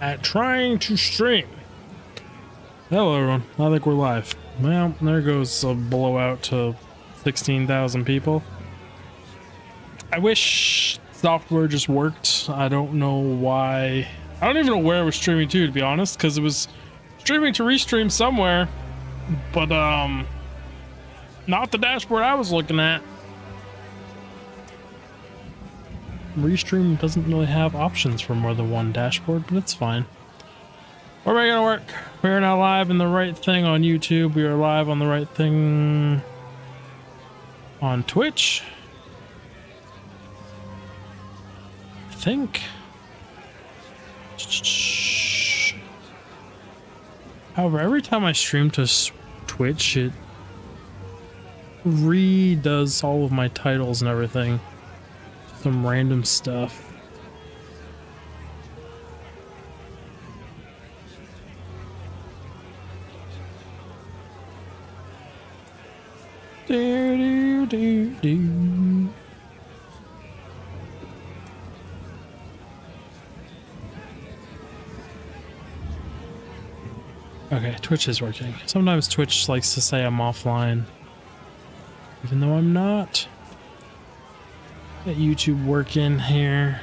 at trying to stream. Hello everyone, I think we're live. Well, there goes a blowout to 16,000 people. I wish software just worked. I don't know why. I don't even know where it was streaming to be honest, because it was streaming to restream somewhere, but not the dashboard I was looking at. Restream doesn't really have options for more than one dashboard, but it's fine. Where am I gonna work? We are now live in the right thing on YouTube. We are live on the right thing on Twitch. I think. However, every time I stream to Twitch, it redoes all of my titles and everything. Some random stuff. Do, do, do, do. Okay, Twitch is working. Sometimes Twitch likes to say I'm offline, even though I'm not. Get YouTube working here.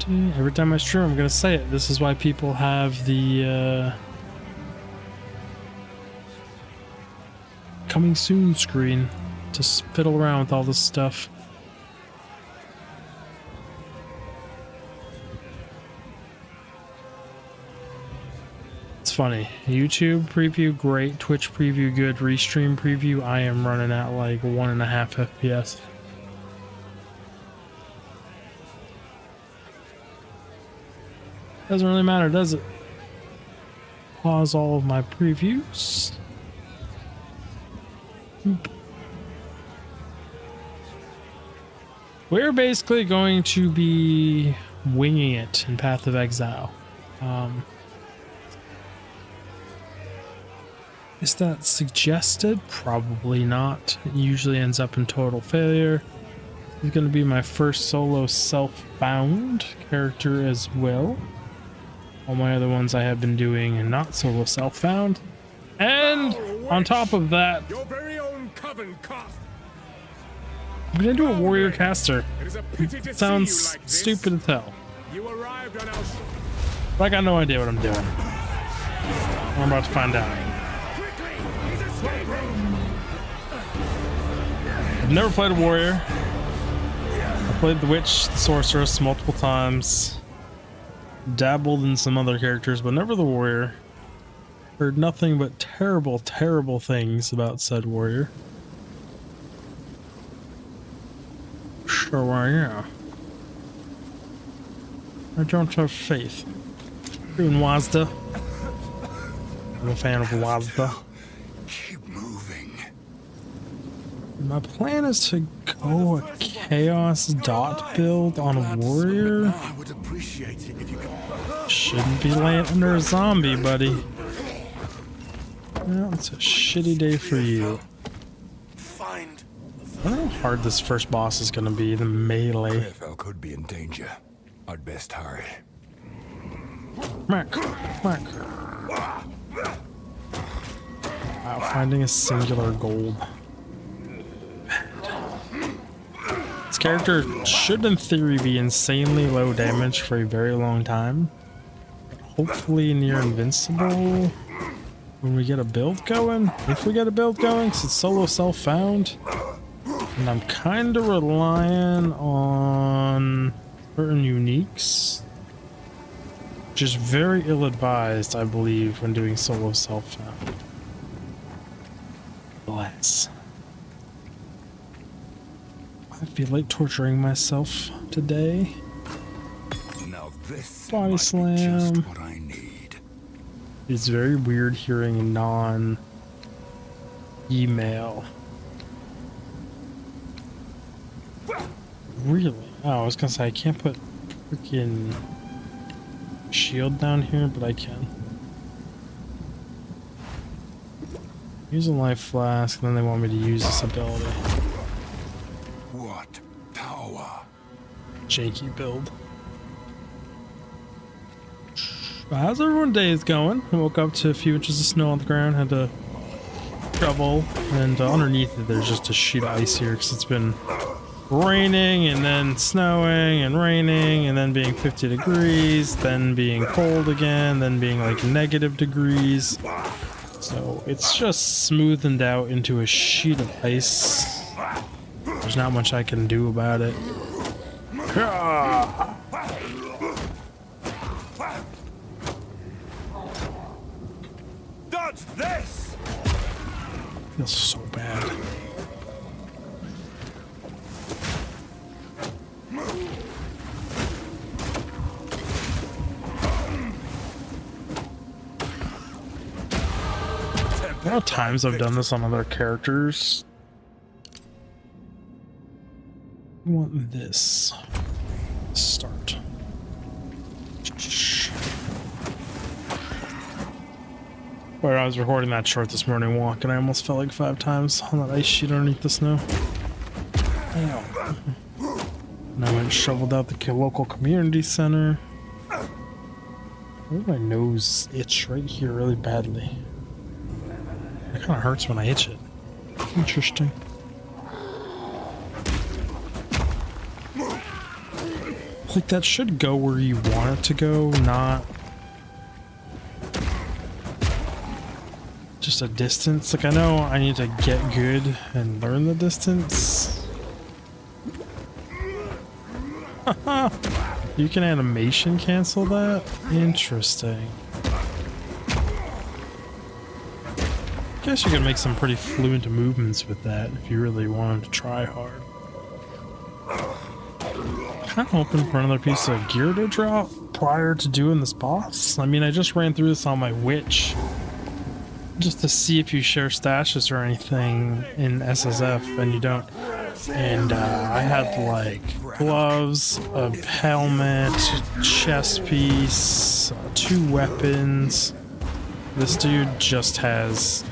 Every time I stream, I'm gonna say it. This is why people have the coming soon screen to fiddle around with all this stuff. It's funny. YouTube preview great, Twitch preview good, restream preview I am running at like 1.5 FPS. Doesn't really matter, does it? Pause all of my previews. We're basically going to be winging it in Path of Exile. Is that suggested? Probably not. It usually ends up in total failure. It's going to be my first solo self-bound character as well. All my other ones I have been doing and not solo self-found. And on top of that, I'm going to do a warrior caster. It sounds stupid as hell. But I got no idea what I'm doing. I'm about to find out. I've never played a warrior. I played the witch, the sorceress multiple times. Dabbled in some other characters, but never the warrior. Heard nothing but terrible, terrible things about said warrior. So, yeah. I don't have faith. Doing Wazda. I'm a fan of Wazda. Keep moving. My plan is to go a chaos dot build on a warrior. I would appreciate it if you could. Shouldn't be laying under a zombie, buddy. Well, it's a shitty day for you. Find. I don't know how hard this first boss is gonna be, the melee. Clearfell could be in danger. I'd best hurry. Mac, Mac. Wow, finding a singular gold. This character should in theory be insanely low damage for a very long time. Hopefully near invincible when we get a build going. If we get a build going, because it's solo self-found. And I'm kind of relying on certain uniques. Which is very ill-advised, I believe, when doing solo self-found. Bless. I feel like torturing myself today. Now this Body might be slam. just what I need. It's very weird hearing non-email. Really? Oh, I was gonna say I can't put freaking shield down here, but I can. Use a life flask, and then they want me to use this ability. What power? Janky build. How's everyone's day is going? I woke up to a few inches of snow on the ground, had to shovel, and underneath it there's just a sheet of ice here because it's been raining and then snowing and raining and then being 50 degrees, then being cold again, then being like negative degrees. So it's just smoothened out into a sheet of ice. There's not much I can do about it. Dodge this! Feels so bad. A lot of times I've done this on other characters. I want this. Start. Where I was recording that short this morning walk and I almost fell like 5 times on that ice sheet underneath the snow. Ow. And I went and shoveled out the local community center. Why does my nose itch right here really badly? It kind of hurts when I itch it. Interesting. Like that should go where you want it to go, not just a distance. Like I know I need to get good and learn the distance. You can animation cancel that? Interesting. Guess you could make some pretty fluent movements with that if you really wanted to try hard. Kind of hoping for another piece of gear to drop prior to doing this boss. I mean, I just ran through this on my witch just to see if you share stashes or anything in SSF, and you don't. And I had like gloves, a helmet, chest piece, 2 weapons. This dude just has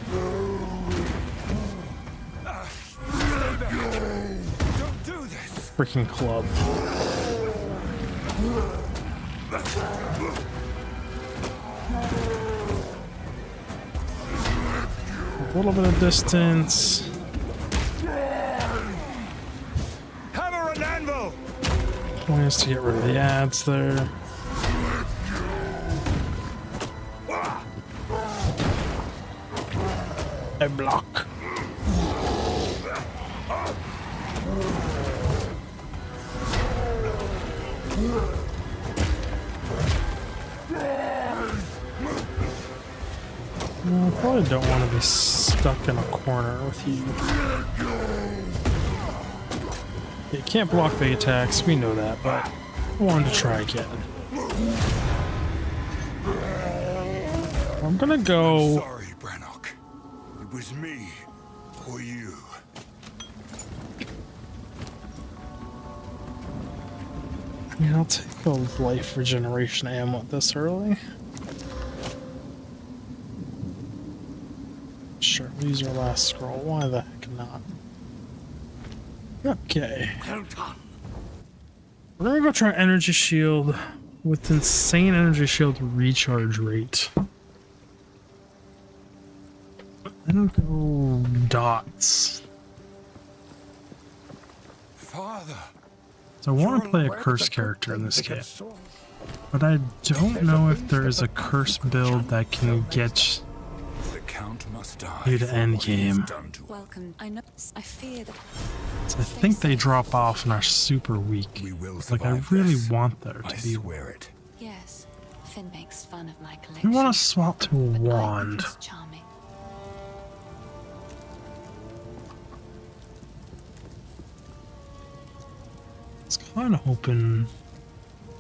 freaking club. A little bit of distance. Hammer and anvil! Point is to get rid of the ads there. I block. I probably don't want to be stuck in a corner with you. You can't block big attacks, we know that, but I wanted to try again. I'm gonna go. Sorry, Brannock. It was me or you. I mean, I'll take the life regeneration amulet this early. Sure, we'll use our last scroll. Why the heck not? Okay. Well done. We're gonna go try energy shield with insane energy shield recharge rate. Then go dots. Father. So I want to play a curse character in this game, but I don't know if there is a curse build that can get The Count must die. you to end game. Welcome. I know. I fear that. So I think they drop off and are super weak. We will Like I survive really this. want there I to be. swear it. Yes, Finn makes fun of my I collection. want to swap to a but I think wand. it's charming. It's kind of hoping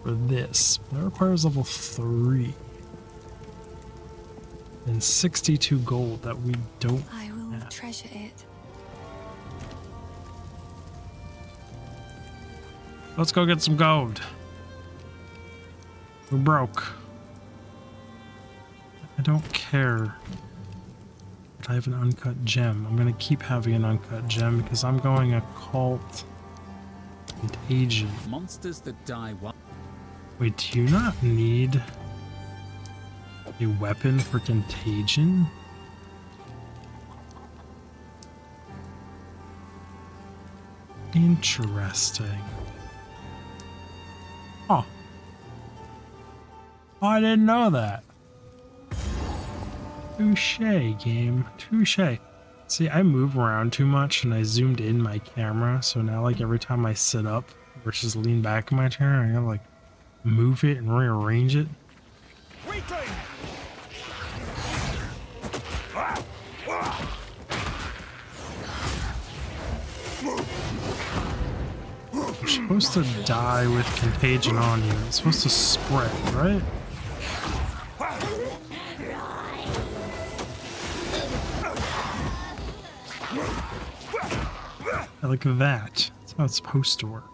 for this, but it requires level 3 and 62 gold that we don't I will have. treasure it. Let's go get some gold. We're broke. I don't care. But I have an uncut gem. I'm gonna keep having an uncut gem because I'm going occult contagion. Monsters that die. Wait, do you not need A weapon for contagion? Interesting. Oh. I didn't know that. Touche, game. Touche. See, I move around too much and I zoomed in my camera, so now like every time I sit up versus lean back in my chair, I gotta like move it and rearrange it. You're supposed to die with contagion on you. It's supposed to spread, right? Like that. That's how it's supposed to work.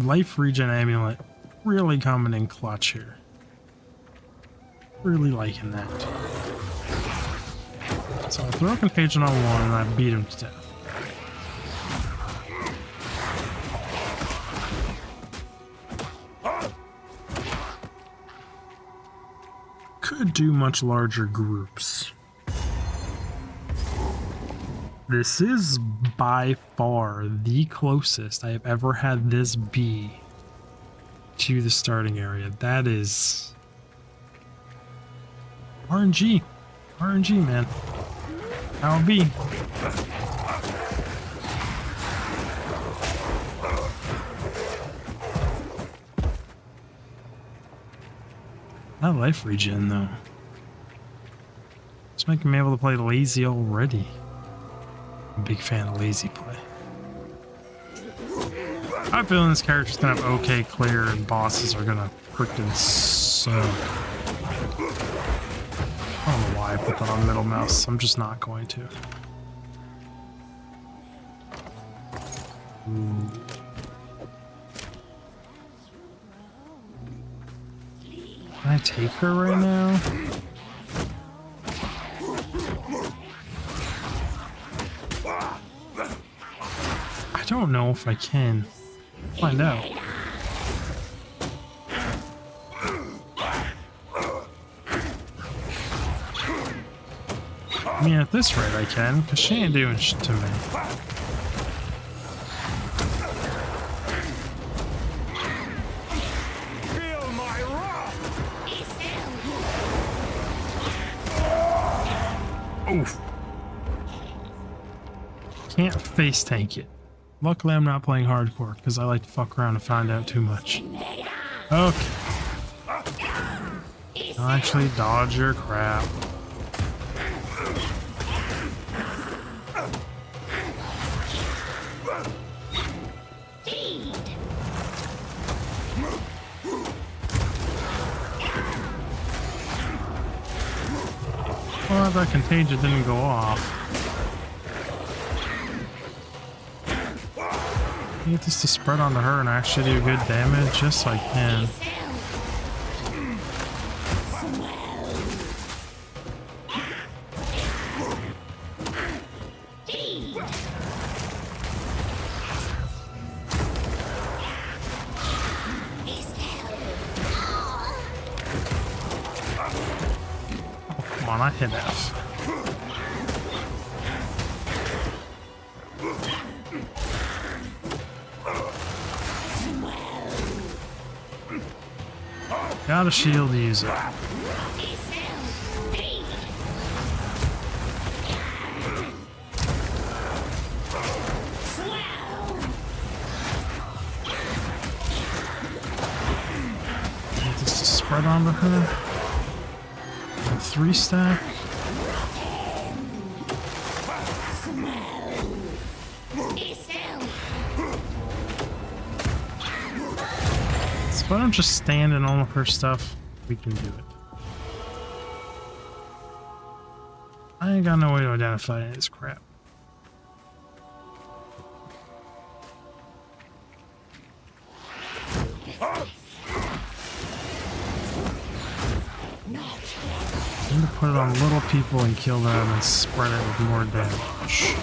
Life regen amulet. Really coming in clutch here. Really liking that. So I throw contagion on one and I beat him to death. Could do much larger groups. This is by far the closest I have ever had this be to the starting area. That is RNG. RNG, man. How it be. That life regen, though. It's making me able to play lazy already. I'm a big fan of lazy play. I have a feeling this character's gonna have okay clear and bosses are gonna freaking suck. I don't know why I put that on middle mouse. I'm just not going to. Ooh. Can I take her right now? I don't know if I can. Find out. I mean, at this rate I can, because she ain't doing shit to me. Oof. Can't face tank it. Luckily I'm not playing hardcore, because I like to fuck around and find out too much. Okay. I'll actually dodge your crap. Well, that contagion didn't go off. I get this to spread onto her and actually do good damage? Yes, I can. Oh, come on, I hit F. Got a shield to use it. Get this to spread onto her. 3 stack. But I'm just standing all of her stuff. We can do it. I ain't got no way to identify any of this crap. I need to put it on little people and kill them and spread it with more damage.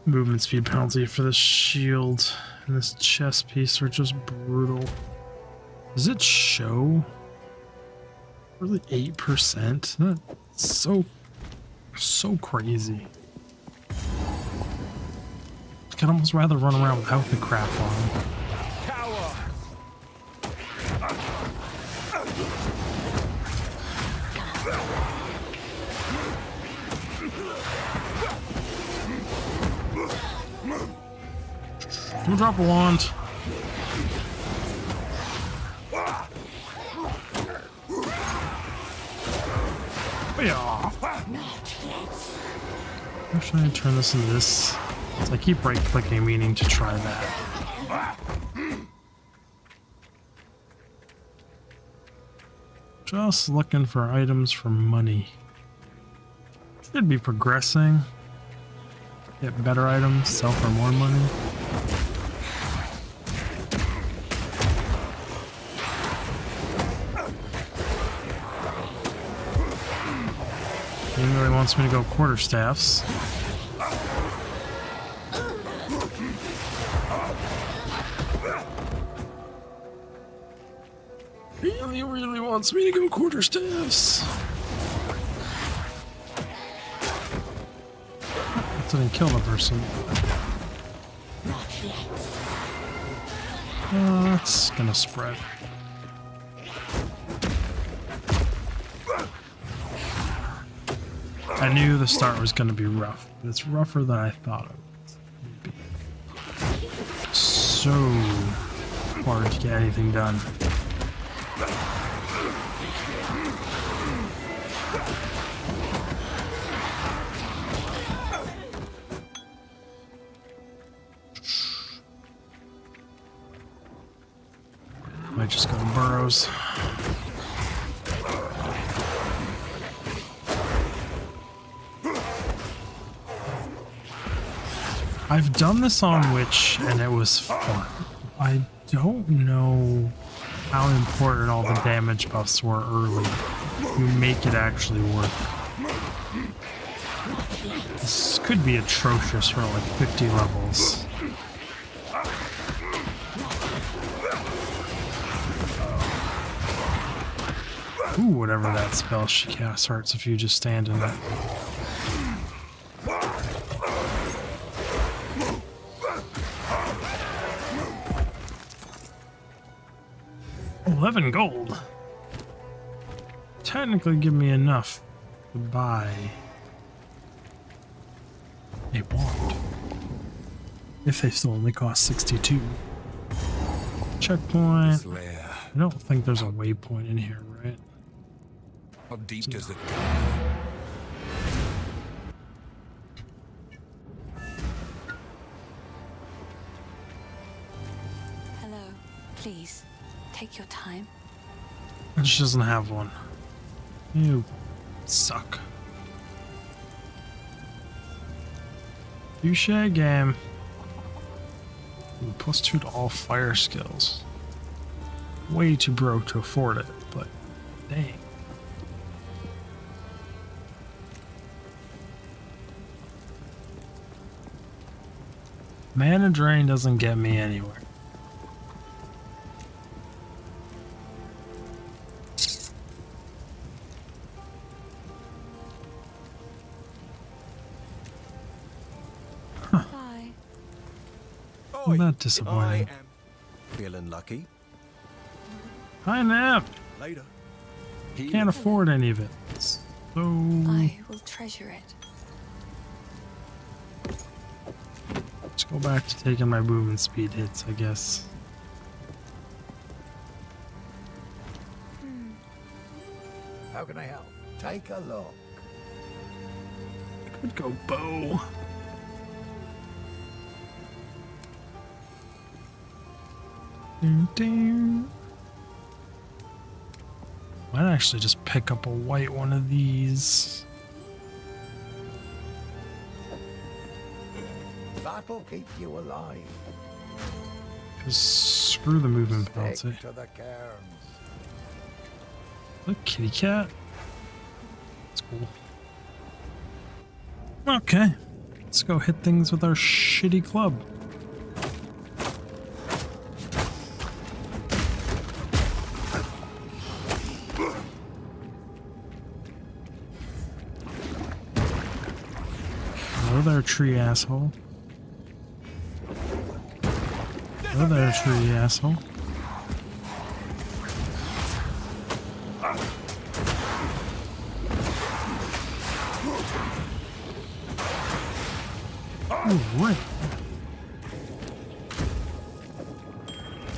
Movement speed penalty for this shield and this chest piece are just brutal. Does it show? Really 8%? That's so crazy. I'd almost rather run around without the crap on. Don't drop a wand. Yeah. How should I turn this into this? So I keep right clicking, meaning to try that. Just looking for items for money. Should be progressing. Get better items, sell for more money. He really wants me to go quarterstaffs. He really wants me to go quarterstaffs. That didn't kill the person. That's gonna spread. I knew the start was gonna be rough, but it's rougher than I thought it would be. So hard to get anything done. Might just go to burrows. I've done this on Witch and it was fun. I don't know how important all the damage buffs were early. You make it actually work. This could be atrocious for like 50 levels. Ooh, whatever that spell she casts hurts if you just stand in it. $11 gold. Technically give me enough to buy a wand. If they still only cost 62. Checkpoint. I don't think there's a waypoint in here, right? How deep does it go? Hello. Please, take your time. And she doesn't have one. You suck. Touche game. Ooh, +2 to all fire skills. Way too broke to afford it, but dang. Mana drain doesn't get me anywhere. Bye. Isn't that disappointing? Feeling lucky? Hi, Nap. Later. Can't afford any of it. So I will treasure it. let's go back to taking my movement speed hits, I guess. How can I help? Take a look. Could go bow. Dun, dun. Might actually just pick up a white one of these. That'll keep you alive. Cause screw the movement penalty. Stick to the cairns. Look, kitty cat. That's cool. Okay. Let's go hit things with our shitty club. Hello there, tree asshole. Hello there, tree asshole. Alright.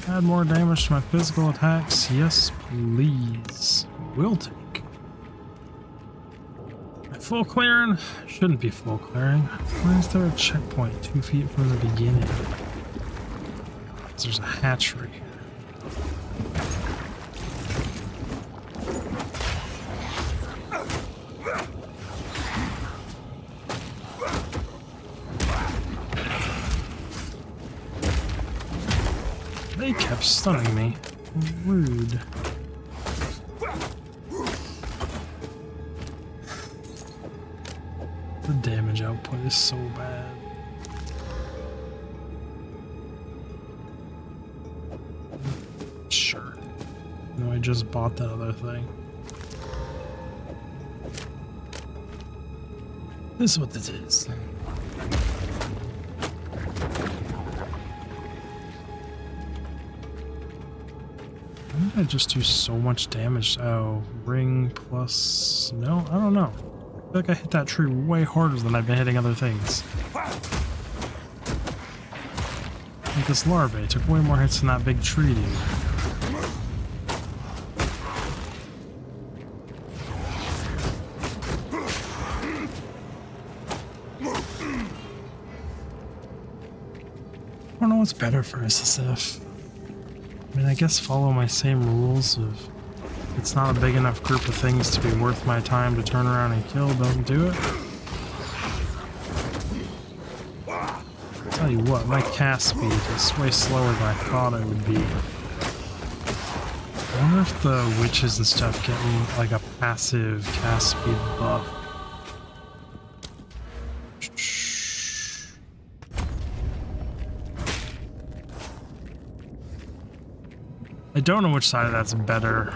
Add more damage to my physical attacks. Yes, please. Will take. Full clearing? Shouldn't be full clearing. Why is there a checkpoint 2 feet from the beginning? There's a hatchery here. They kept stunning me. Rude. The damage output is so bad. Sure. No, I just bought that other thing. This is what this is. Why did I just do so much damage? Oh, ring plus... No, I don't know. I feel like I hit that tree way harder than I've been hitting other things. Like this larvae took way more hits than that big tree did. I don't know what's better for SSF. I mean, I guess follow my same rules of it's not a big enough group of things to be worth my time to turn around and kill, don't do it. Tell you what, my cast speed is way slower than I thought it would be. I wonder if the witches and stuff get me like a passive cast speed buff. I don't know which side of that's better.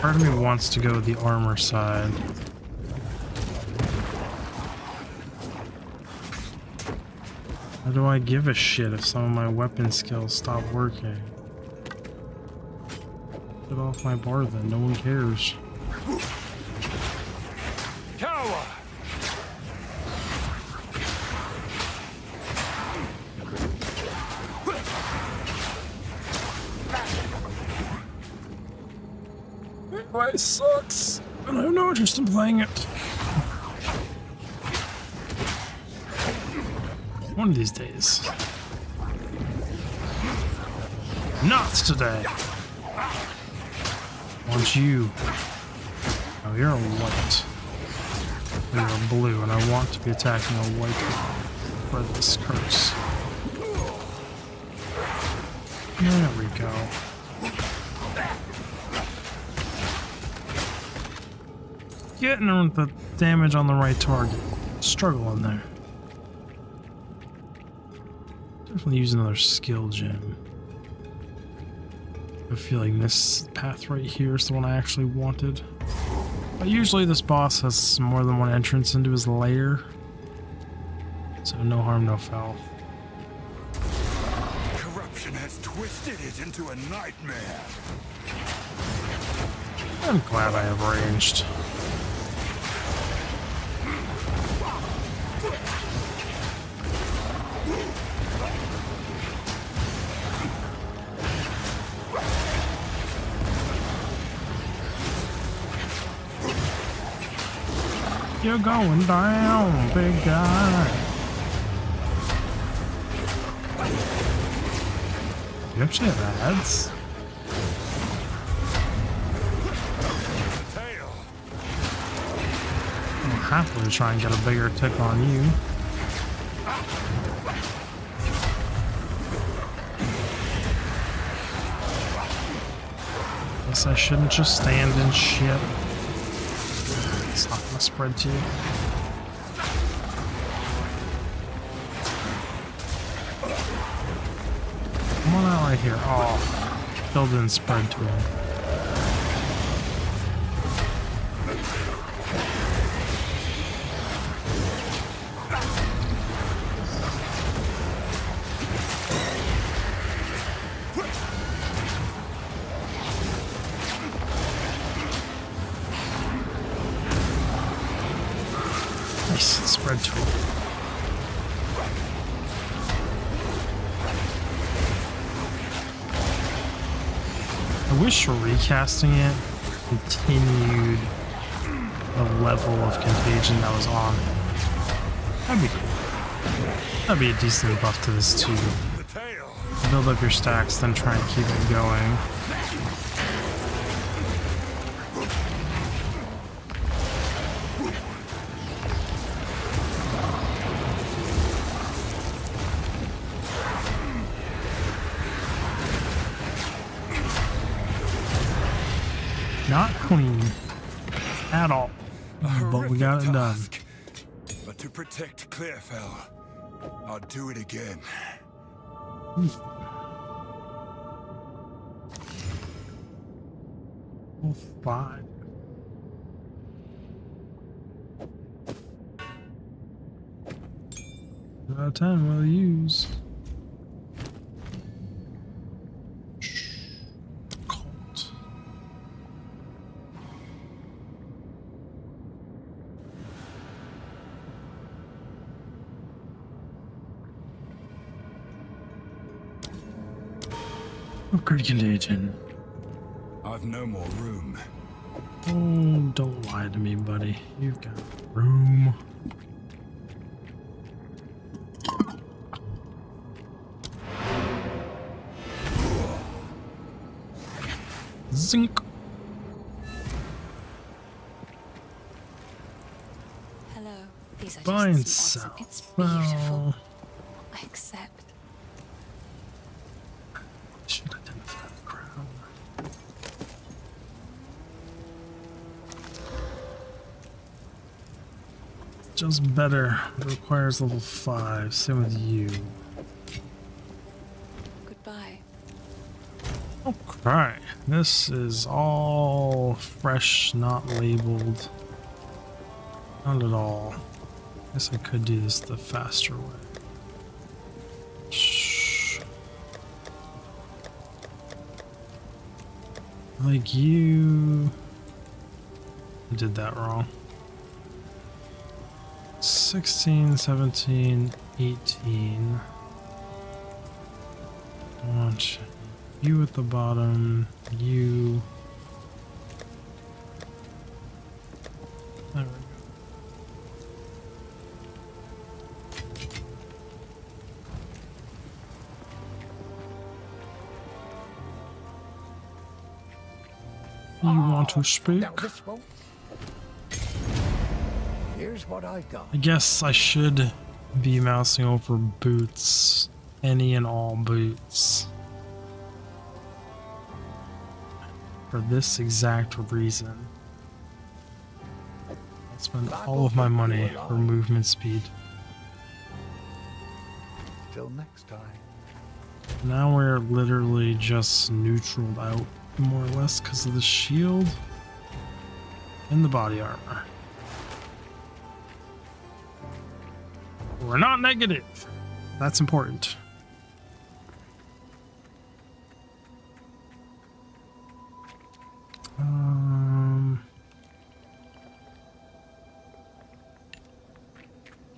Part of me wants to go the armor side. How do I give a shit if some of my weapon skills stop working? Get off my bar then, no one cares. Cower! It sucks, and I have no interest in playing it. One of these days. Not today. Want you. Oh, you're a white. You're a blue, and I want to be attacking a white for this curse. There we go. Getting the damage on the right target. Struggling there. Definitely use another skill gem. I feel like this path right here is the one I actually wanted. But usually this boss has more than one entrance into his lair. So no harm, no foul. Corruption has twisted it into a nightmare. I'm glad I have ranged. You're going down, big guy. You actually have ads? Tail. I'll happily try and get a bigger tick on you. Guess I shouldn't just stand in shit. It's not gonna spread to you. right here. Oh, still didn't spread to him. Nice, it spread to him. I wish recasting it continued the level of contagion that was on it. That'd be cool. That'd be a decent buff to this too. The tail. Build up your stacks, then try and keep it going. Not clean at all, but we got it done. But to protect Clearfell, I'll do it again. Oh, 5. Out of 10 we'll use. Cult. Upgrade contagion. I've no more room. Oh, don't lie to me, buddy. You've got room. Zinc. Hello. These are Fine, just some odds. so. It's beautiful. Well, I accept. should identify the crown. Just better. It requires level 5. Same with you. Goodbye. Okay. This is all fresh, not labeled. Not at all. Guess I could do this the faster way. Shh. Like you. I did that wrong. 16, 17, 18. I want you at the bottom, you. There we go. You want to speak? Now this one. Here's what I've got. I guess I should be mousing over boots. Any and all boots. For this exact reason. I'll spend all of my money for movement speed. Till next time. Now we're literally just neutraled out, more or less, because of the shield and the body armor. We're not negative. That's important.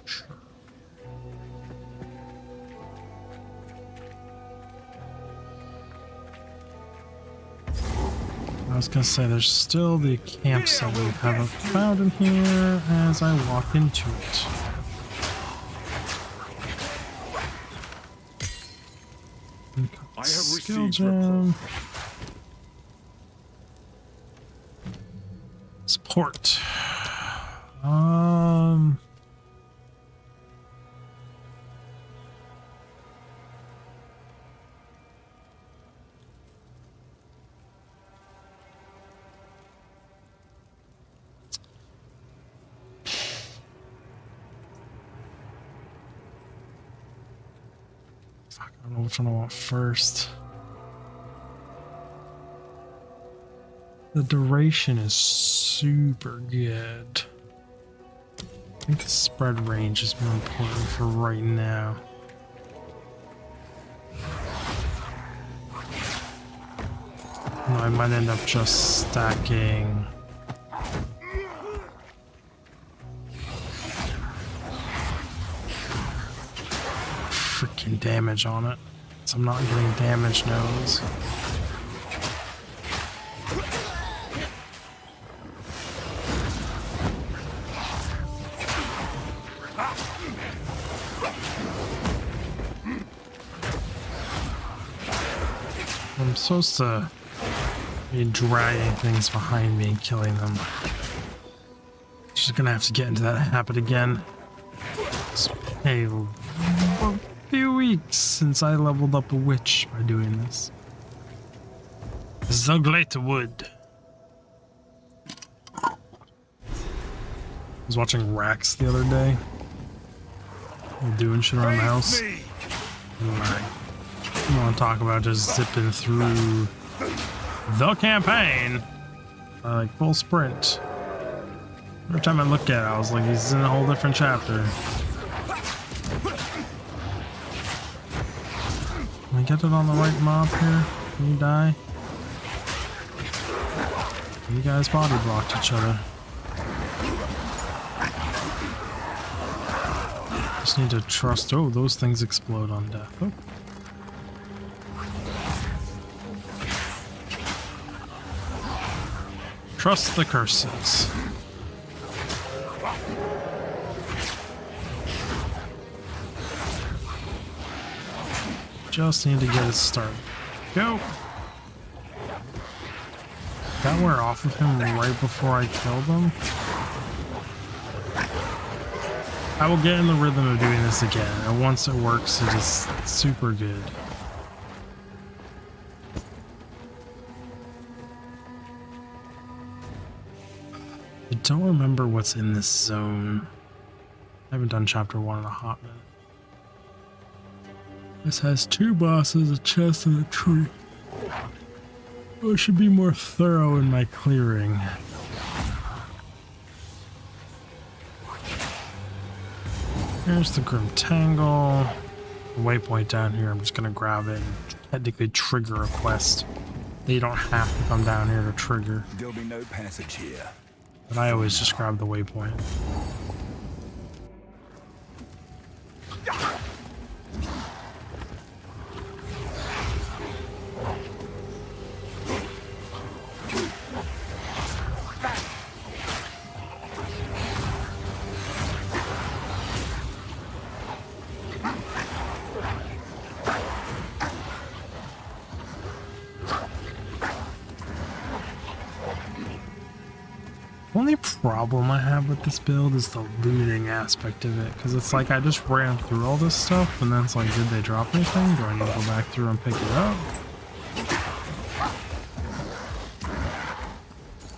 Sure. I was gonna say there's still the campsite we haven't found in here as I walk into it. I have Skill received gem. Support. Fuck, I don't know which one I want first. The duration is super good. I think the spread range is more important for right now. No, I might end up just stacking freaking damage on it, so I'm not getting damage nodes. I'm supposed to be dragging things behind me and killing them. Just gonna have to get into that habit again. It's been a few weeks since I leveled up a witch by doing this. Zuglate wood. I was watching Rax the other day. Doing shit around the house. And I want to talk about just zipping through the campaign. Like full sprint. Every time I look at it, I was like, he's in a whole different chapter. Can I get it on the right mob here? Can you die? You guys body blocked each other. Just need to trust. Oh, those things explode on death. Oh. Trust the curses. Just need to get it started. Go! That wear off of him right before I killed him. I will get in the rhythm of doing this again, and once it works, it is super good. I don't remember what's in this zone. I haven't done chapter 1 in a hot minute. This has 2 bosses, a chest, and a tree. I should be more thorough in my clearing. Here's the Grim Tangle. The waypoint down here, I'm just gonna grab it and technically trigger a quest that you don't have to come down here to trigger. There'll be no passage here. But I always just grab the waypoint. Only problem I have with this build is the looting aspect of it, because it's like I just ran through all this stuff and then it's like, did they drop anything? Do I need to go back through and pick it up?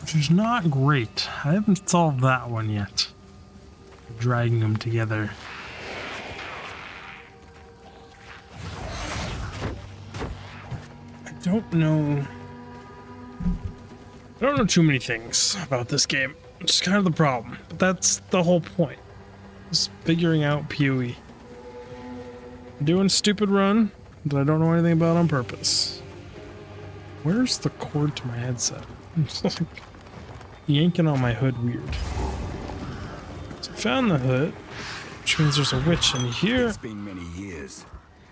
Which is not great. I haven't solved that one yet. Dragging them together. I don't know too many things about this game, which is kind of the problem, but that's the whole point. Just figuring out POE. I'm doing a stupid run that I don't know anything about on purpose. Where's the cord to my headset? I'm just like yanking on my hood weird. So I found the hood, which means there's a witch in here. It's been many years.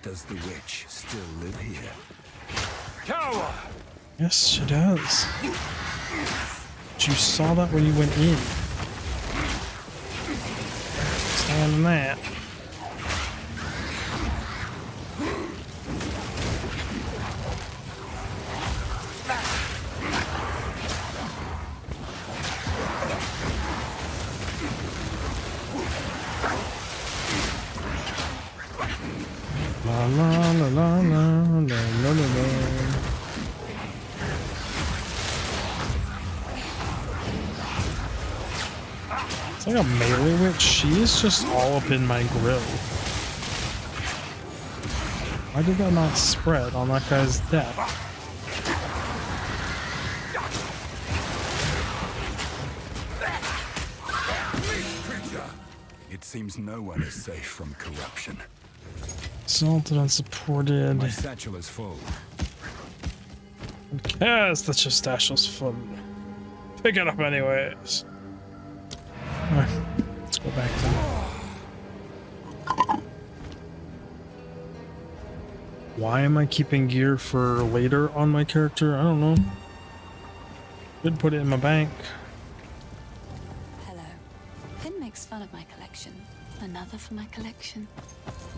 Does the witch still live here? Tower! Yes, she does. But you saw that when you went in. Stand in that. La la la la la la la la. It's like a melee witch. She is just all up in my grill. Why did that not spread on that guy's death? Seems no one is safe from corruption. Salted unsupported. My satchel is full. Yes, that's just Dashiell's full. Pick it up anyways. Alright, let's go back to Why am I keeping gear for later on my character? I don't know. Could put it in my bank. Hello. Finn makes fun of my collection. Another for my collection.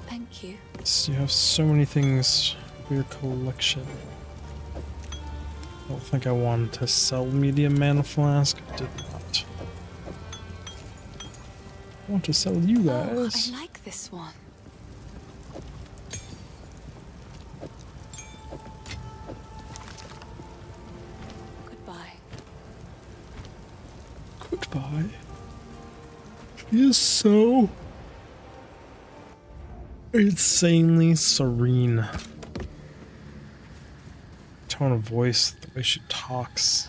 Thank you. So you have so many things for your collection. I don't think I wanted to sell medium mana flask. I did not. I want to sell you guys. Oh, I like this one. Goodbye. Goodbye. She is so insanely serene. Tone of voice, the way she talks.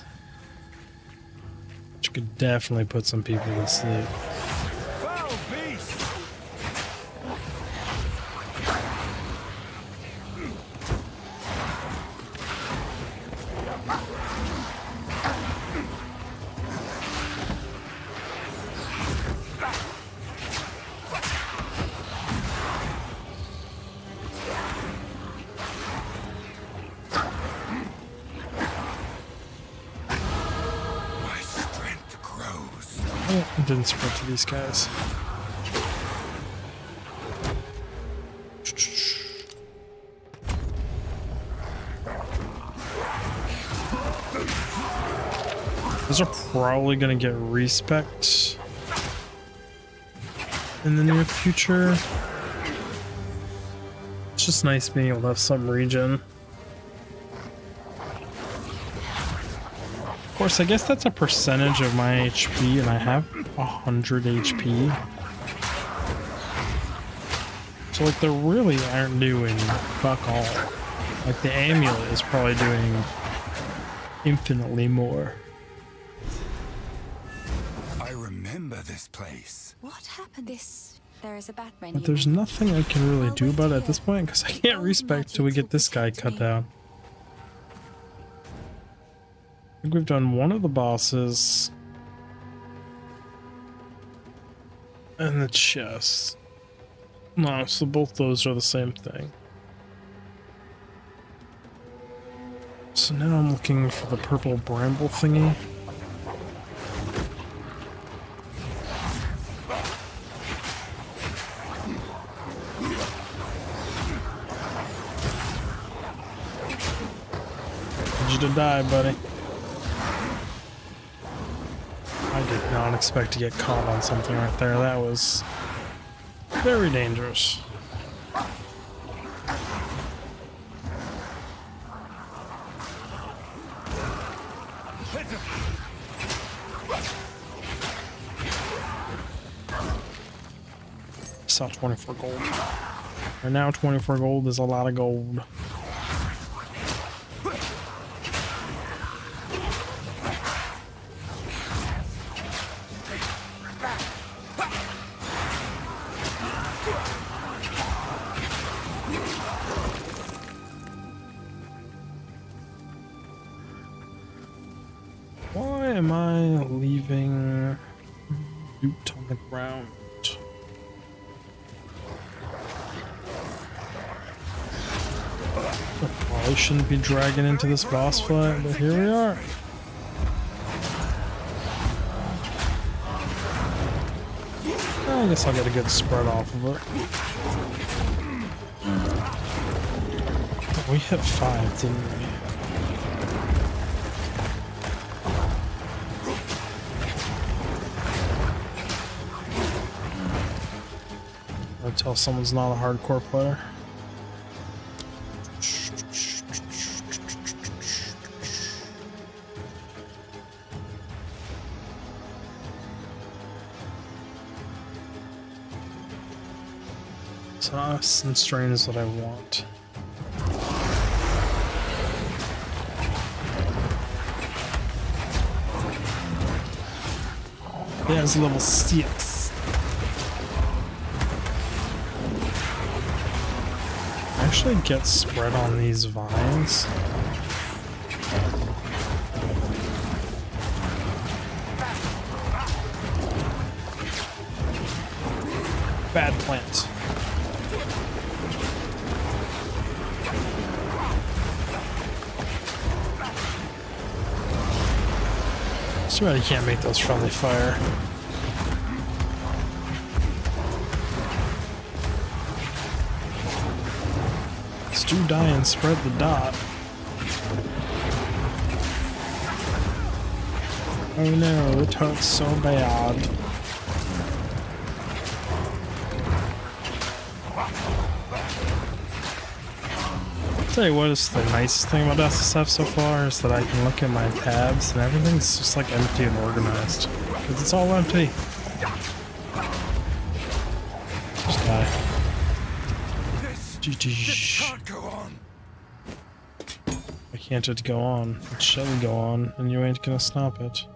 She could definitely put some people to sleep. Foul beast! My strength grows. Oh, I didn't sprint to these guys. Those are probably gonna get respect in the near future. It's just nice being able to have some regen. Of course, I guess that's a percentage of my HP, and I have 100 HP. So, like, they really aren't doing fuck all. Like, the amulet is probably doing infinitely more. I remember this place. What happened? There is a Batman. But there's nothing I can really do about it at this point, because I can't respect till we get this guy cut down. I think we've done one of the bosses. And the chest. No, so both those are the same thing. So now I'm looking for the purple bramble thingy. Need you to die, buddy. I did not expect to get caught on something right there. That was very dangerous. Saw 24 gold. And now 24 gold is a lot of gold. Why am I leaving loot on the ground? I probably shouldn't be dragging into this boss fight, but here we are. I guess I'll get a good spread off of it. We hit 5, didn't we? Until someone's not a hardcore player. Sauce and strain is what I want. Yeah, it's level 6. actually get spread on these vines? Bad plants. Too bad you can't make those friendly fire. Let's do die and spread the dot. Oh no, it hurts so bad. Tell you what is the nicest thing about SSF so far is that I can look at my tabs and everything's just like empty and organized. Because it's all empty. Just die. This can't go on. Why can't it go on? It shall go on, and you ain't gonna stop it.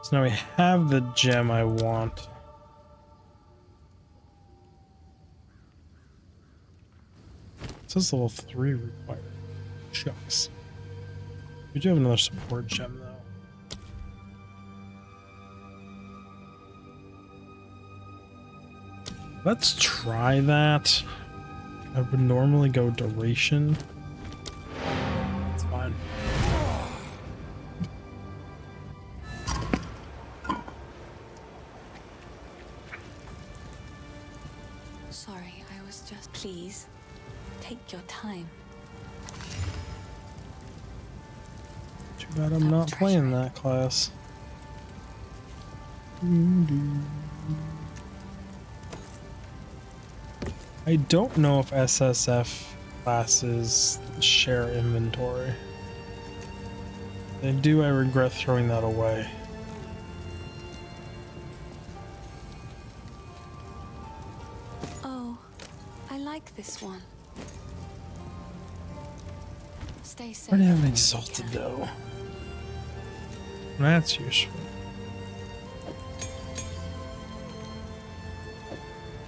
So now we have the gem I want. It says level 3 required. Shucks. We do have another support gem though. Let's try that. I would normally go duration. It's fine. Sorry, I was just... Please, take your time. Too bad I'm not playing that class. I don't know if SSF classes share inventory. If they do, I regret throwing that away. Oh, I like this one. Stay safe. I already have an when you exalted can. though. That's useful.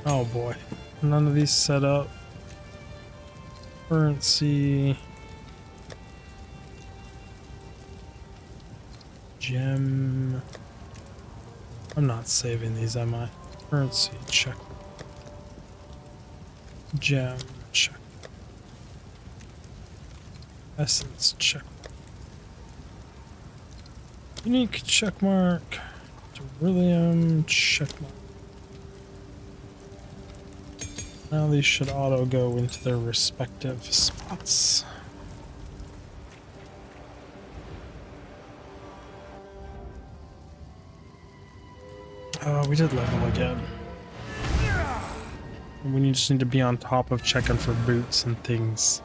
Oh boy. None of these set up. Currency. Gem. I'm not saving these, am I? Currency, check. Gem, check. Essence, check. Unique, check mark. Beryllium, check mark. Now these should auto go into their respective spots. Oh, we did level again. We just need to be on top of checking for boots and things.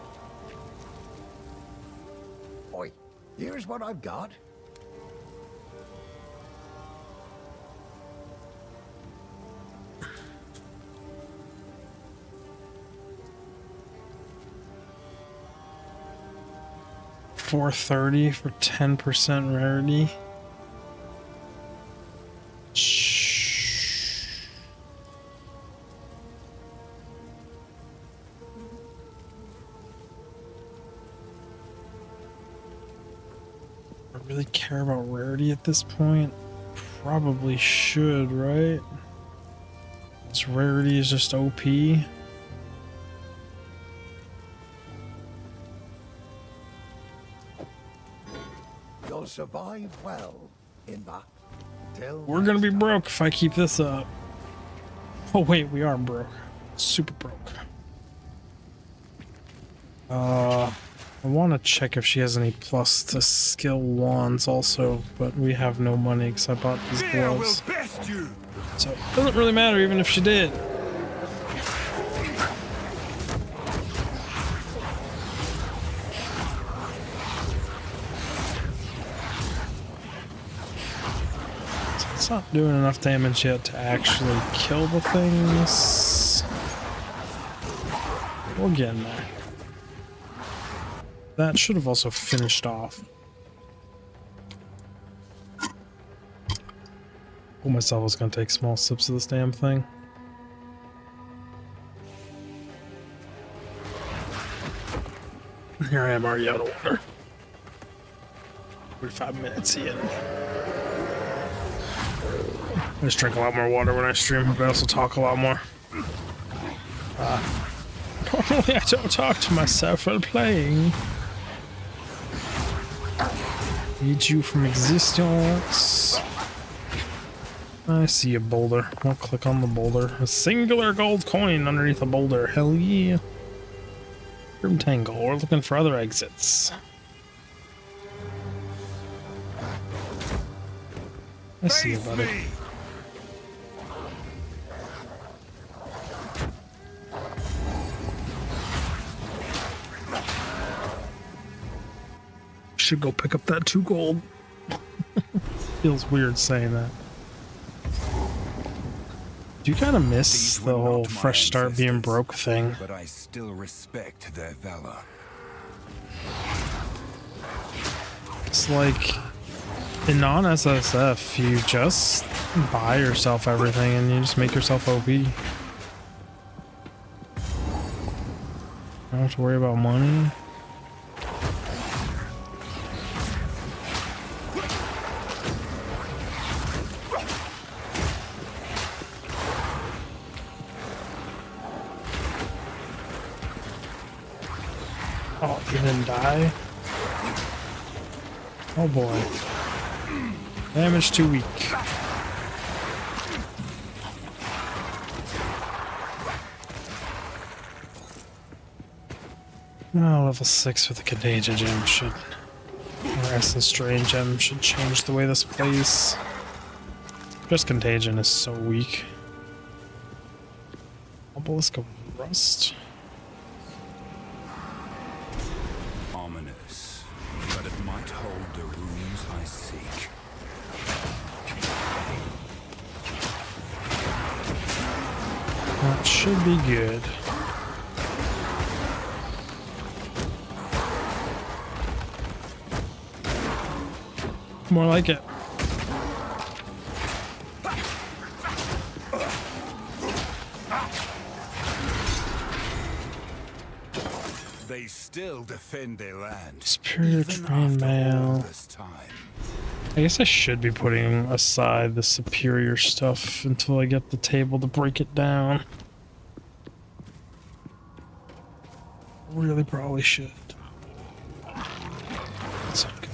Oi, here's what I've got. $430 for 10% rarity. I really care about rarity at this point? Probably should, right? This rarity is just OP. You'll survive well in that. Till We're gonna be broke if I keep this up. Oh wait, we are broke. Super broke. I want to check if she has any plus to skill wands also, but we have no money because I bought these Fear will gloves. best you. So it doesn't really matter even if she did. So it's not doing enough damage yet to actually kill the things. We're getting there. That should have also finished off. Told myself I was gonna take small sips of this damn thing. Here I am already out of water. 45 minutes in. I just drink a lot more water when I stream, but I also talk a lot more. Normally I don't talk to myself while playing. Need you from existence. I see a boulder. I'll click on the boulder. A singular gold coin underneath a boulder. Hell yeah. Room tangle. We're looking for other exits. I see you, buddy. Should go pick up that 2 gold. Feels weird saying that. Do you kind of miss the whole fresh start being broke thing? But I still respect their valor. It's like in non-SSF, you just buy yourself everything and you just make yourself OP. You don't have to worry about money. Oh, you didn't die? Oh boy. Damage too weak. Oh, level 6 with the Contagion gem should... Or Essence Drain gem should change the way this plays. Just Contagion is so weak. Obelisk of Rust. Ominous, but it might hold the runes I seek. That should be good. More like it. They still defend their land. Superior even Train after all Mail. this time. I guess I should be putting aside the superior stuff until I get the table to break it down. Really probably should. That's not good.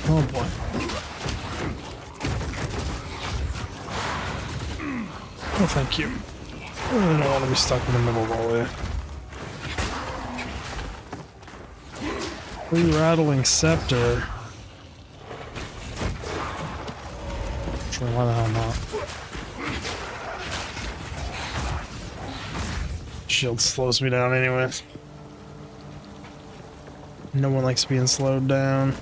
Oh boy. Oh, thank you. I really don't want to be stuck in the middle of all day. Re-rattling scepter. Sure, why the hell not? Shield slows me down anyways. No one likes being slowed down.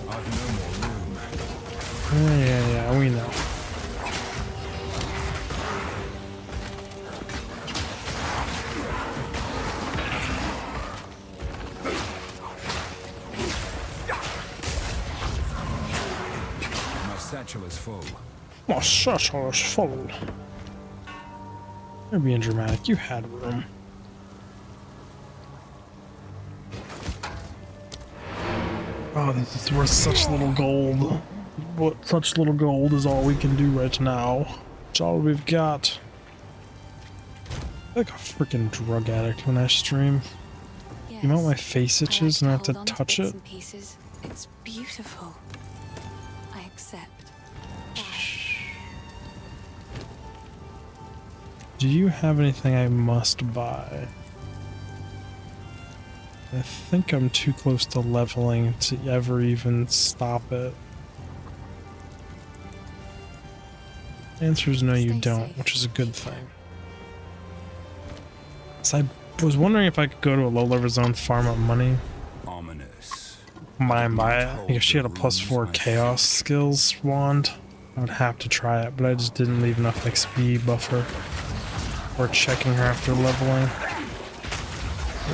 I've no more room. Yeah, we know. My satchel is full. My satchel is full. You're being dramatic. You had room. Oh, this is worth such little gold. But such little gold is all we can do right now. It's all we've got. I'm like a freaking drug addict when I stream. Yes, You know my face itches and I have to hold on touch bits it? and pieces. It's beautiful. I accept. Bye. Do you have anything I must buy? I think I'm too close to leveling to ever even stop it. The answer is no, you Stay don't, safe. which is a good thing. So I was wondering if I could go to a low-level zone, farm up money, Ominous. mine by it. I think if she had a +4 chaos skills wand, I would have to try it, but I just didn't leave enough XP buffer or checking her after leveling.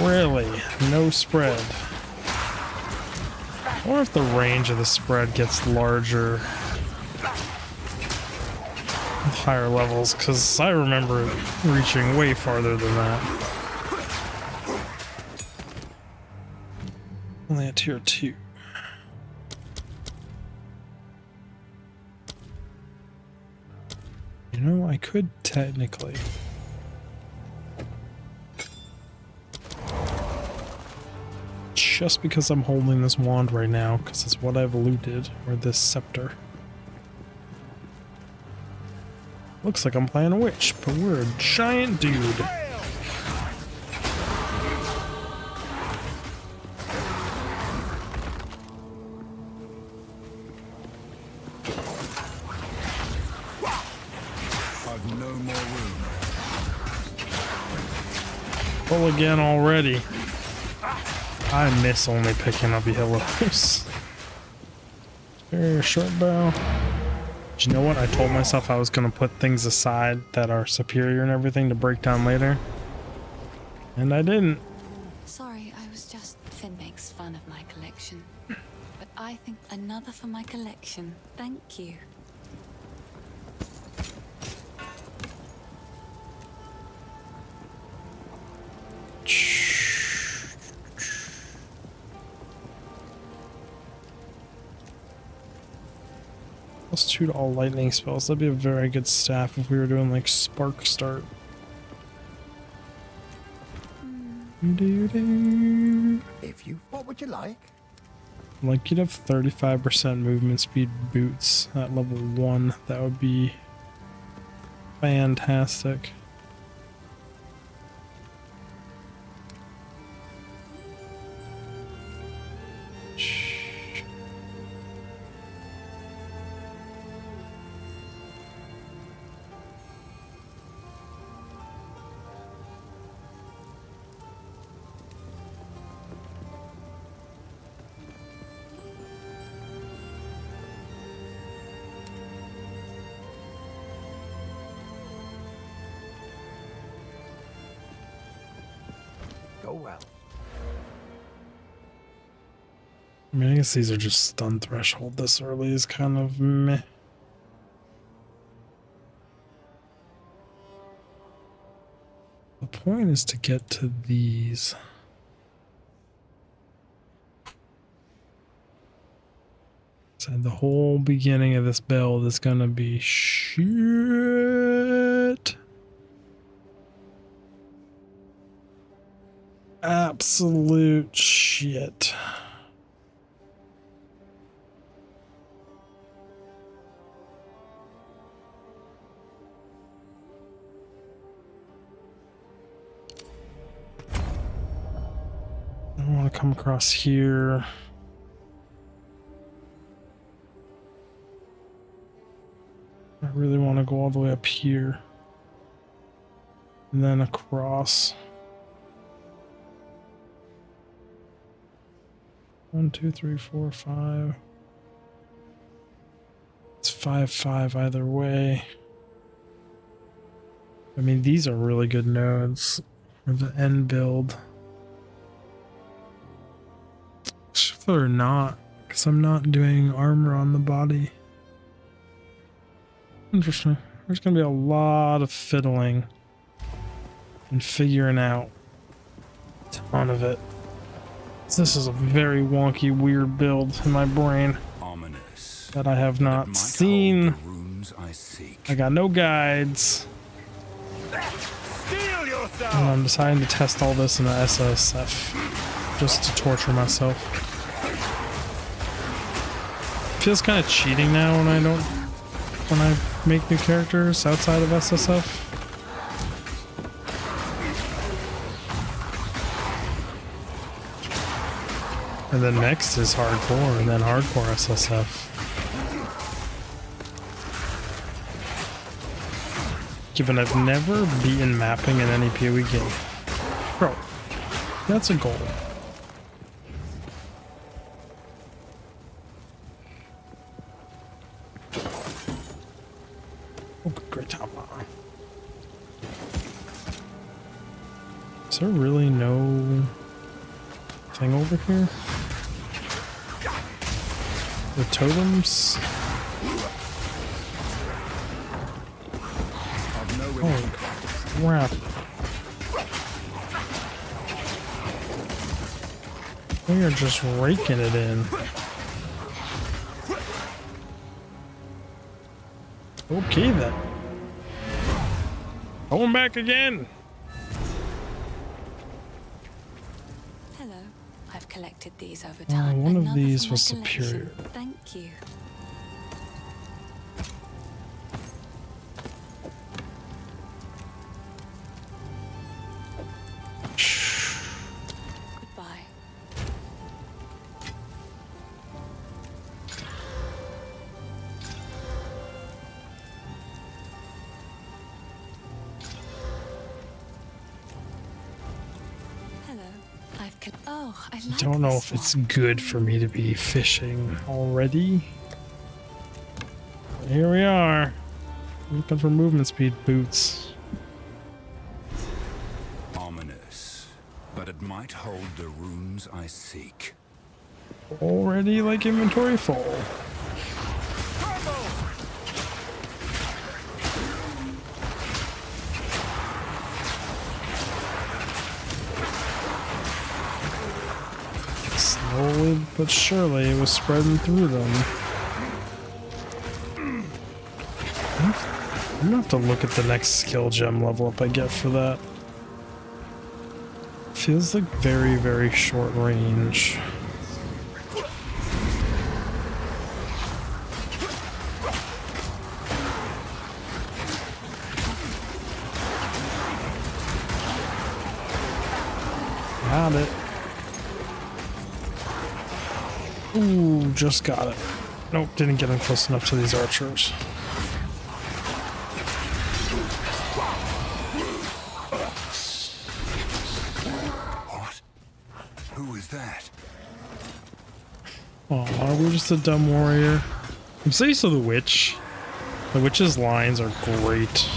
Really? No spread. I wonder if the range of the spread gets larger higher levels, because I remember it reaching way farther than that. Only at tier 2. You know, I could technically. Just because I'm holding this wand right now, because it's what I've looted, or this scepter. Looks like I'm playing a witch, but we're a giant dude. I've no more room. Full again already. I miss only picking up healers. Very short bow. But you know what? I told myself I was going to put things aside that are superior and everything to break down later. And I didn't. Sorry, I was just... Finn makes fun of my collection. But I think another for my collection. Thank you. +2 to all lightning spells. That'd be a very good staff if we were doing like spark start. If you... What would you like? Like you'd have 35% movement speed boots at level 1. That would be fantastic. Go well. I mean, I guess these are just stun threshold this early is kind of meh. The point is to get to these. So the whole beginning of this build is gonna be shit. Absolute shit. I want to come across here. I really want to go all the way up here. And then across. 1, 2, 3, 4, 5. It's 5, 5 either way. I mean, these are really good nodes for the end build. Except they're not, because I'm not doing armor on the body. Interesting. There's going to be a lot of fiddling and figuring out a ton of it. This is a very wonky, weird build in my brain Ominous. that I have It not might seen. hold the runes I seek. I got no guides. Steel yourself! And I'm deciding to test all this in the SSF just to torture myself. Feels kind of cheating now when I make new characters outside of SSF. And then next is hardcore, and then hardcore SSF. Given I've never beaten mapping in any POE game. Bro, that's a goal. Oh, great top on. Is there really no thing over here? The totems? Holy crap. We are just raking it in. Okay then. Going back again. Hello. I've collected these over time. One of Another these for my was collection. superior. Thank you. Goodbye. Hello. Oh, I like Don't know this if it's one. good for me to be fishing already. But here we are. Looking for movement speed boots. Ominous, but it might hold the runes I seek. Already like inventory full. Slowly but surely it was spreading through them. I'm gonna have to look at the next skill gem level up I get for that. Feels like very, very short range. Got it. Ooh, just got it. Nope, didn't get him close enough to these archers. What? Who is that? Aw, we're just a dumb warrior. I'm so used to the witch. The witch's lines are great.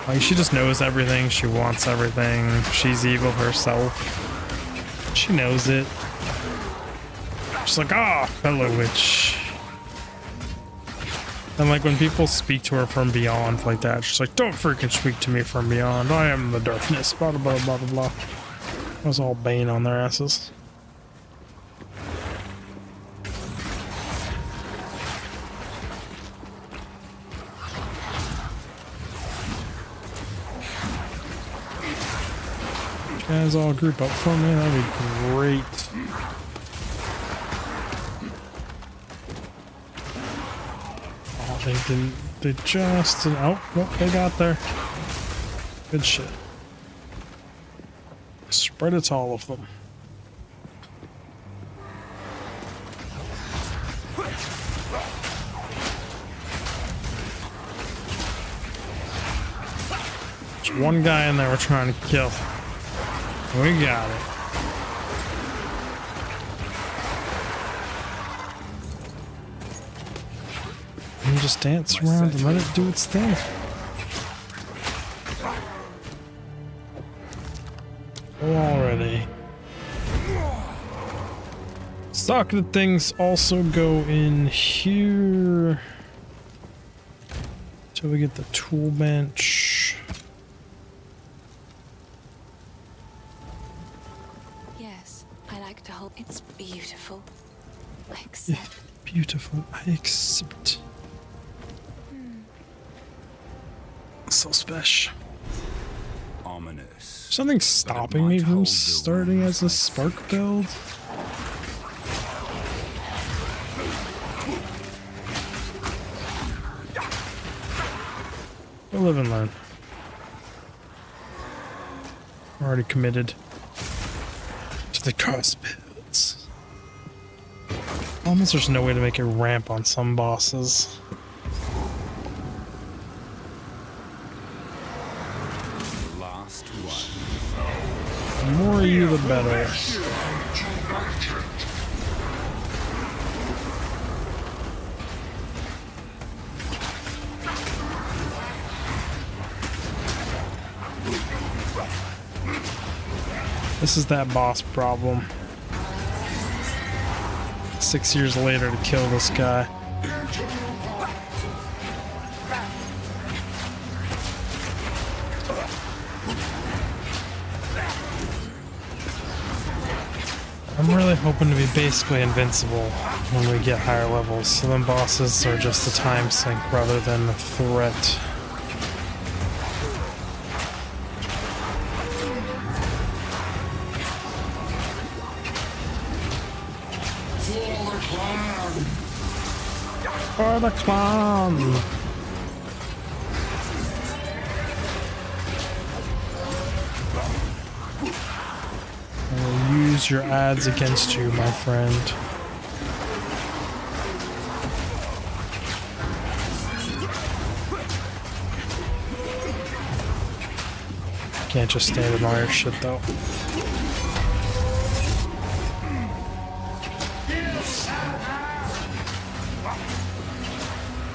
Like, she just knows everything, she wants everything, she's evil herself. She knows it. She's like, ah, hello witch. And like when people speak to her from beyond like that, she's like, don't freaking speak to me from beyond. I am the darkness, blah, blah, blah, blah, blah. That was all Bane on their asses. You guys all group up for me, that'd be great. Oh, they didn't, they just, oh, nope, they got there. Good shit. Spread it to all of them. There's one guy in there we're trying to kill. We got it. And just dance around and let it do its thing. Oh, already. Socket things also go in here. Till we get the tool bench. Yes, I like to hold. It's beautiful. I accept. Beautiful. I accept. So special. Ominous. Something stopping me from starting as a spark build? We'll live and learn. I'm already committed to the cross builds. Almost there's no way to make a ramp on some bosses. Last one. The more you, the better. This is that boss problem. 6 years later to kill this guy. I'm really hoping to be basically invincible when we get higher levels, so then bosses are just a time sink rather than a threat. For the clown! I will use your ads against you, my friend. Can't just stand in all your shit though.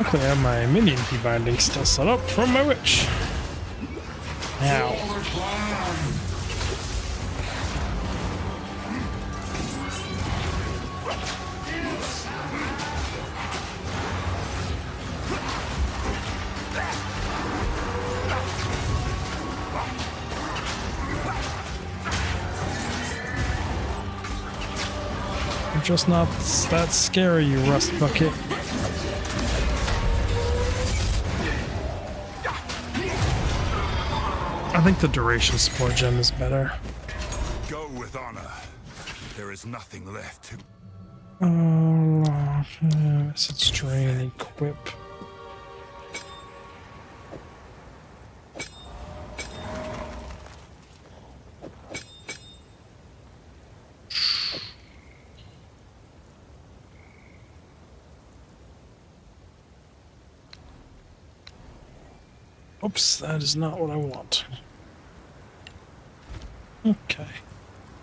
Luckily, I have my minion key binding still set up from my witch. Now. I'm just not that scary, you rust bucket. I think the duration support gem is better. Go with honor. There is nothing left to... Acid strain, equip. Oops, that is not what I want. Okay.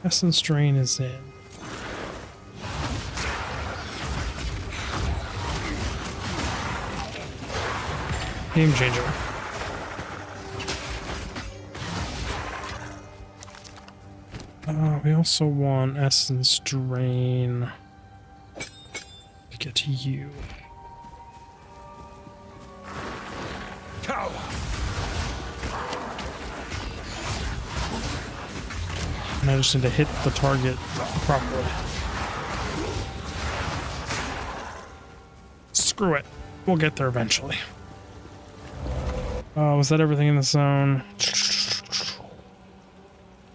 Essence drain is in. Game changer. We also want essence drain to get to you. Cow! And I just need to hit the target properly. Screw it. We'll get there eventually. Was that everything in the zone?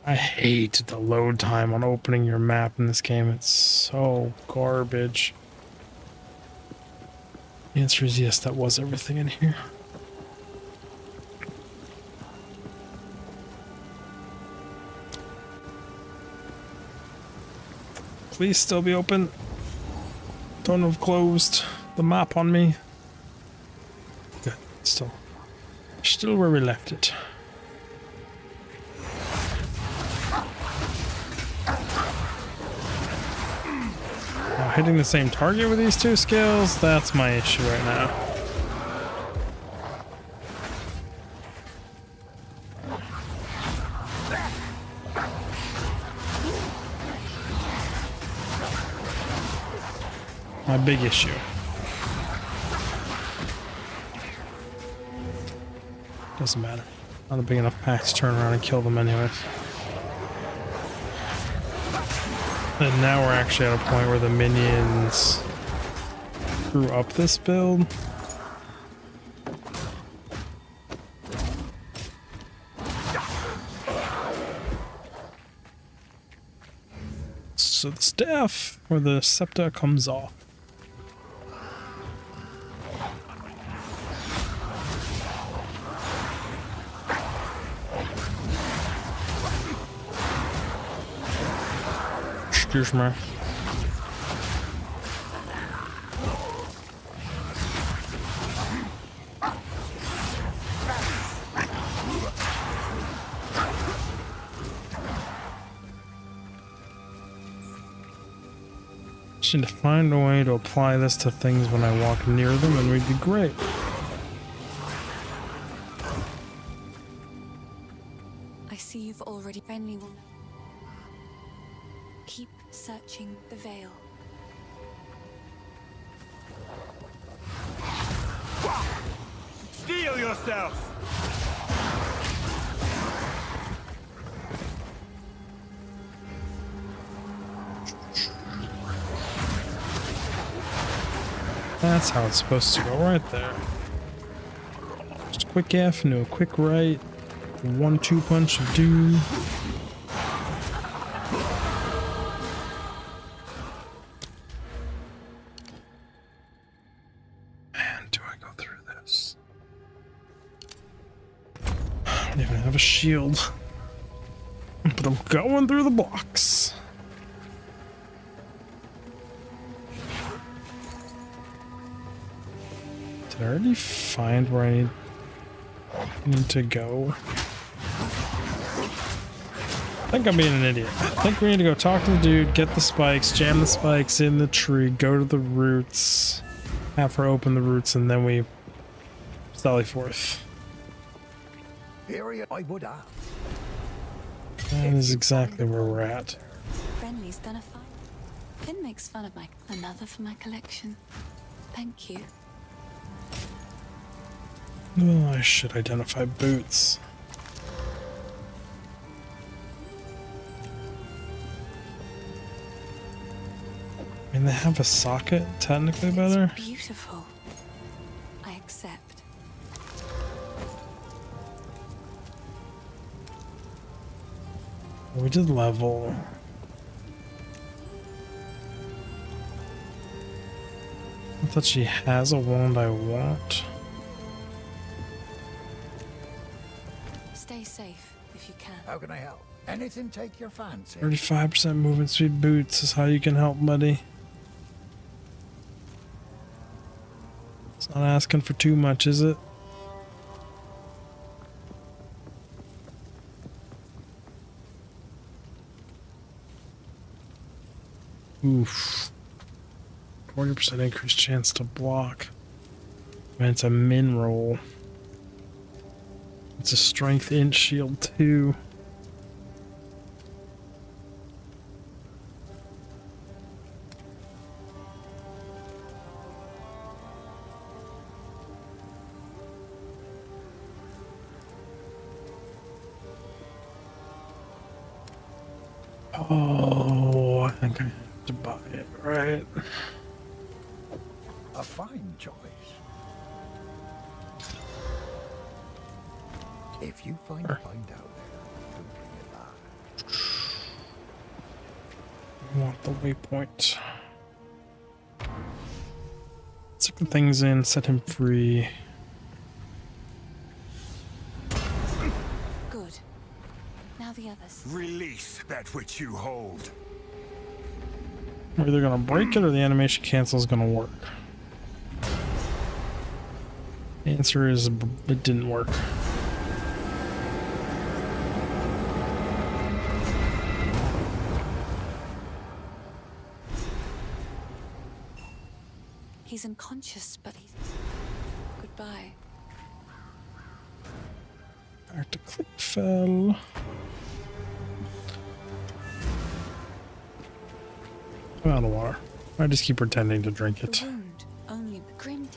I hate the load time on opening your map in this game. It's so garbage. The answer is yes, that was everything in here. Please still be open. Don't have closed the map on me. Good. Still where we left it. Now, hitting the same target with these two skills, that's my issue right now. My big issue. Doesn't matter. Not a big enough pack to turn around and kill them anyways. And now we're actually at a point where the minions screw up this build. So the staff or the septa comes off. Excuse me. Just need to find a way to apply this to things when I walk near them, and we'd be great. I see you've already friendly one. Keep searching the veil. Steel yourself! That's how it's supposed to go, right there. Just a quick F into a quick right. 1-2 punch of doom. Man, do I go through this? I don't even have a shield. But I'm going through the blocks. Did I already find where I need to go? I think I'm being an idiot. I think we need to go talk to the dude, get the spikes, jam the spikes in the tree, go to the roots, have her open the roots, and then we sally forth. Here I would have. That is exactly where we're at. Friendly's done a fine. Finn makes fun of another for my collection. Thank you. Oh, I should identify boots. I mean, they have a socket, technically better. It's beautiful. I accept. We did level. I thought she has a wand I want. Stay safe if you can. How can I help? Anything take your fancy? 35% movement speed boots is how you can help, buddy. It's not asking for too much, is it? Oof. 40% increased chance to block. Man, it's a min roll. It's a strength inch shield too. Oh, I think I have to buy it, right? A fine choice. If you find a find out there, do bring it back. I want the waypoint. Stick the things in, set him free. Good. Now the others. Release that which you hold. We're either gonna break it or the animation cancel is gonna work. The answer is it didn't work. He's unconscious, but he's... Goodbye. Back to Clickfell. I'm out of water. I just keep pretending to drink it. The wound, only the grim...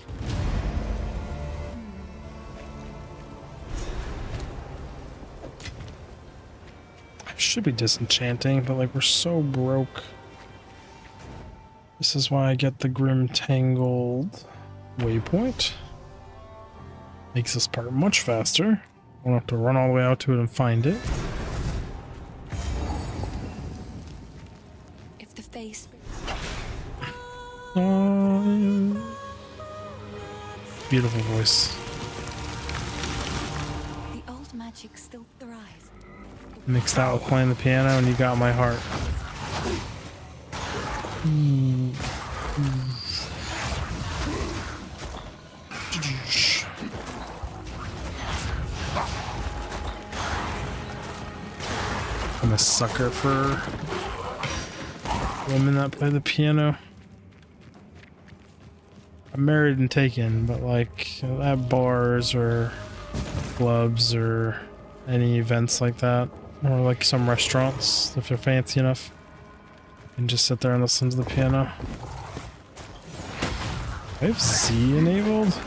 I should be disenchanting, but like we're so broke. This is why I get the Grim Tangled waypoint. Makes this part much faster. I don't have to run all the way out to it and find it. If the face... Beautiful voice. The old magic still thrives. Mixed out with playing the piano and you got my heart. I'm a sucker for women that play the piano. I'm married and taken, but like at bars or clubs or any events like that, or like some restaurants if they're fancy enough, and just sit there and listen to the piano. I have C enabled.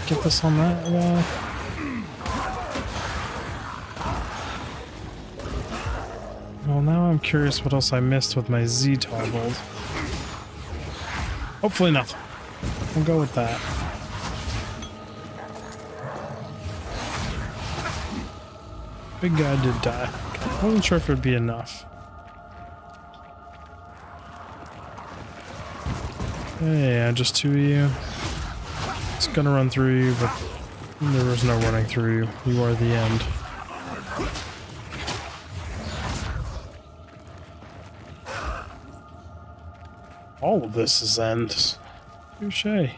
Get this on that guy. I'm curious what else I missed with my Z toggled. Hopefully nothing. We'll go with that. Big guy did die. I wasn't sure if it'd be enough. Yeah, just two of you. It's gonna run through you, but there was no running through you. You are the end. All of this is end. Touché.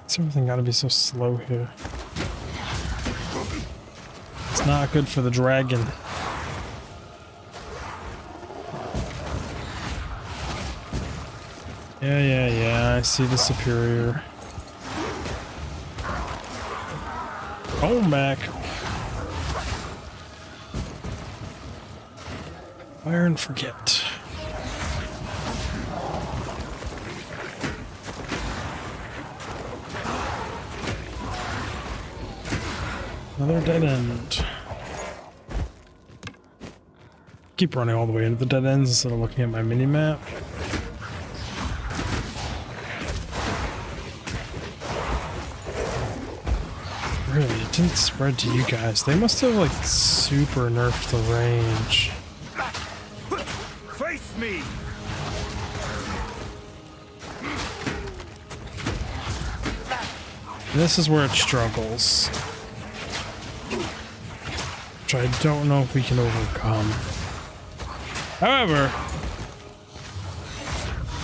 It's everything gotta be so slow here. It's not good for the dragon. Yeah, I see the superior. Home back. Fire and forget. Another dead end. Keep running all the way into the dead ends instead of looking at my mini-map. Really, it didn't spread to you guys. They must have, like, super nerfed the range. Face me! This is where it struggles. Which I don't know if we can overcome. However,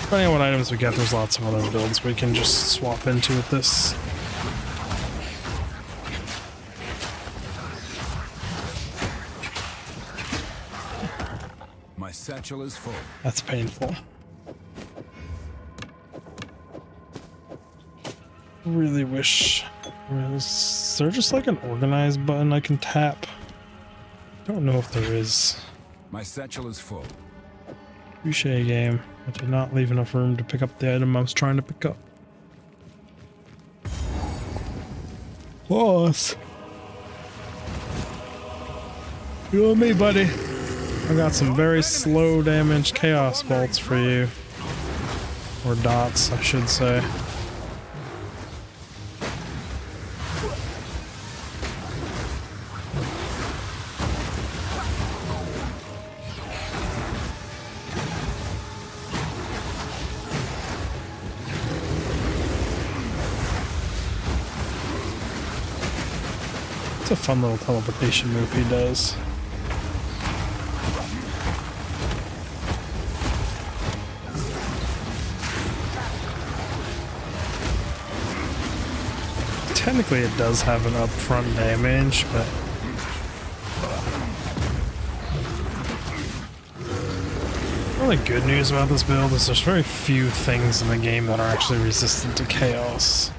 depending on what items we get, there's lots of other builds we can just swap into with this. My satchel is full. That's painful. Really wish. Is there just like an organize button I can tap? Don't know if there is. My satchel is full. Touche game. I did not leave enough room to pick up the item I was trying to pick up. Boss. You and me, buddy. I got some very slow damage chaos bolts for you. Or dots, I should say. It's a fun little teleportation move he does. Technically it does have an upfront damage, but the only good news about this build is there's very few things in the game that are actually resistant to chaos.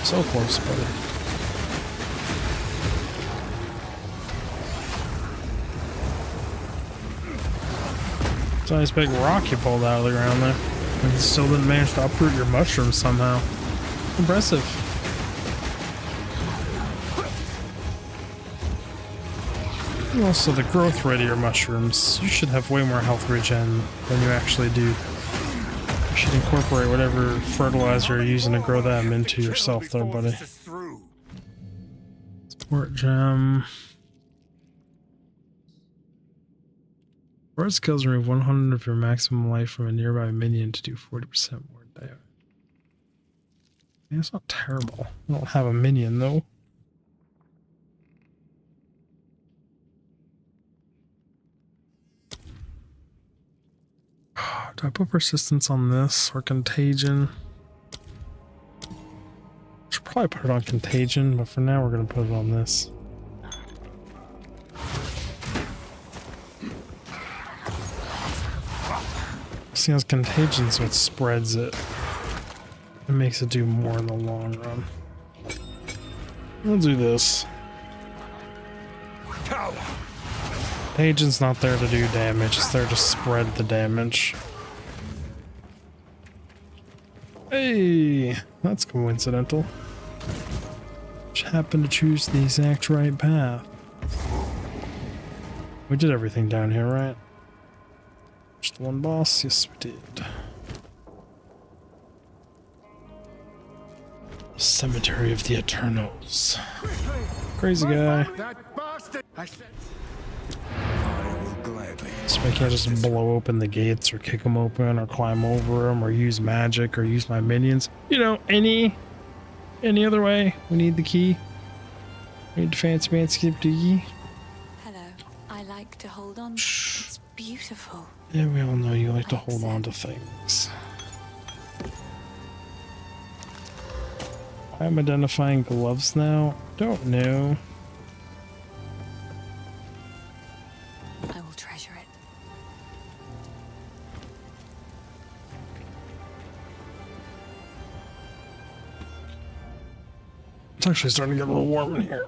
So close, buddy. It's a nice big rock you pulled out of the ground there. And still didn't manage to uproot your mushrooms somehow. Impressive. And also the growth rate of your mushrooms. You should have way more health regen than you actually do. You should incorporate whatever fertilizer you're using to grow them into yourself there, buddy. Support gem. Forest kills remove 100 of your maximum life from a nearby minion to do 40% more damage. Yeah, it's not terrible. I don't have a minion though. Do I put persistence on this or contagion? Should probably put it on contagion, but for now we're gonna put it on this. See, has contagion, so it spreads it. It makes it do more in the long run. We'll do this. The agent's not there to do damage, it's there to spread the damage. Hey, that's coincidental. Just happened to choose the exact right path. We did everything down here, right? Just one boss? Yes, we did. Cemetery of the Eternals. Crazy guy. That bastard! I will gladly. So I can't just blow open the gates or kick them open or climb over them or use magic or use my minions. You know, any other way. We need the key. We need the fancy key. Hello. I like to hold on. It's beautiful. Yeah, we all know you like to hold on to things. I'm identifying gloves now. Don't know. I will treasure it. It's actually starting to get a little warm in here.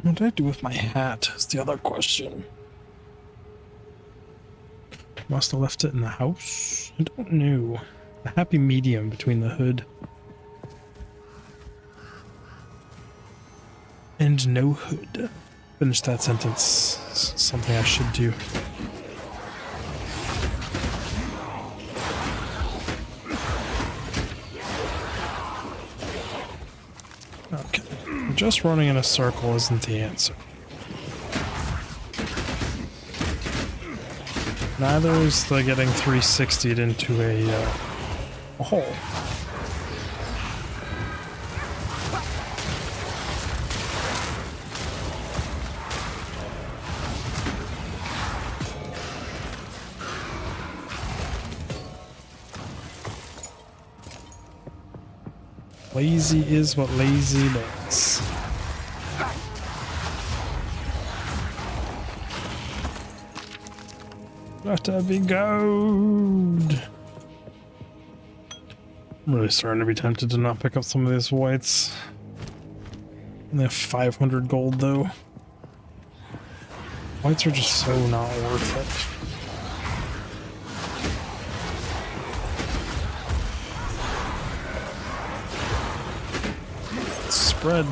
What did I do with my hat is the other question. Must have left it in the house? I don't know. A happy medium between the hood and no hood. Finish that sentence. It's something I should do. Okay. Just running in a circle isn't the answer. Neither is the getting 360'd into a hole. Lazy is what lazy does. Gotta be gold. I'm really starting to be tempted to not pick up some of these whites. And they have 500 gold though. Whites are just so not worth it. Spread.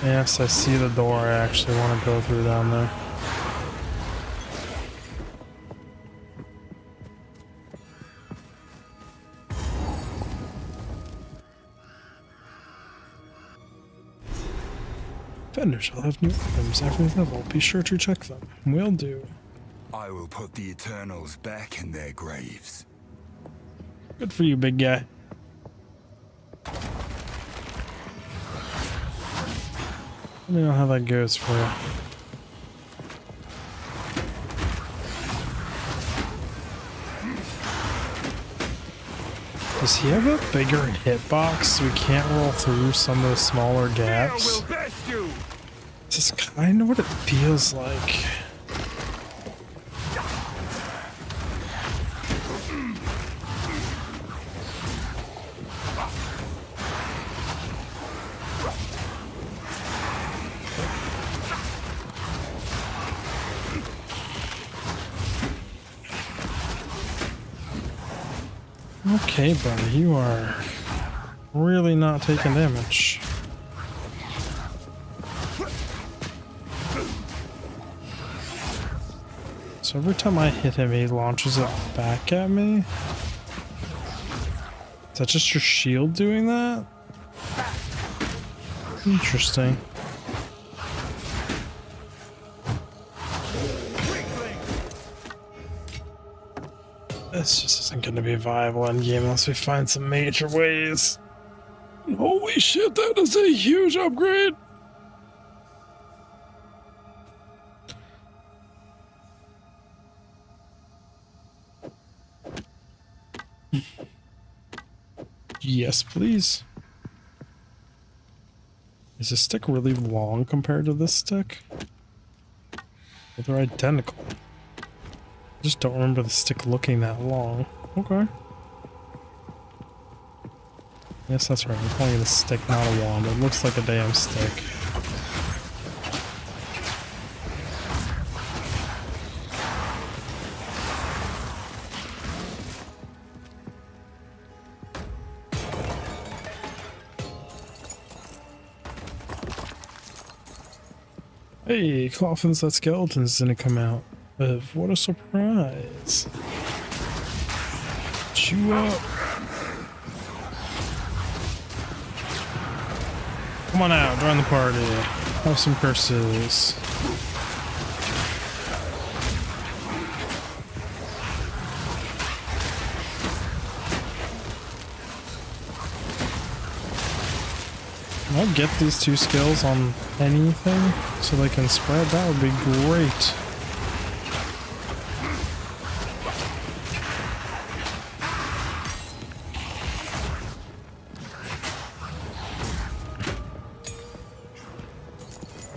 Yes, I see the door. I actually want to go through down there. Vendors will have new items every level. Be sure to check them. Will do. I will put the Eternals back in their graves. Good for you, big guy. Let me know how that goes for you. Does he have a bigger hitbox so we can't roll through some of the smaller gaps? This is kind of what it feels like. Okay, buddy, you are really not taking damage. So every time I hit him, he launches it back at me? Is that just your shield doing that? Interesting. This just isn't going to be a viable endgame unless we find some major ways. Holy shit, that is a huge upgrade! Yes, please. Is this stick really long compared to this stick? Well, they're identical. I just don't remember the stick looking that long. Okay. Yes, that's right. I'm calling it a stick, not a wand. It looks like a damn stick. Hey, coffins that skeletons didn't come out of. What a surprise. Chew up. Come on out, join the party. Have some curses. Can I get these two skills on anything so they can spread? That would be great.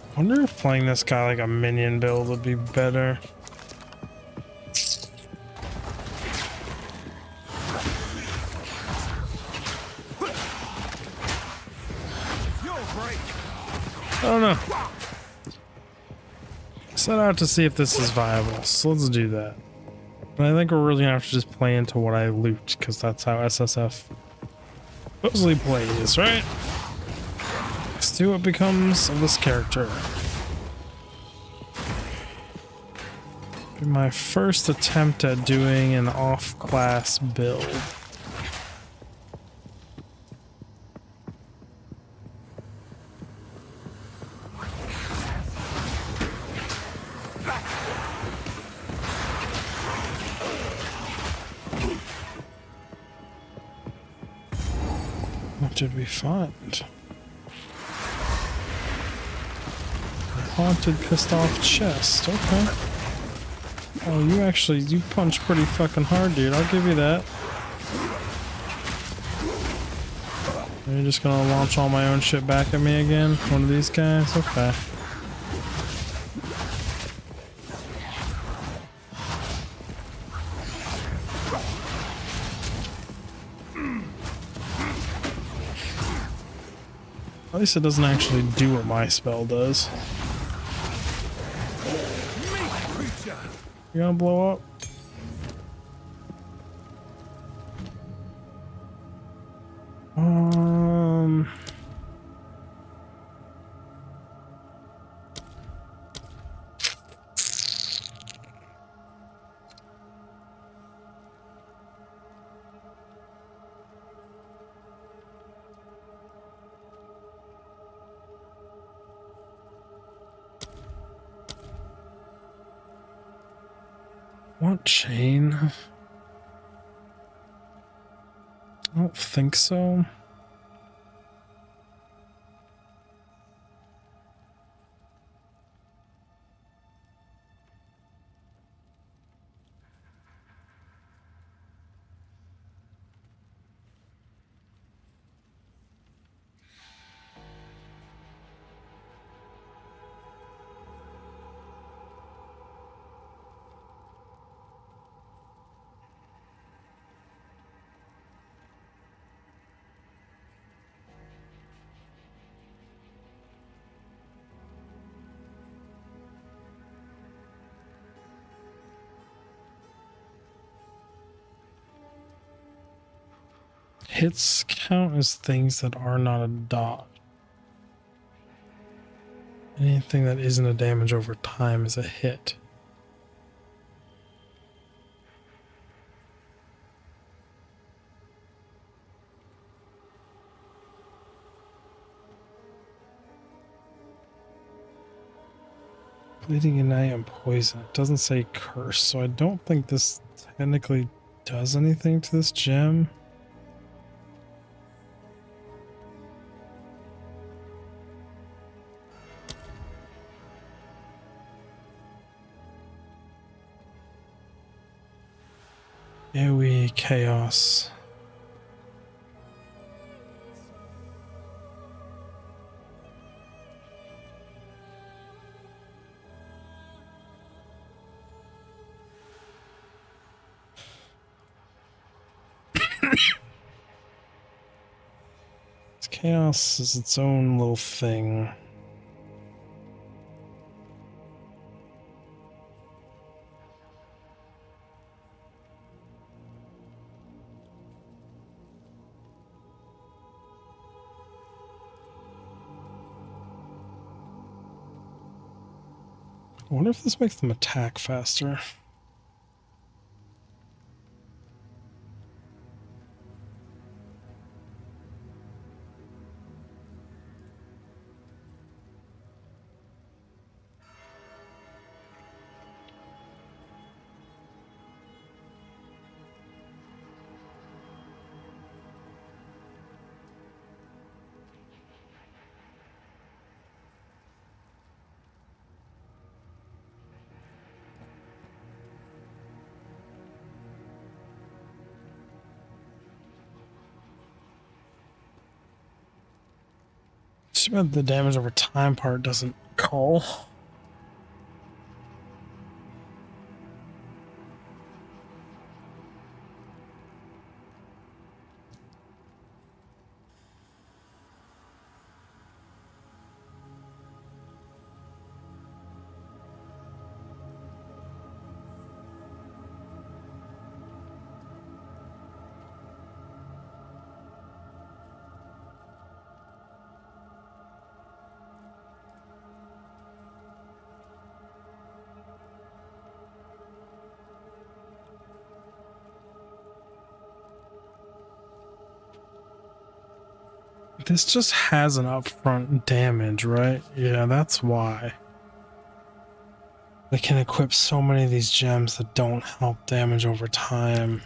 I wonder if playing this guy like a minion build would be better. I don't know. Set out to see if this is viable, so let's do that. But I think we're really gonna have to just play into what I loot, because that's how SSF supposedly plays, right? Let's see what becomes of this character. Be my first attempt at doing an off-class build. What did we find? A haunted, pissed off chest. Okay. Oh, you punch pretty fucking hard, dude. I'll give you that. You're just gonna launch all my own shit back at me again? One of these guys? Okay. At least it doesn't actually do what my spell does. You gonna blow up? What chain? I don't think so. Hits count as things that are not a dot. Anything that isn't a damage over time is a hit. Bleeding Ignite and Poison. It doesn't say Curse, so I don't think this technically does anything to this gem. POE Chaos. Chaos is its own little thing. I wonder if this makes them attack faster. Too bad the damage over time part doesn't call. This just has an upfront damage, right? Yeah, that's why. They can equip so many of these gems that don't help damage over time.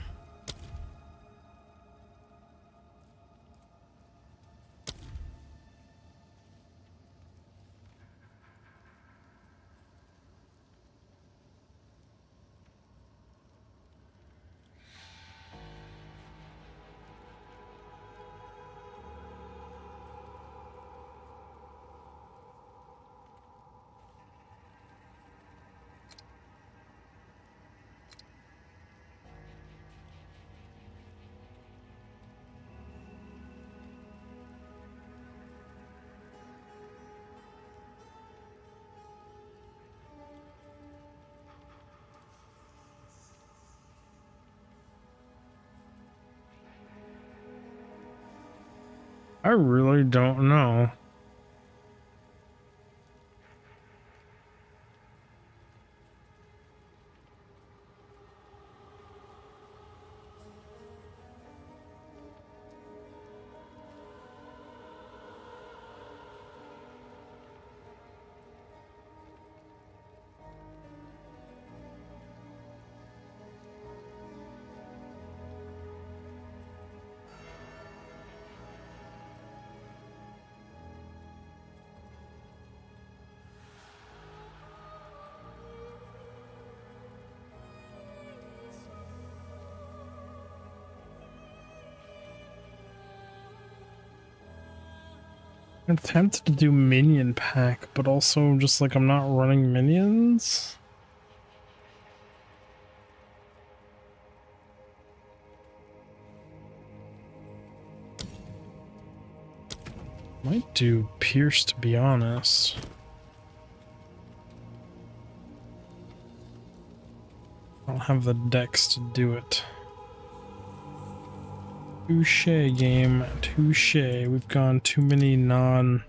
I really don't know. I'm tempted to do minion pack, but also just like I'm not running minions. Might do Pierce, to be honest. I don't have the dex to do it. Touche, game. Touche. We've gone too many non-nodes.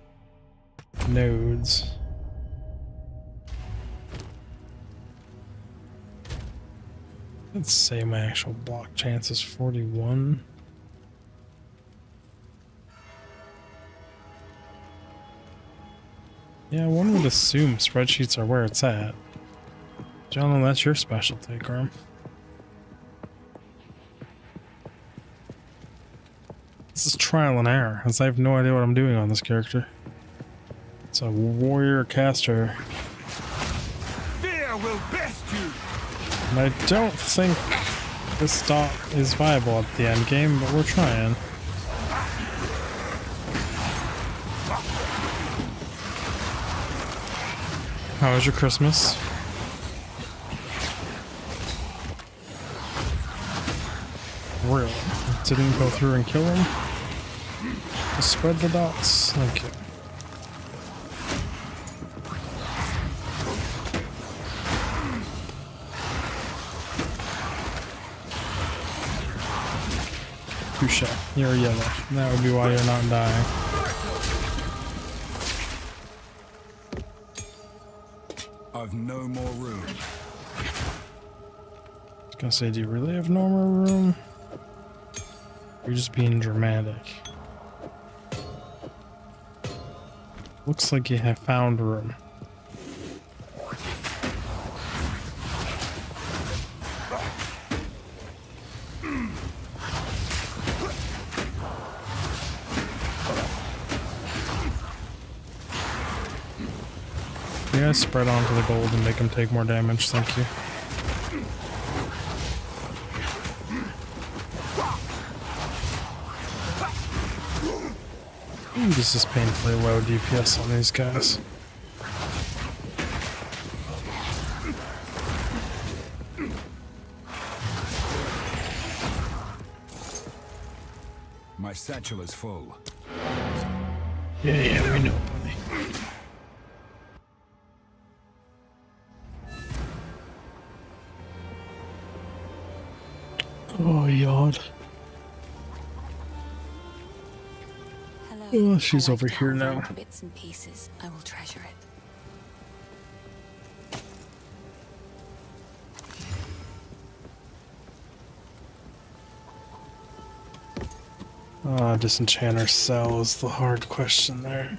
Let's say my actual block chance is 41. Yeah, one would assume spreadsheets are where it's at. Gentlemen, that's your specialty, Grim. This is trial and error, as I have no idea what I'm doing on this character. It's a warrior caster. Fear will best you. And I don't think this stock is viable at the end game, but we're trying. How was your Christmas? Really? Didn't go through and kill him? Just spread the dots. Thank you. Touche. You're yellow. That would be why you're not dying. I've no more room. I was gonna say, do you really have no more room? You're just being dramatic. Looks like you have found room. You guys spread onto the gold and make him take more damage, thank you. Ooh, this is painfully low DPS on these guys. My satchel is full. Yeah, we know, buddy. Oh, yard. Hello. Oh, she's I like over to here hold now. on to bits and pieces. I will treasure it. Disenchanter cell is the hard question there.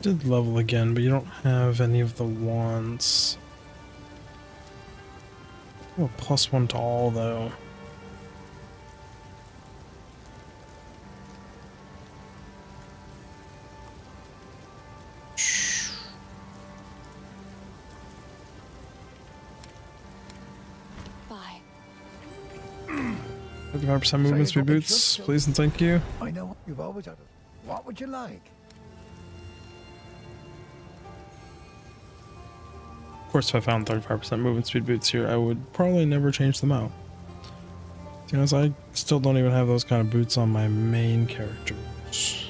Did level again, but you don't have any of the wands. Oh, +1 to all though. Bye. 35% movement speed boots, please and thank you. I know you've always had it. What would you like? Of course, if I found 35% movement speed boots here, I would probably never change them out. Because I still don't even have those kind of boots on my main characters.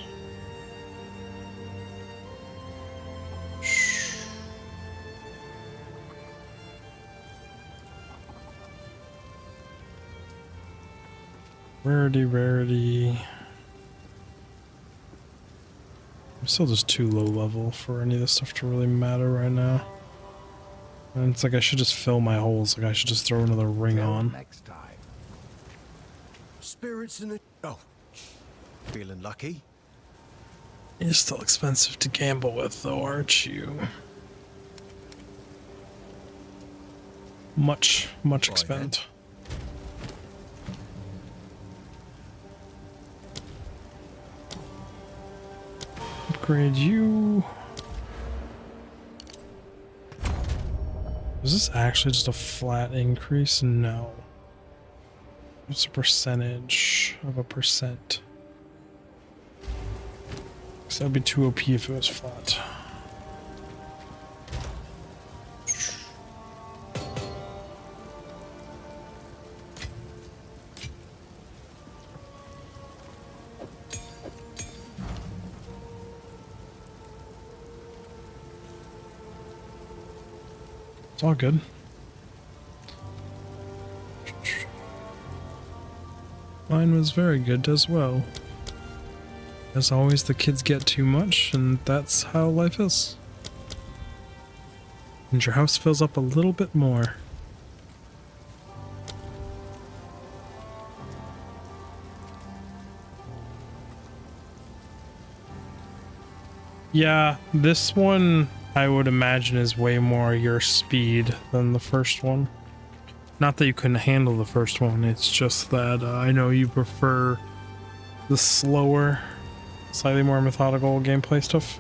Rarity. I'm still just too low level for any of this stuff to really matter right now. And it's like I should just fill my holes. Like I should just throw another ring on. Next time. Spirits in it. Oh, feeling lucky? You're still expensive to gamble with, though, aren't you? Much expend. Upgrade you. Is this actually just a flat increase? No. It's a percentage of a percent. So that'd be too OP if it was flat. It's all good. Mine was very good as well. As always, the kids get too much, and that's how life is. And your house fills up a little bit more. Yeah, this one I would imagine is way more your speed than the first one. Not that you couldn't handle the first one, it's just that I know you prefer the slower, slightly more methodical gameplay stuff.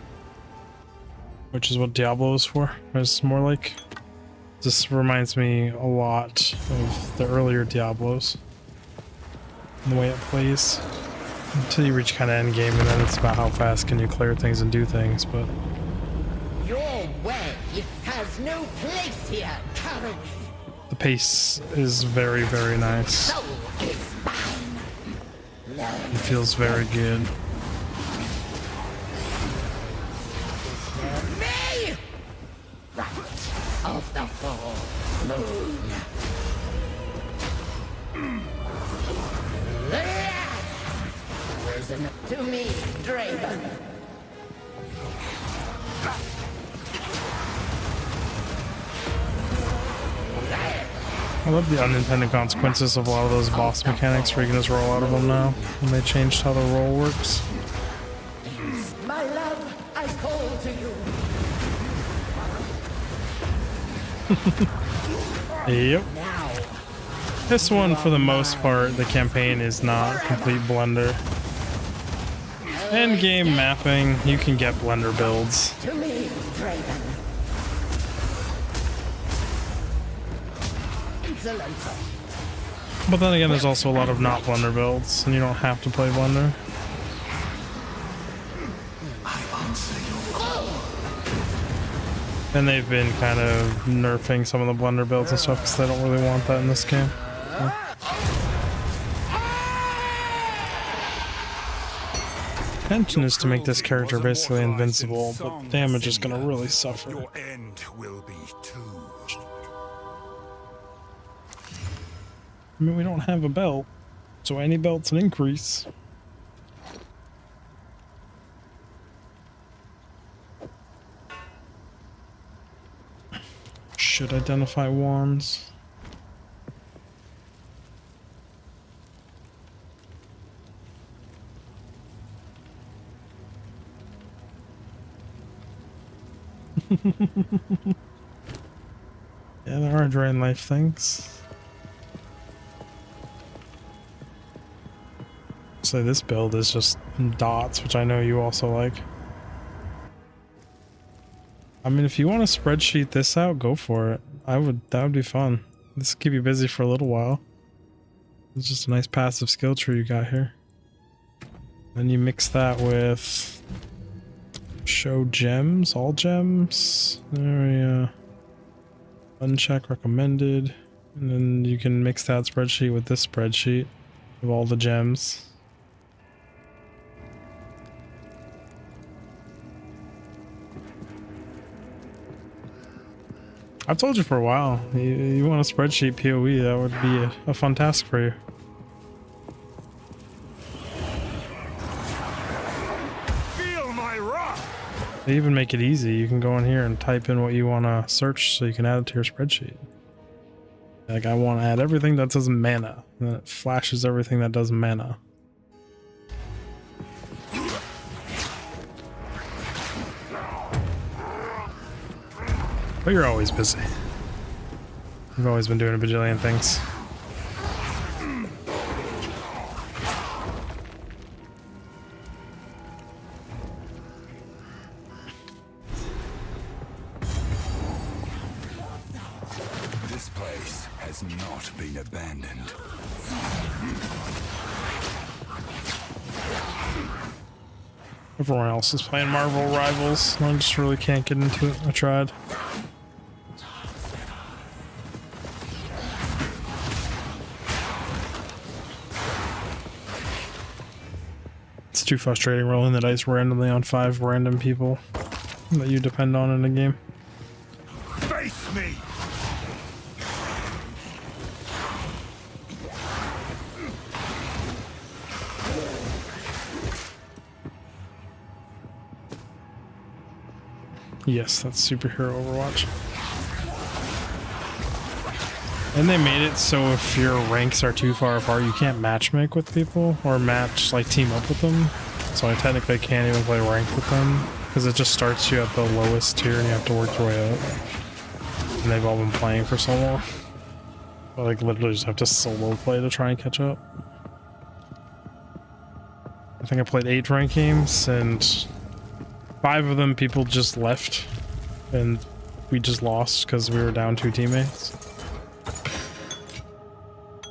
Which is what Diablo is for. It's more like... This reminds me a lot of the earlier Diablos. And the way it plays. Until you reach kind of endgame, and then it's about how fast can you clear things and do things, but... Your way has no place here, Carol. The pace is very, very nice. It feels very good. Me! Right of the full moon. Listen to me, Draven. I love the unintended consequences of a lot of those boss mechanics where you can just roll out of them now, when they changed how the roll works. My love, I call to you. Yep. This one, for the most part, the campaign is not complete blunder. End game mapping, you can get blender builds. To me, Draven. Insolence. But then again, there's also a lot of not blender builds, and you don't have to play blender. And they've been kind of nerfing some of the blender builds and stuff because they don't really want that in this game. Yeah. Intention is to make this character basically invincible, but damage is going to really suffer. Your end will be too. I mean, we don't have a belt, so any belt's an increase. Should identify wands. Yeah, there are drain life things. So this build is just dots, which I know you also like. I mean, if you want to spreadsheet this out, go for it. That would be fun. This will keep you busy for a little while. It's just a nice passive skill tree you got here. Then you mix that with show gems, all gems. There we uncheck recommended. And then you can mix that spreadsheet with this spreadsheet of all the gems. I've told you for a while, you want a spreadsheet POE, that would be a fun task for you. Feel my wrath. They even make it easy. You can go in here and type in what you want to search so you can add it to your spreadsheet. Like, I want to add everything that says mana, and then it flashes everything that does mana. But you're always busy. You've always been doing a bajillion things. This place has not been abandoned. Everyone else is playing Marvel Rivals. I just really can't get into it. I tried. It's too frustrating rolling the dice randomly on 5 random people that you depend on in a game. Face me. Yes, that's superhero Overwatch. And they made it so if your ranks are too far apart, you can't matchmake with people or team up with them. So I technically can't even play ranked with them because it just starts you at the lowest tier and you have to work your way up. And they've all been playing for so long. I literally just have to solo play to try and catch up. I think I played 8 ranked games and 5 of them people just left and we just lost because we were down 2 teammates.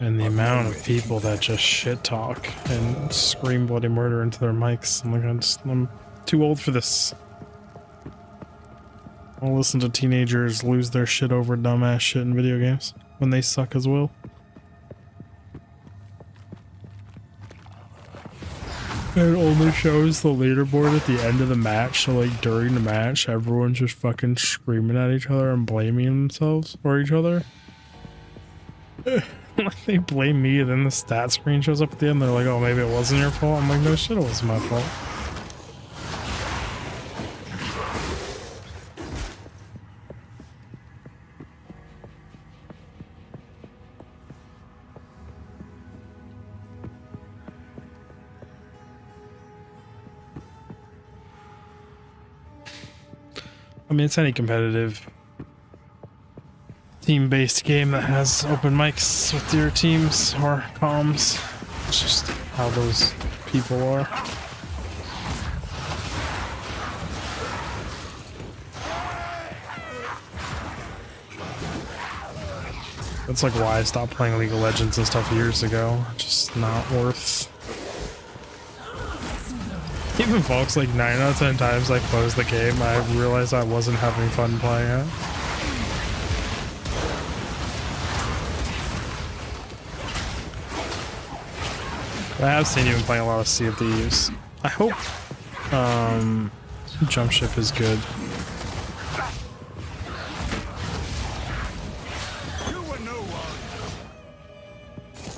And the amount of people that just shit talk and scream bloody murder into their mics. I'm like, I'm too old for this. I'll listen to teenagers lose their shit over dumbass shit in video games. when they suck as well. It only shows the leaderboard at the end of the match, so like during the match, everyone's just fucking screaming at each other and blaming themselves or each other. Like they blame me, and then the stat screen shows up at the end. They're like, "Oh, maybe it wasn't your fault." I'm like, "No shit, it wasn't my fault." I mean, it's any competitive team-based game that has open mics with your teams or comms. It's just how those people are. That's like why I stopped playing League of Legends and stuff years ago. Just not worth. Even folks, like 9 out of 10 times I closed the game, I realized I wasn't having fun playing it. I have seen you been playing a lot of Sea of Thieves. I hope Jump Ship is good.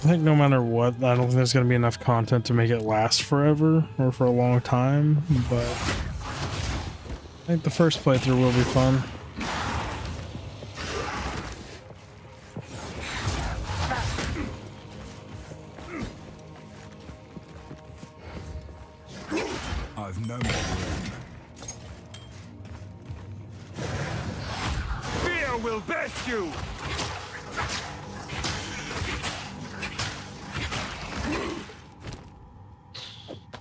I think no matter what, I don't think there's going to be enough content to make it last forever or for a long time, but I think the first playthrough will be fun. I've no more room. Fear will best you!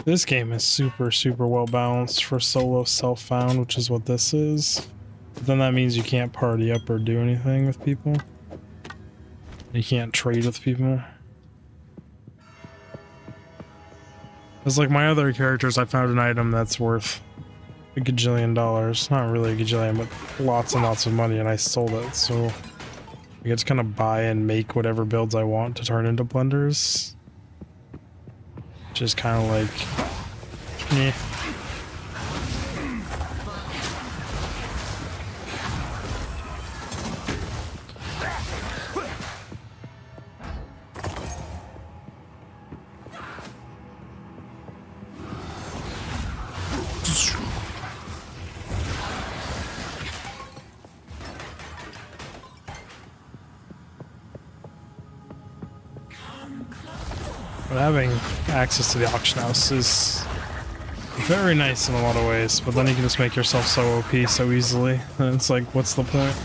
This game is super, super well balanced for solo self-found, which is what this is. But then that means you can't party up or do anything with people. You can't trade with people. It's like my other characters, I found an item that's worth a gajillion dollars. Not really a gajillion, but lots and lots of money, and I sold it. So I get to kind of buy and make whatever builds I want to turn into blenders. Just kind of like, yeah. But having access to the auction house is very nice in a lot of ways, but then you can just make yourself so OP so easily, and it's like, what's the point?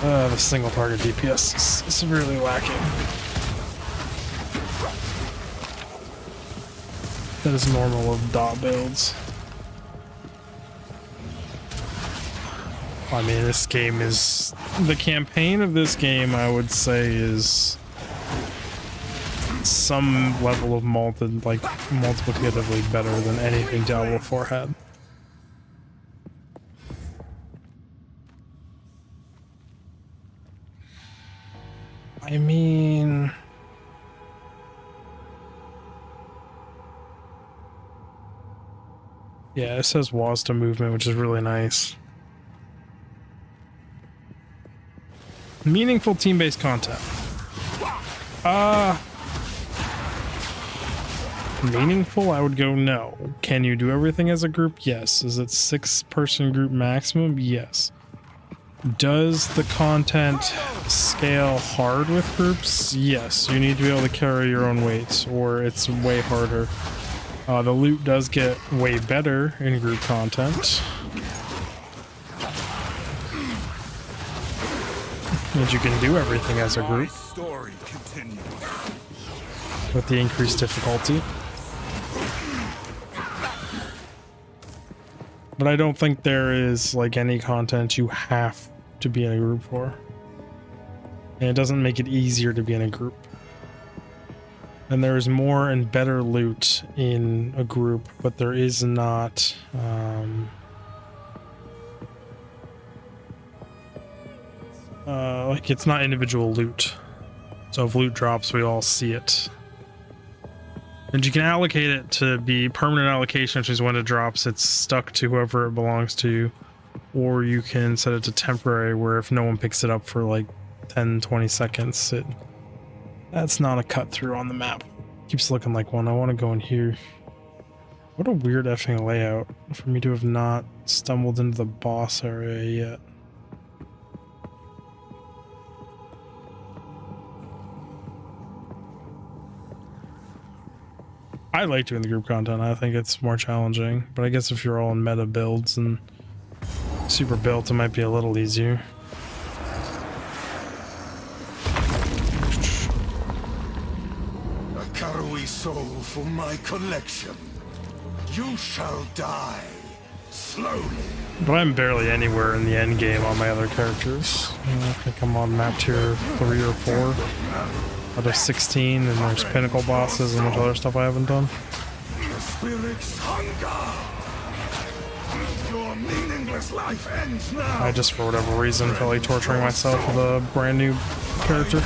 The single target DPS is severely lacking. That is normal of dot builds. I mean, this game is... The campaign of this game, I would say, is some level of multiplicatively better than anything Diablo 4 had. I mean... Yeah, it says WAS to movement, which is really nice. Meaningful team-based content. Meaningful? I would go no. Can you do everything as a group? Yes. Is it 6-person group maximum? Yes. Does the content scale hard with groups? Yes. You need to be able to carry your own weights, or it's way harder. The loot does get way better in group content. Means you can do everything as a group with the increased difficulty. But I don't think there is like any content you have to be in a group for. And it doesn't make it easier to be in a group. And there is more and better loot in a group, but there is not like it's not individual loot. So if loot drops, we all see it. And you can allocate it to be permanent allocation, which is when it drops, it's stuck to whoever it belongs to. Or you can set it to temporary, where if no one picks it up for like 10-20 seconds, that's not a cut through on the map. Keeps looking like one. I want to go in here. What a weird effing layout for me to have not stumbled into the boss area yet. I like doing the group content. I think it's more challenging, but I guess if you're all in meta builds and super built, it might be a little easier. A Karui soul for my collection. You shall die slowly. But I'm barely anywhere in the end game on my other characters. I think I'm on map tier 3 or 4 out of 16, and there's pinnacle bosses and much other stuff I haven't done. The spirit's hunger. Your meaningless life ends now. I just, for whatever reason, felt like torturing myself with a brand new character.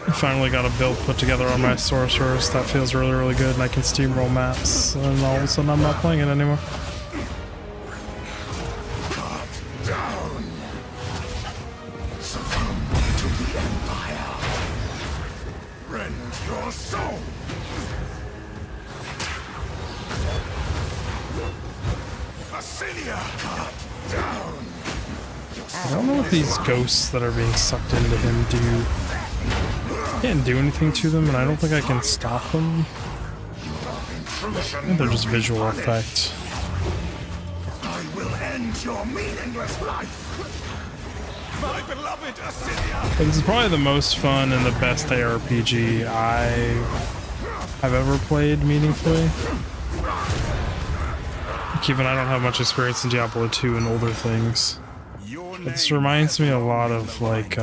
I finally got a build put together on my sorcerers that feels really, really good, and I can steamroll maps, and all of a sudden I'm not playing it anymore. Down. Succumb to the Empire. Rend your soul. Assyria, cut down. I don't know what these ghosts that are being sucked into him do. I can't do anything to them, and I don't think I can stop them. I think they're just visual effects. I will end your meaningless life. My beloved Assyria. But this is probably the most fun and the best ARPG I have ever played meaningfully. Given I don't have much experience in Diablo 2 and older things. This reminds me a lot of like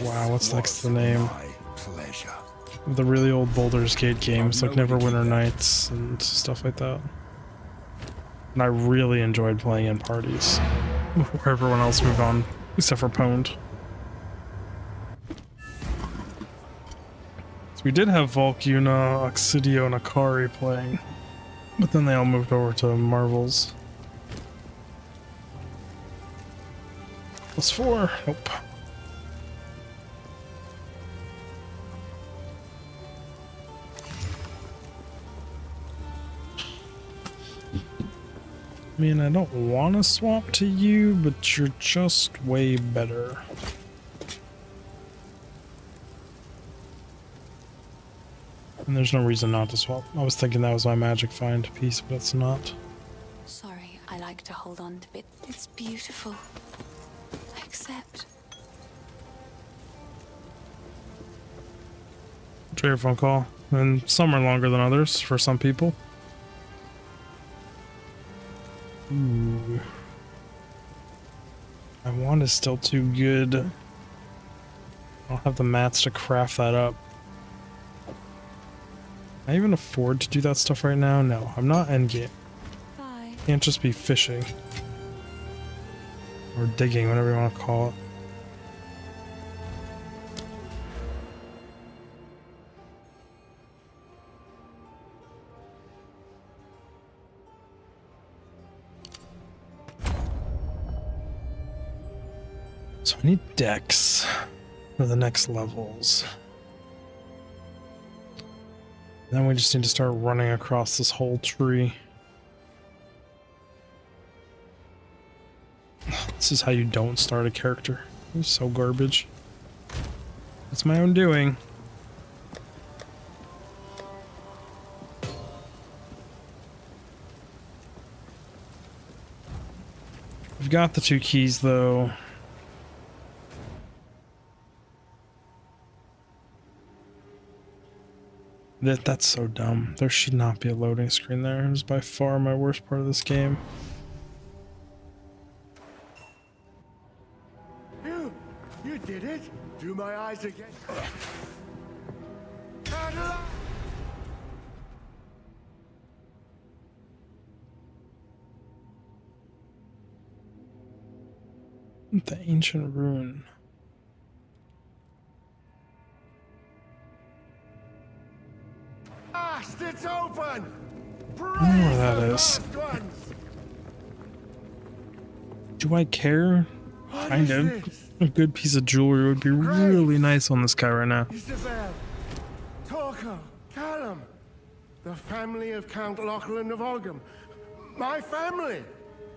wow, what's next to the name? The really old Baldur's Gate games, like Neverwinter Nights and stuff like that. And I really enjoyed playing in parties, where everyone else moved on, except for Pwned. So we did have Volcuna, Oxidio, and Akari playing, but then they all moved over to Marvel's. +4, nope. I mean, I don't want to swap to you, but you're just way better. And there's no reason not to swap. I was thinking that was my magic find piece, but it's not. Sorry, I like to hold on to it. It's beautiful. Accept. Trade your phone call. And some are longer than others for some people. Ooh. My wand is still too good. I don't have the mats to craft that up. Can I even afford to do that stuff right now? No, I'm not endgame. Bye. Can't just be fishing. Or digging, whatever you want to call it. So I need decks for the next levels. Then we just need to start running across this whole tree. This is how you don't start a character. It's so garbage. It's my own doing. I've got the 2 keys though. That's so dumb. There should not be a loading screen there. It was by far my worst part of this game. You You did it. Do my eyes again. The ancient ruin. Blast, it's open. I don't know where that is. Do I care? Kind of. A good piece of jewelry would be really nice on this guy right now. Isabel, Torco, Callum, the family of Count Lachlan of Ogham. My family.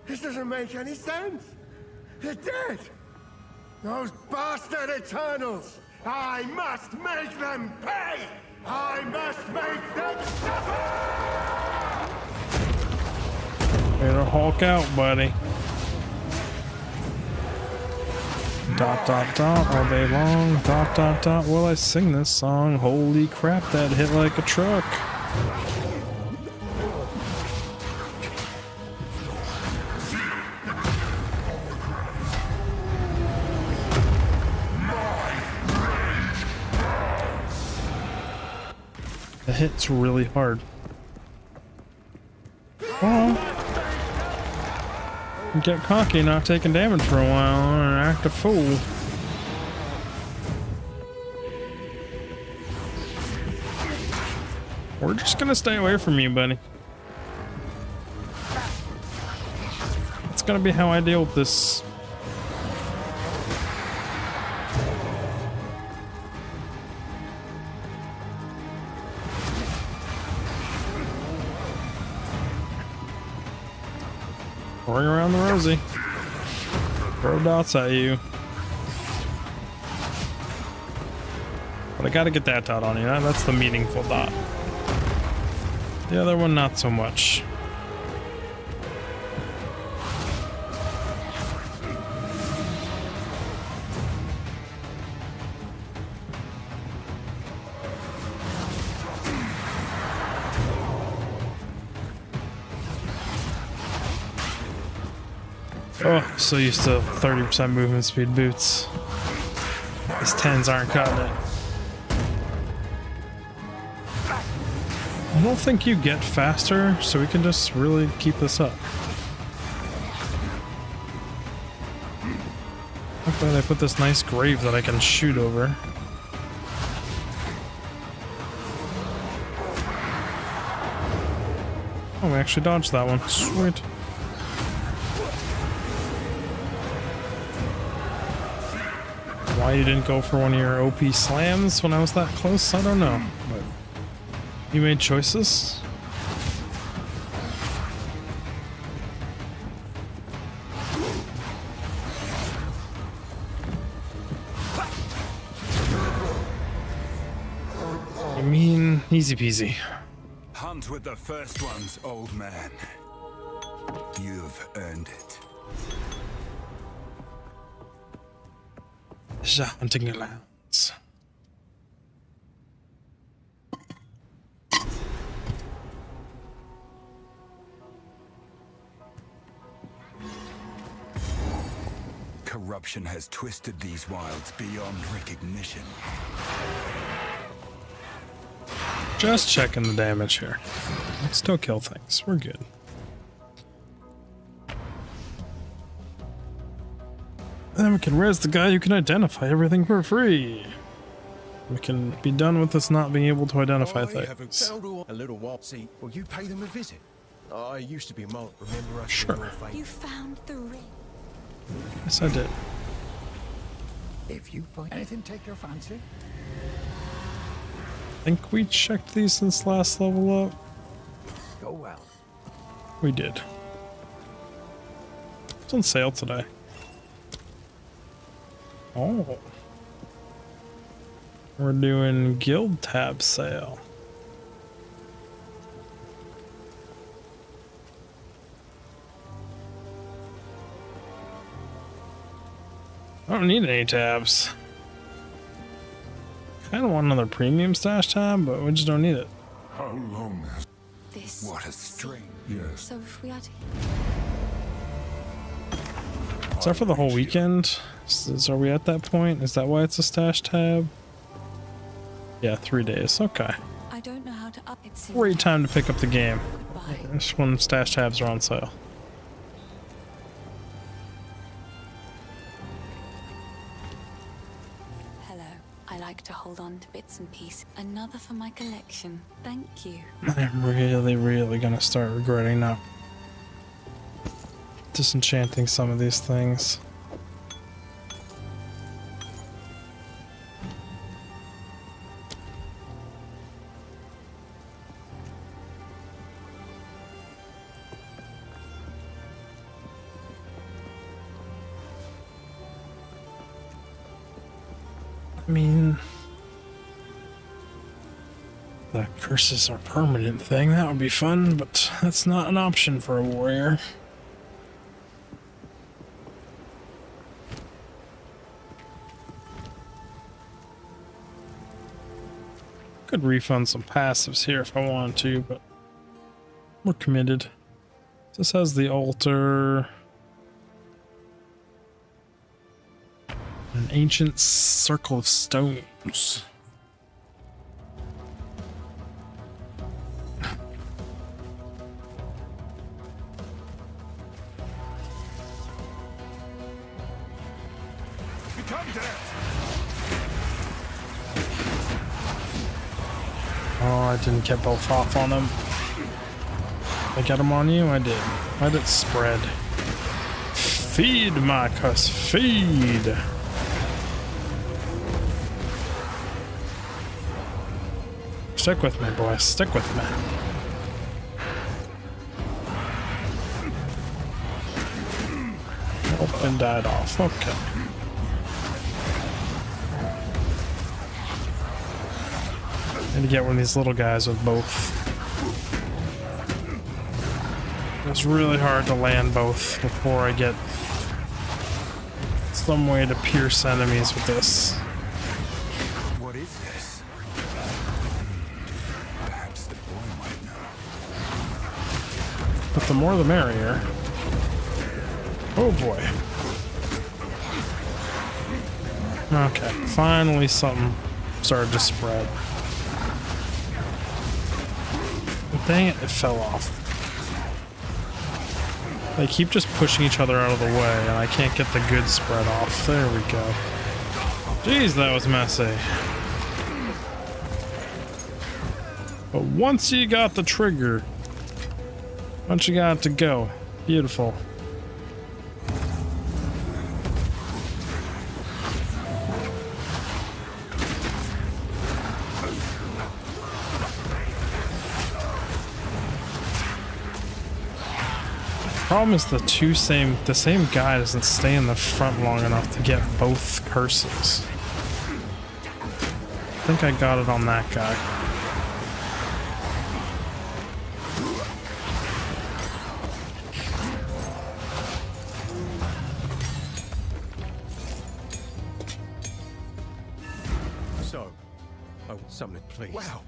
This doesn't make any sense. They're dead. Those bastard Eternals. I must make them pay. I must make them suffer. Better Hulk out, buddy. Dot dot dot all day long. Dot dot dot while I sing this song. Holy crap, that hit like a truck. The hit's really hard. Oh. Get cocky, not taking damage for a while, and act a fool. We're just gonna stay away from you, buddy. It's gonna be how I deal with this. Ring around the rosy. Throw dots at you. But I gotta get that dot on you. That's the meaningful dot. The other one, not so much. Oh, I'm so used to 30% movement speed boots. These 10s aren't cutting it. I don't think you get faster, so we can just really keep this up. Hopefully they put this nice grave that I can shoot over. Oh, we actually dodged that one. Sweet. Why you didn't go for one of your OP slams when I was that close, I don't know. But you made choices. I mean, easy peasy. Hunt with the first ones, old man. You've earned it. The hunting allowance. Corruption has twisted these wilds beyond recognition. Just checking the damage here. Let's still kill things. We're good. And then we can res the guy who can identify everything for free. We can be done with this not being able to identify things. A little while. See, well, you pay them a visit. I used to be a monk. Remember us? Sure. You found the ring. Yes, I did. If you find anything take your fancy, I think we checked these since last level up. go well. We did. It's on sale today. Oh. We're doing guild tab sale. I don't need any tabs. Kind of want another premium stash tab, but we just don't need it. How long has... This. What a strain. Yes. So if we are to... Is that for the whole weekend? Are we at that point? Is that why it's a stash tab? Yeah, 3 days. Okay. I don't know how to up it. Great time to pick up the game. Goodbye. Just when stash tabs are on sale. Hello. I like to hold on to bits and pieces. Another for my collection. Thank you. I'm really gonna start regretting not disenchanting some of these things. I mean, the curses are permanent thing, that would be fun, but that's not an option for a warrior. Could refund some passives here if I wanted to, but we're committed. This has the altar. An ancient circle of stones. Become death. Oh, I didn't get both off on him. I got him on you? I did. Let it spread. Feed, Marcus, feed! Stick with me, boys. Stick with me. Oh, and died off. Okay. Need to get one of these little guys with both. It's really hard to land both before I get some way to pierce enemies with this. What is this? Perhaps the boy might know. But the more the merrier. Oh boy. Okay, finally something started to spread. Dang it, it fell off. They keep just pushing each other out of the way, and I can't get the good spread off. There we go. Jeez, that was messy. But once you got the trigger, once you got it to go, beautiful. Problem is the same guy doesn't stay in the front long enough to get both curses. I think I got it on that guy. So, I want something, please. Wow,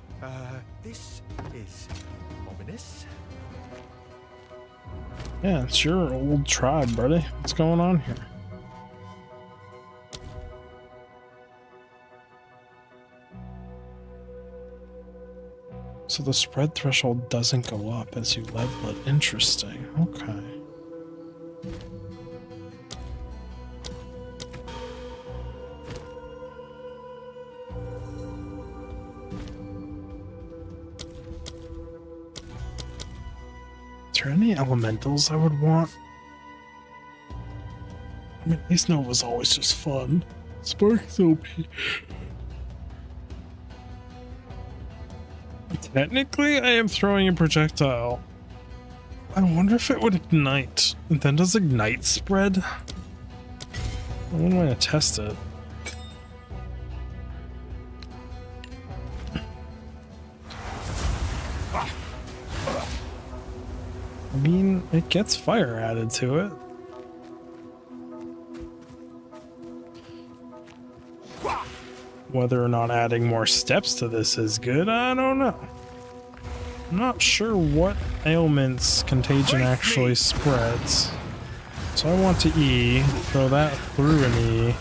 this is ominous. Yeah, it's your old tribe, buddy. What's going on here? So the spread threshold doesn't go up as you level it. Interesting. Okay. Is there any elementals I would want? I mean, at least Nova's always just fun. Spark's OP. Technically, I am throwing a projectile. I wonder if it would ignite. And then does ignite spread? I wouldn't want to test it. I mean, it gets fire added to it. Whether or not adding more steps to this is good, I don't know. I'm not sure what ailments contagion actually spreads. So I want to E, throw that through an E.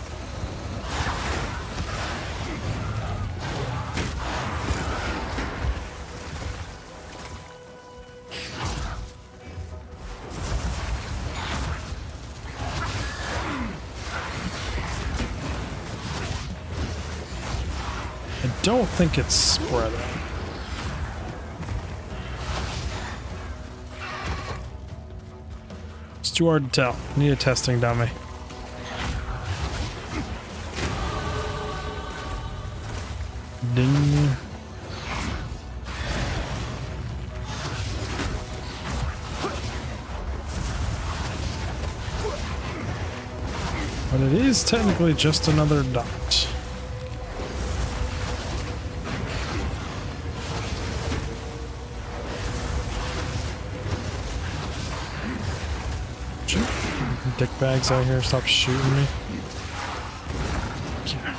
I don't think it's spreading. It's too hard to tell. Need a testing dummy. Ding. But it is technically just another dot. Dickbags out here, stop shooting me. Yeah.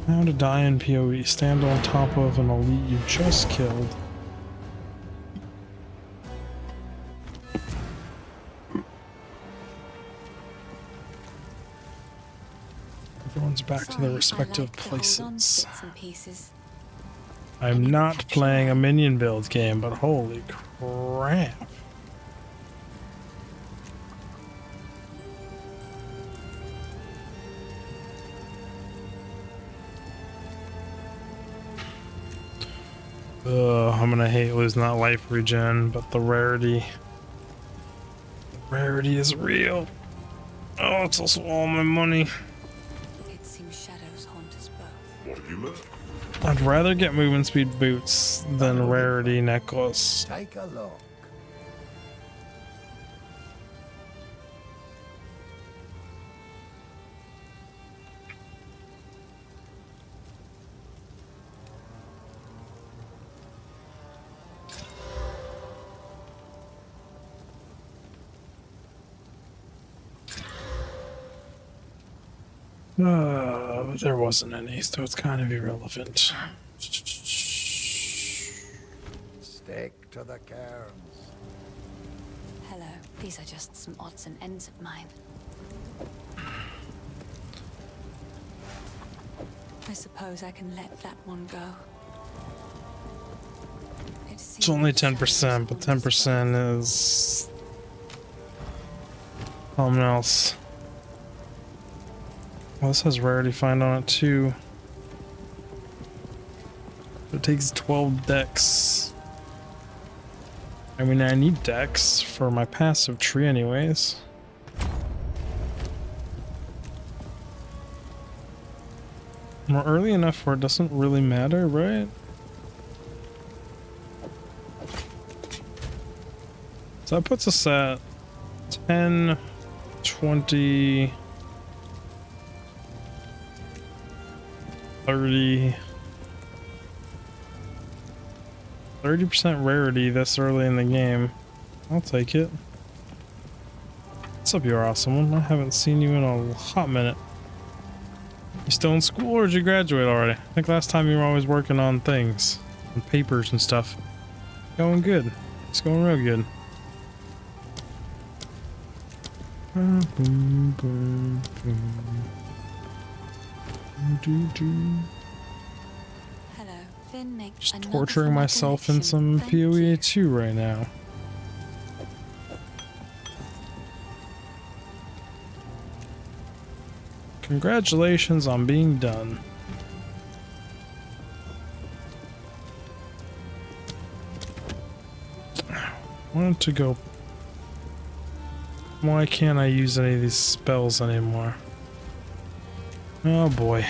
How to die in POE. Stand on top of an elite you just killed. Everyone's back to their respective places. I'm not playing a minion build game, but holy crap. I'm gonna hate losing that life regen, but the rarity is real. Oh, it's also all my money. It seems shadows haunt us both. What have you learned? I'd rather get movement speed boots than rarity necklace. Take a look. There wasn't any, so it's kind of irrelevant. Stick to the cairns. Hello, these are just some odds and ends of mine. I suppose I can let that one go. It's only 10%, but 10% is something else. Well, this has rarity find on it too. It takes 12 dex. I mean, I need dex for my passive tree anyways. We're early enough where it doesn't really matter, right? So that puts us at 10, 20... 30% rarity this early in the game. I'll take it. What's up, you're awesome one? I haven't seen you in a hot minute. You still in school or did you graduate already? I think last time you were always working on things, on papers and stuff. Going good. It's going real good. Hello, Finn makes Just another torturing for my myself in collection. some Thank you. POE 2 right now. Congratulations on being done. I wanted to go. Why can't I use any of these spells anymore? Oh boy.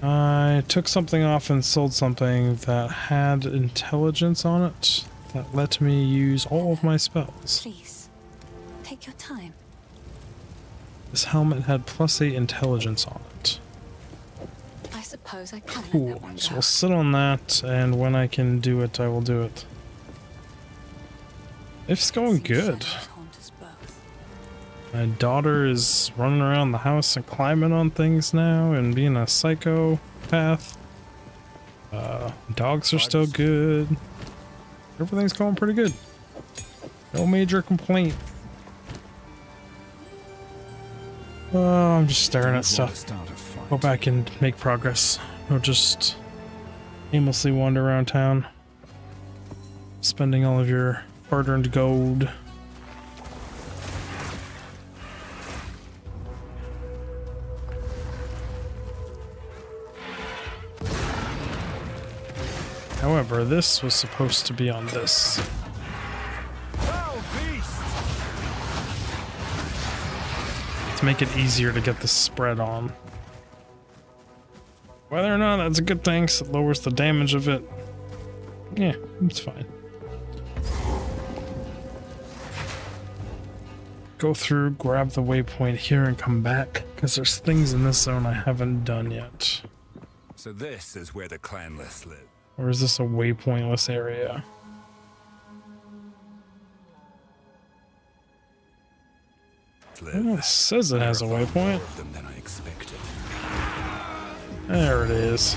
I took something off and sold something that had intelligence on it that let me use all of my spells. Please, take your time. This helmet had +8 intelligence on it. I suppose I can let Cool. that one So go. we'll sit on that, and when I can do it, I will do it. It's going Seems good. shadows haunt us both. My daughter is running around the house and climbing on things now and being a psychopath. Dogs are still good. Everything's going pretty good. No major complaint. I'm just staring at stuff. Hope I can make progress. Or just aimlessly wander around town. Spending all of your hard-earned gold. However, this was supposed to be on this. To make it easier to get the spread on. Whether or not that's a good thing, 'cause it lowers the damage of it. Yeah, it's fine. Go through, grab the waypoint here and come back, because there's things in this zone I haven't done yet. So this is where the clanless live. Or is this a waypointless area? Oh, it says it has a waypoint. Than I expected. There it is.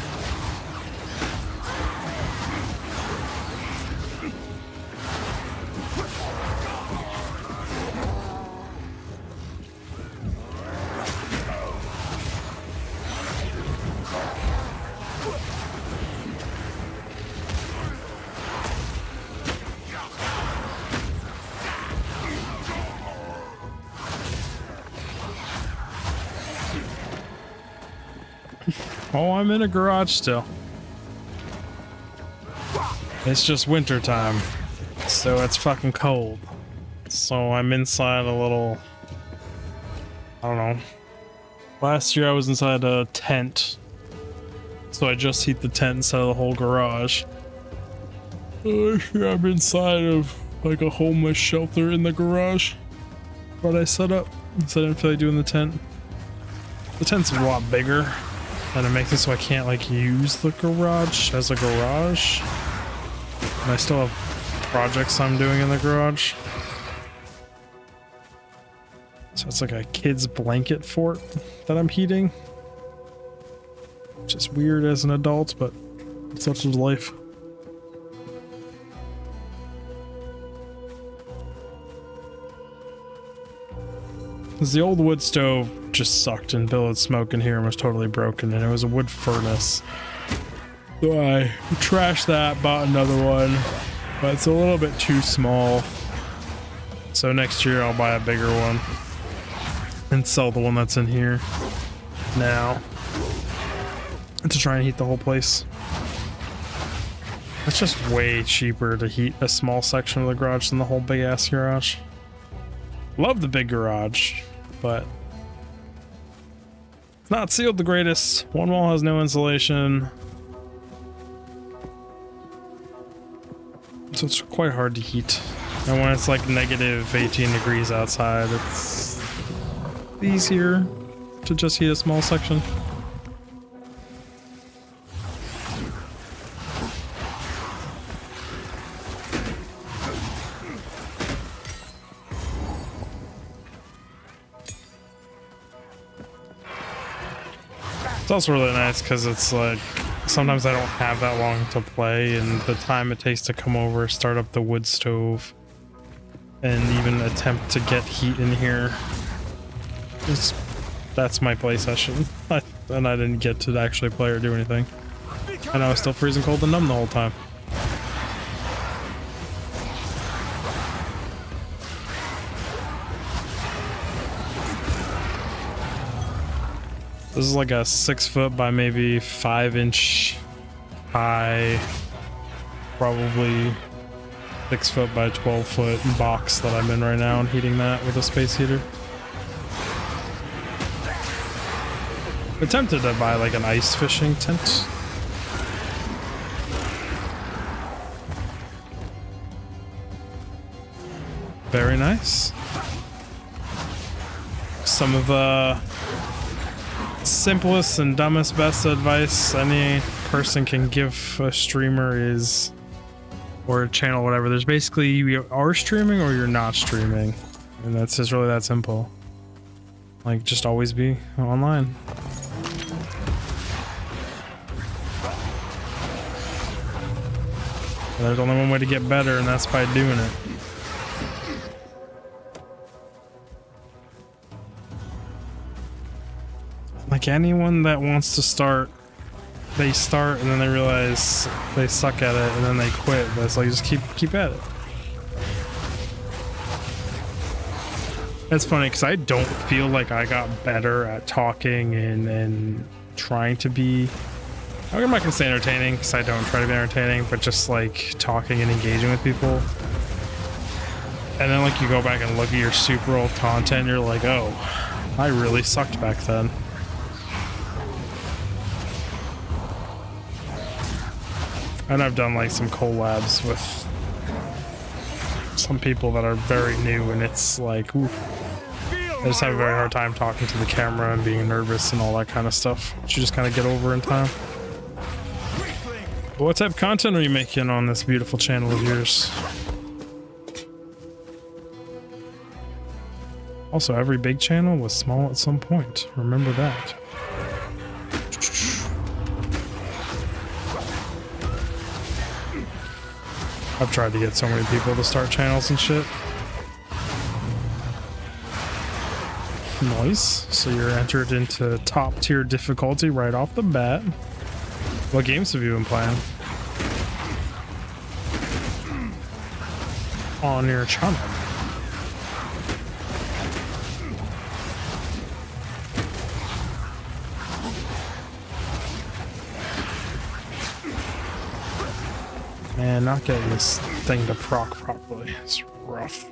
Oh, I'm in a garage still. It's just winter time, so it's fucking cold. So I'm inside a little, I don't know. Last year I was inside a tent, so I just heat the tent instead of the whole garage. This year I'm inside of like a homeless shelter in the garage. What I set up, so I didn't feel like doing the tent. The tent's a lot bigger. And it makes it so I can't like use the garage as a garage. And I still have projects I'm doing in the garage. So it's like a kid's blanket fort that I'm heating. Which is weird as an adult, but such is life. Because the old wood stove just sucked and billowed smoke in here and was totally broken, and it was a wood furnace. So I trashed that, bought another one, but it's a little bit too small. So next year I'll buy a bigger one and sell the one that's in here now to try and heat the whole place. It's just way cheaper to heat a small section of the garage than the whole big ass garage. Love the big garage, but it's not sealed the greatest. One wall has no insulation, so it's quite hard to heat. And when it's like negative 18 degrees outside, it's easier to just heat a small section. It's also really nice because it's like sometimes I don't have that long to play, and the time it takes to come over, start up the wood stove, and even attempt to get heat in here. That's my play session. And I didn't get to actually play or do anything. And I was still freezing cold and numb the whole time. This is like a 6 foot by maybe 5 inch high, probably 6 foot by 12 foot box that I'm in right now, and heating that with a space heater. I'm tempted to buy like an ice fishing tent. Very nice. Some of the simplest and dumbest best advice any person can give a streamer is, or a channel, whatever. There's basically, you are streaming or you're not streaming, and that's just really that simple. Like, just always be online. And there's only one way to get better, and that's by doing it. Like anyone that wants to start, they start and then they realize they suck at it and then they quit. But it's like, just keep at it. It's funny because I don't feel like I got better at talking and trying to be, I'm not gonna say entertaining because I don't try to be entertaining, but just like talking and engaging with people. And then like you go back and look at your super old content, you're like, oh, I really sucked back then. And I've done like some collabs with some people that are very new, and it's like, oof. I just have a very hard time talking to the camera and being nervous and all that kind of stuff, which you just kind of get over in time. But what type of content are you making on this beautiful channel of yours? Also, every big channel was small at some point. Remember that. I've tried to get so many people to start channels and shit. Nice. So you're entered into top tier difficulty right off the bat. What games have you been playing on your channel? Man, not getting this thing to proc properly. It's rough.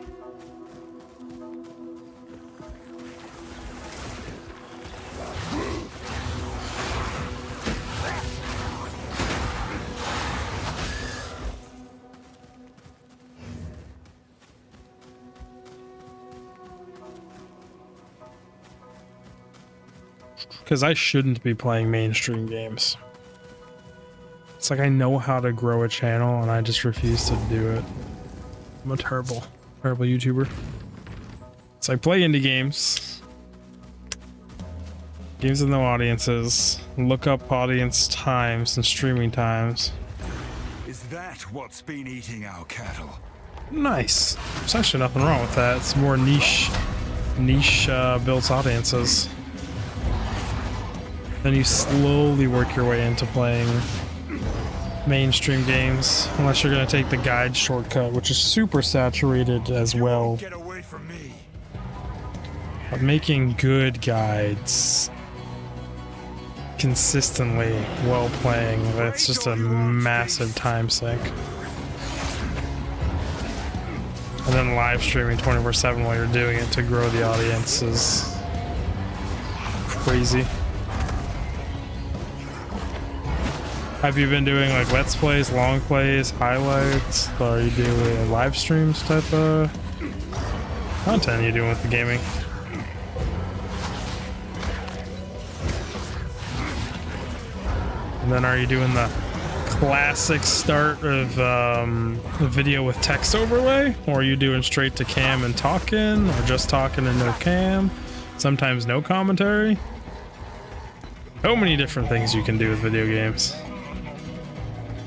Because I shouldn't be playing mainstream games. It's like I know how to grow a channel and I just refuse to do it. I'm a terrible YouTuber. So I play indie games. Games with no audiences. Look up audience times and streaming times. Is that what's been eating our cattle? Nice. There's actually nothing wrong with that. It's more niche built audiences. Then you slowly work your way into playing mainstream games, unless you're going to take the guide shortcut, which is super saturated as well. Get away from me. But making good guides consistently while playing, that's just a massive time sink. And then live streaming 24/7 while you're doing it to grow the audience is crazy. Have you been doing like let's plays, long plays, highlights? Or are you doing live streams type of content you doing with the gaming? And then are you doing the classic start of a video with text overlay? Or are you doing straight to cam and talking? Or just talking and no cam? Sometimes no commentary? So many different things you can do with video games.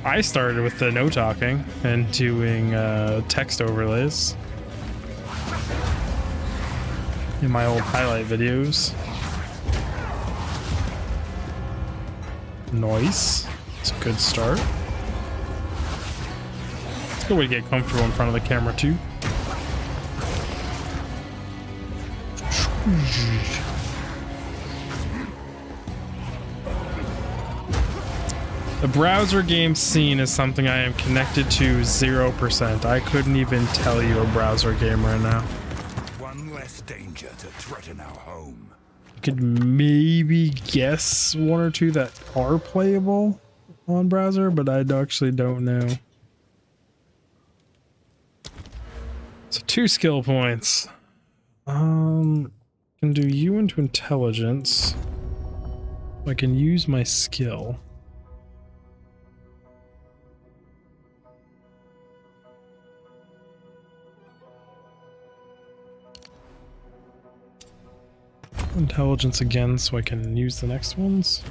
I started with the no talking and doing text overlays in my old highlight videos. Nice. It's a good start. It's a good way to get comfortable in front of the camera too. The browser game scene is something I am connected to 0%. I couldn't even tell you a browser game right now. One less danger to threaten our home. I could maybe guess one or two that are playable on browser, but I actually don't know. So 2 skill points. Can do you into intelligence. I can use my skill. Intelligence again so I can use the next ones.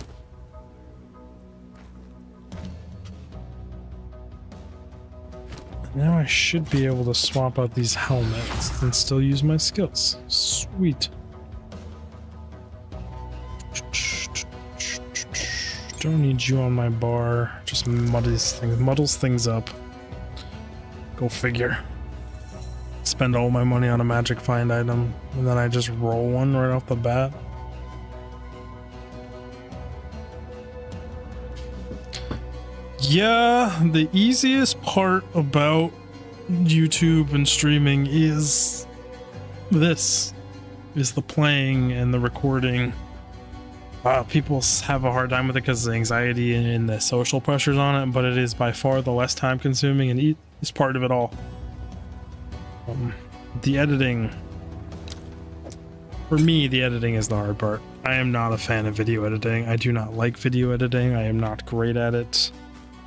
Now I should be able to swap out these helmets and still use my skills. Sweet. Don't need you on my bar. Just muddles things up. Go figure. Spend all my money on a magic find item, and then I just roll one right off the bat. Yeah, the easiest part about YouTube and streaming is the playing and the recording. People have a hard time with it because of the anxiety and the social pressures on it, but it is by far the less time consuming and is part of it all. The editing, for me, the editing is the hard part. I am not a fan of video editing. I do not like video editing. I am not great at it.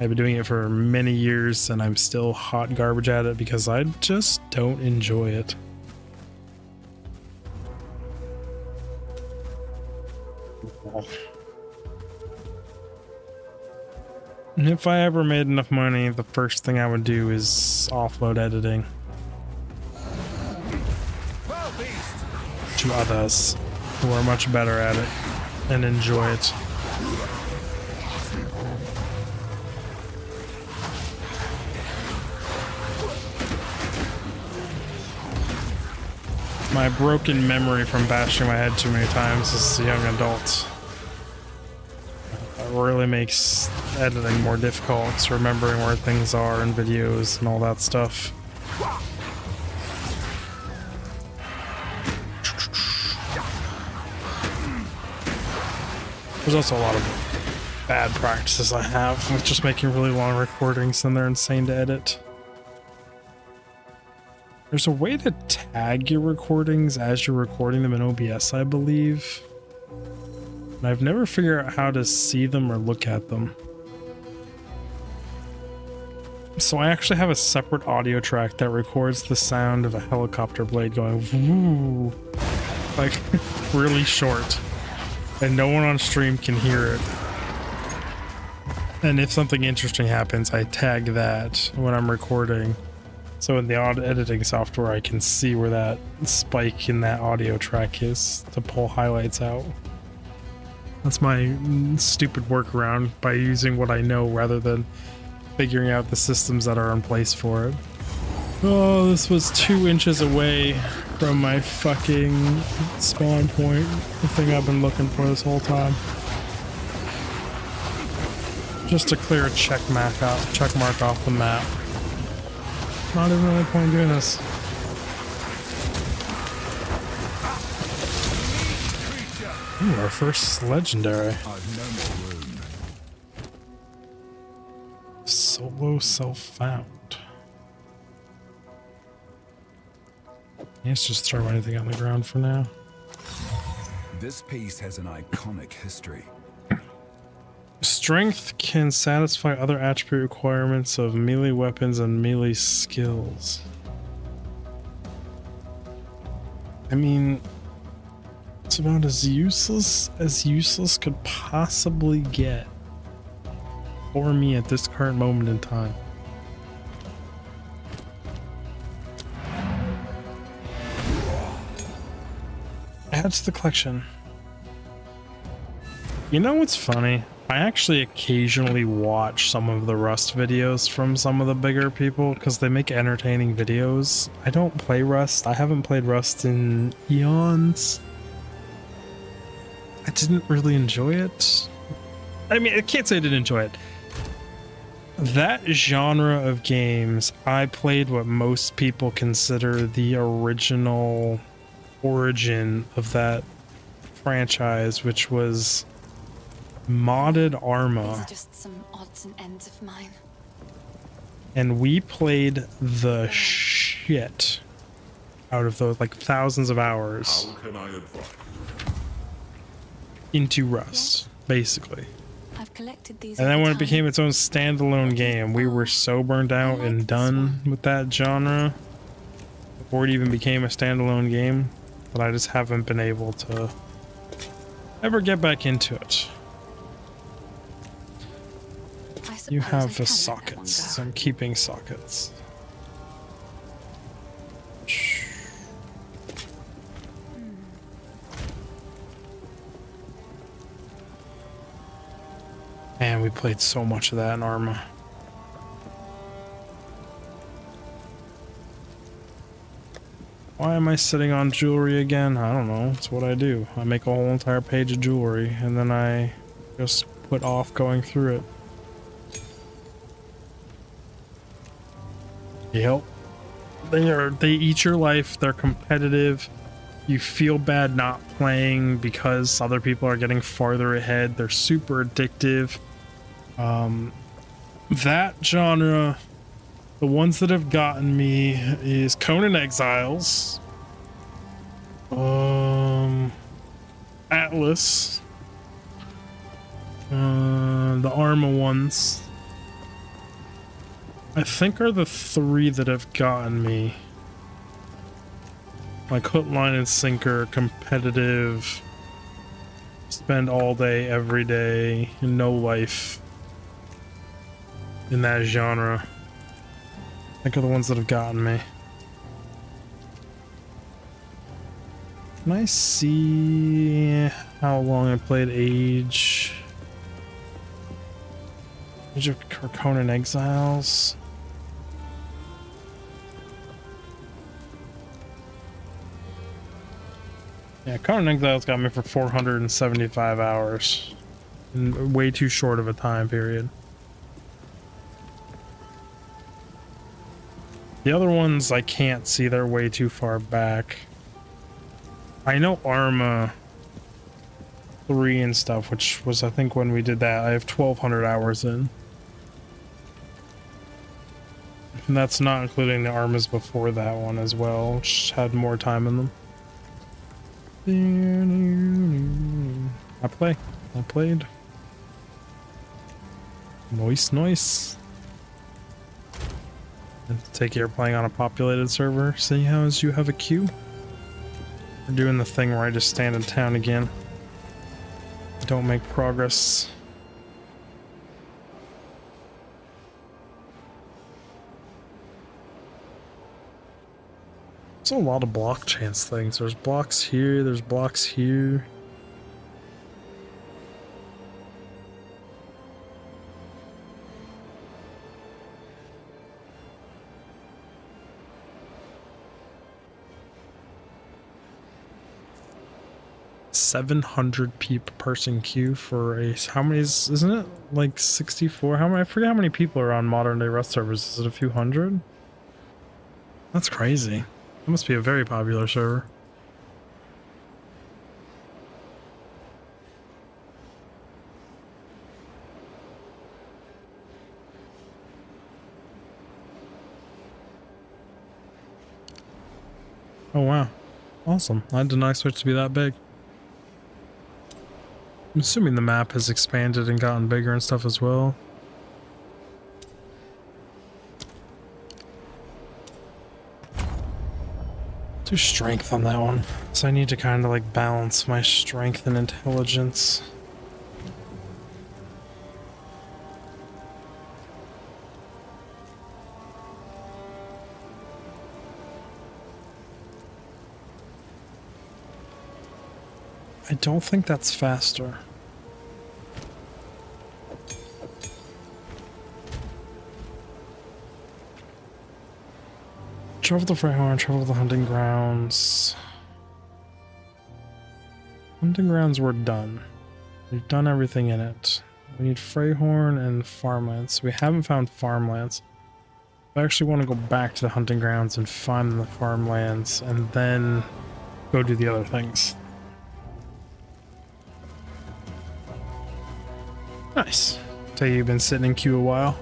I've been doing it for many years and I'm still hot garbage at it because I just don't enjoy it. And if I ever made enough money, the first thing I would do is offload editing to others who are much better at it and enjoy it. My broken memory from bashing my head too many times as a young adult. It really makes editing more difficult. It's remembering where things are in videos and all that stuff. There's also a lot of bad practices I have with just making really long recordings and they're insane to edit. There's a way to tag your recordings as you're recording them in OBS, I believe. And I've never figured out how to see them or look at them. So I actually have a separate audio track that records the sound of a helicopter blade going woo, like really short, and no one on stream can hear it. And if something interesting happens, I tag that when I'm recording. So in the editing software, I can see where that spike in that audio track is to pull highlights out. That's my stupid workaround by using what I know rather than figuring out the systems that are in place for it. Oh, this was 2 inches away from my fucking spawn point. The thing I've been looking for this whole time. Just to clear a check mark off the map. Not even really point in doing this. Ooh, our first legendary. Solo self-found. Let's just throw anything on the ground for now. This piece has an iconic history. Strength can satisfy other attribute requirements of melee weapons and melee skills. I mean, it's about as useless could possibly get for me at this current moment in time. Add to the collection. You know what's funny? I actually occasionally watch some of the Rust videos from some of the bigger people because they make entertaining videos. I don't play Rust. I haven't played Rust in eons. I didn't really enjoy it. I mean, I can't say I didn't enjoy it. That genre of games, I played what most people consider the original origin of that franchise, which was modded Arma. These are just some odds and ends of mine. And we played the shit out of those, like thousands of hours into Rust, basically. I've collected these. And then when it became its own standalone game, we were so burned out and done with that genre before it even became a standalone game that I just haven't been able to ever get back into it. You have the sockets. I'm keeping sockets. Man, we played so much of that in Arma. Why am I sitting on jewelry again? I don't know. It's what I do. I make a whole entire page of jewelry and then I just put off going through it. Yep. They eat your life. They're competitive. You feel bad not playing because other people are getting farther ahead. They're super addictive. That genre, the ones that have gotten me is Conan Exiles, Atlas, the Arma ones, I think are the three that have gotten me. Like hook, line, and sinker, competitive, spend all day, every day, no life in that genre. I think are the ones that have gotten me. Can I see how long I played Age of Conan Exiles? Yeah, Conan Exiles got me for 475 hours. In way too short of a time period. The other ones I can't see, they're way too far back. I know Arma 3 and stuff, which was I think when we did that, I have 1200 hours in. And that's not including the Armas before that one as well, which had more time in them. I played. Nice. And take care playing on a populated server. See how as you have a queue? We're doing the thing where I just stand in town again. Don't make progress. There's a lot of block chance things. There's blocks here, there's blocks here. $700 person queue for a, how many isn't it like 64? How many, I forget how many people are on modern day Rust servers. Is it a few hundred? That's crazy. It must be a very popular server. Oh wow. Awesome. I did not expect it to be that big. I'm assuming the map has expanded and gotten bigger and stuff as well. Do strength on that one. So I need to kind of like balance my strength and intelligence. I don't think that's faster. Travel the Freihorn, travel the hunting grounds. Hunting grounds were done. We've done everything in it. We need Freihorn and farmlands. We haven't found farmlands. I actually want to go back to the hunting grounds and find the farmlands and then go do the other things. Nice. So you've been sitting in queue a while.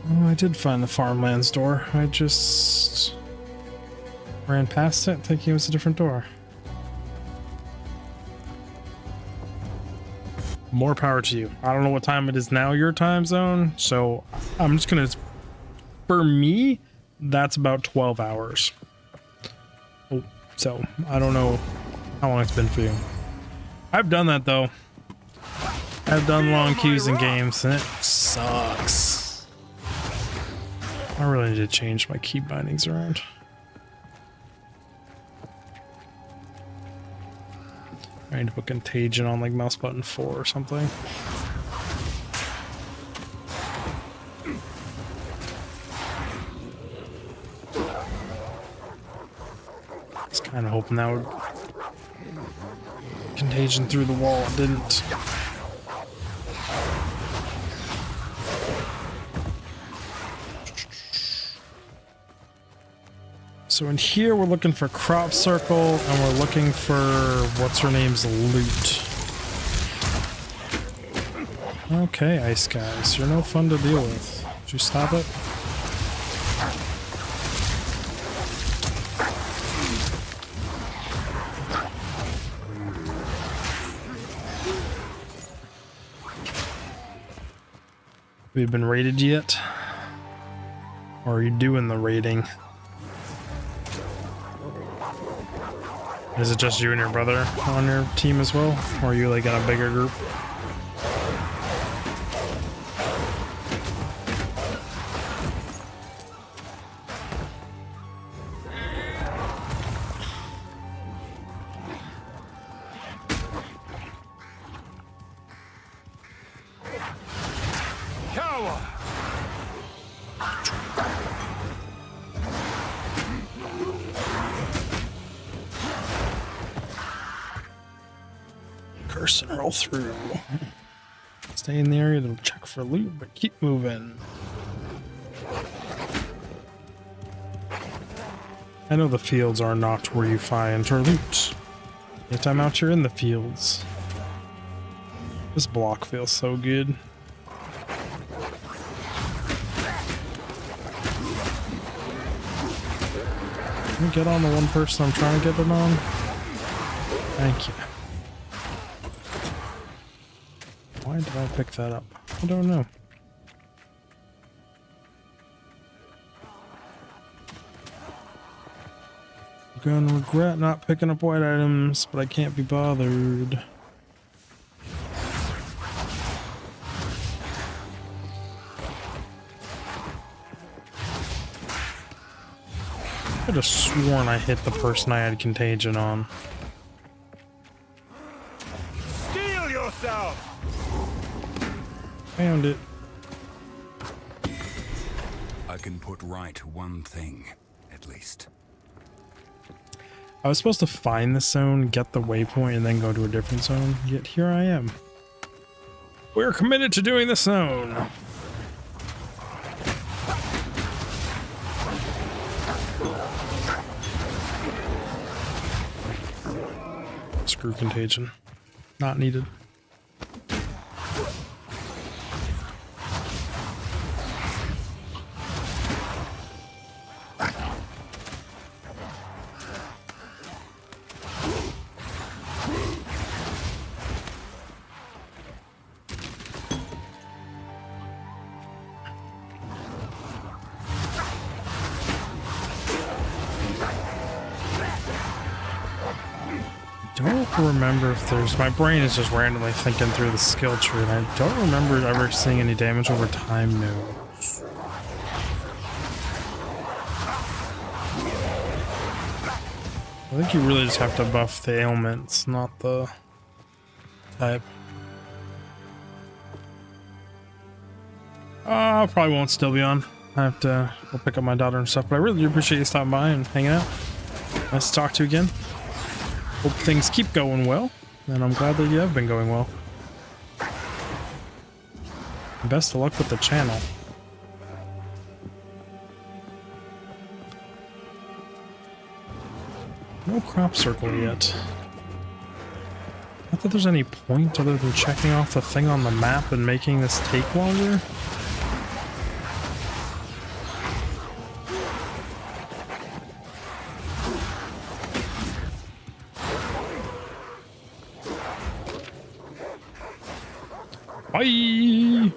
Oh, I did find the farmlands door. I just ran past it thinking it was a different door. More power to you. I don't know what time it is now, your time zone, so I'm just gonna, for me, that's about 12 hours. Oh, so I don't know how long it's been for you. I've done that though. I've done long queues in games and it sucks. I really need to change my key bindings around. Alright, I need to put contagion on like mouse button 4 or something. Just kind of hoping that would contagion through the wall. It didn't. So in here we're looking for crop circle and we're looking for what's her name's loot. Okay, ice guys, you're no fun to deal with. Did you stop it? Have you been raided yet? Or are you doing the raiding? Is it just you and your brother on your team as well? Or are you like in a bigger group? Curse and roll through. Stay in the area to check for loot, but keep moving. I know the fields are not where you find her loot. Yet I'm out here in the fields. This block feels so good. Can we get on the one person I'm trying to get it on? Thank you. Why did I pick that up? I don't know. I'm gonna regret not picking up white items, but I can't be bothered. I could have sworn I hit the person I had contagion on. Steel yourself! Found it. I can put right one thing, at least. I was supposed to find the zone, get the waypoint, and then go to a different zone, yet here I am. We're committed to doing this zone! Screw contagion. Not needed. Don't remember if there's... My brain is just randomly thinking through the skill tree, and I don't remember ever seeing any damage over time nodes. I think you really just have to buff the ailments, not the type. Probably won't still be on. I have to go pick up my daughter and stuff, but I really do appreciate you stopping by and hanging out. Nice to talk to you again. Hope things keep going well, and I'm glad that you have been going well. Best of luck with the channel. No crop circle yet. Not that there's any point other than checking off the thing on the map and making this take longer. Bye!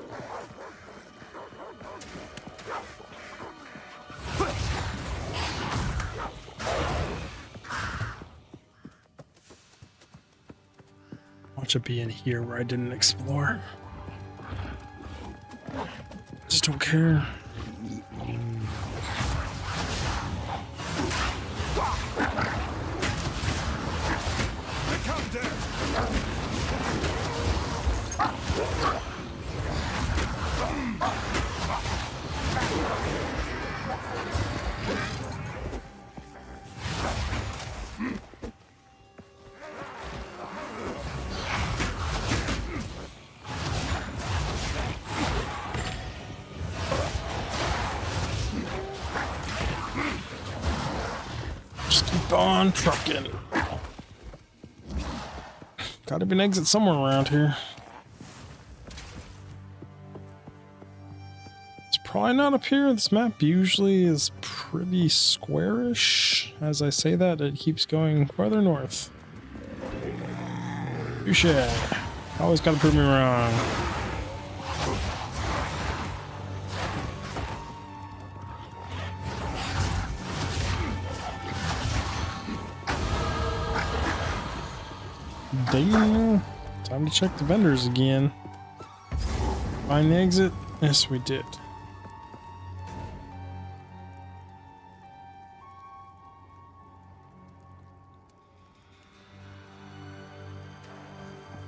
Watch it be in here where I didn't explore. Just don't care. Come down! Just keep on trucking. Gotta be an exit somewhere around here. It's probably not up here. This map usually is pretty squarish. As I say that, it keeps going farther north. Touche. Always gotta prove me wrong. Damn. Time to check the vendors again. Find the exit? Yes, we did.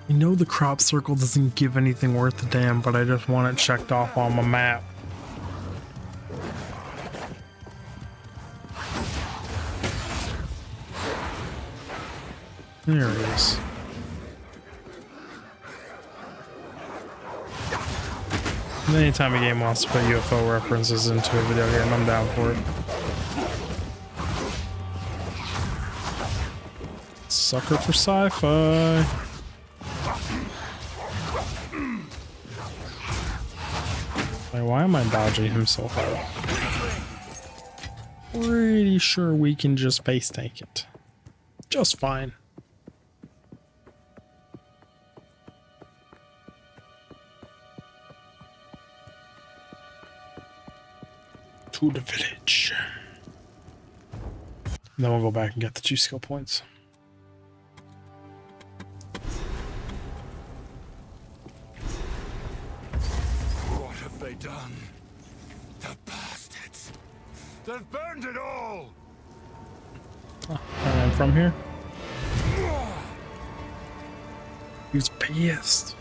I know the crop circle doesn't give anything worth a damn, but I just want it checked off on my map. There it is. And anytime a game wants to put UFO references into a video game, I'm down for it. Sucker for sci-fi. Wait, why am I dodging himself out? Pretty sure we can just base tank it. Just fine. To the village. Then we'll go back and get the 2 skill points. What have they done? The bastards! They've burned it all! And then from here. He was pissed.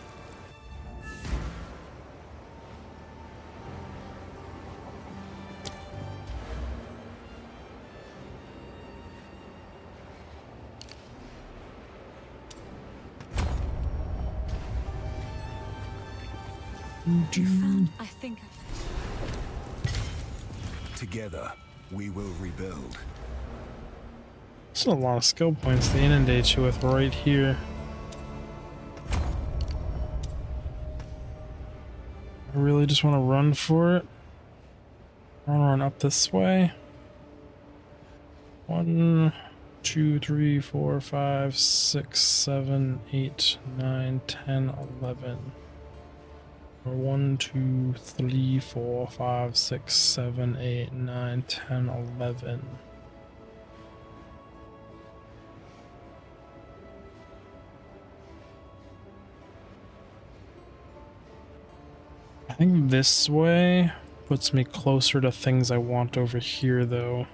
You found, I think. Together, we will rebuild. There's a lot of skill points to inundate you with right here. I really just want to run for it. I want to run up this way. 1, 2, 3, 4, 5, 6, 7, 8, 9, 10, 11. Or 1, 2, 3, 4, 5, 6, 7, 8, 9, 10, 11. I think this way puts me closer to things I want over here, though.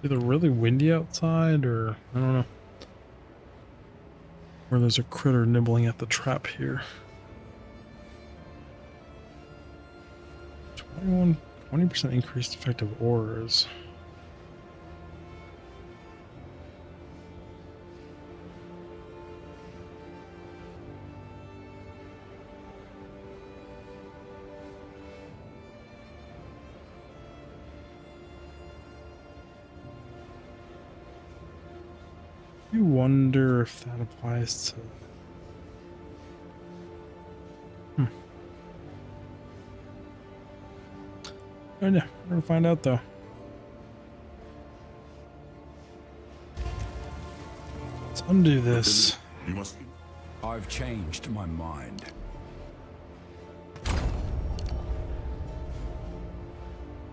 Either really windy outside, or I don't know. Or there's a critter nibbling at the trap here. 20% increased effective auras. I wonder if that applies to... Oh yeah, we're gonna find out though. Let's undo this. You must. I've changed my mind.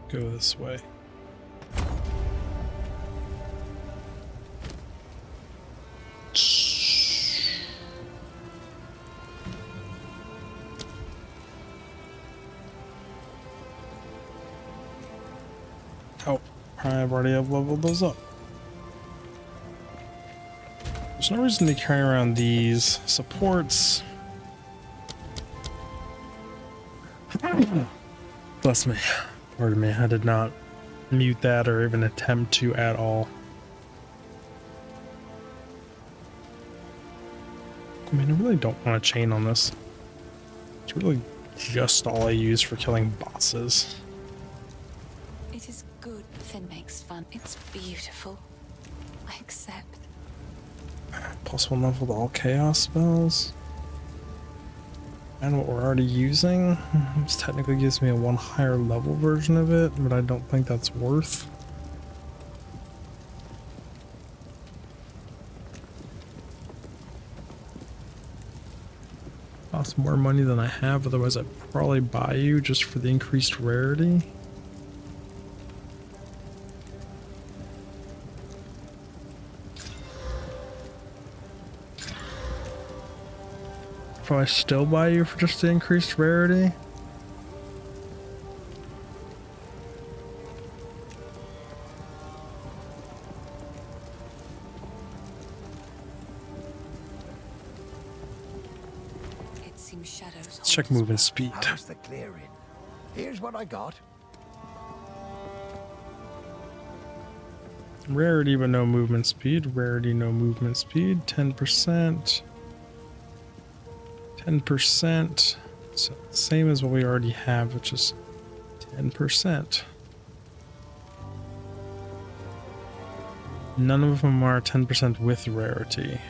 Go this way. I've already have leveled those up. There's no reason to carry around these supports. Bless me. Pardon me, I did not mute that or even attempt to at all. I mean, I really don't want a chain on this. It's really just all I use for killing bosses. It is good Finn makes fun. It's beautiful. I accept. +1 level to all chaos spells. And what we're already using. This technically gives me a 1 higher level version of it, but I don't think that's worth. Costs more money than I have, otherwise I'd probably buy you just for the increased rarity. Probably still buy you for just the increased rarity. It seems shadows. Let's check movement speed. How's the clearing? Here's what I got. Rarity but no movement speed. Rarity, no movement speed. 10%. 10%. So same as what we already have, which is 10%. None of them are 10% with rarity.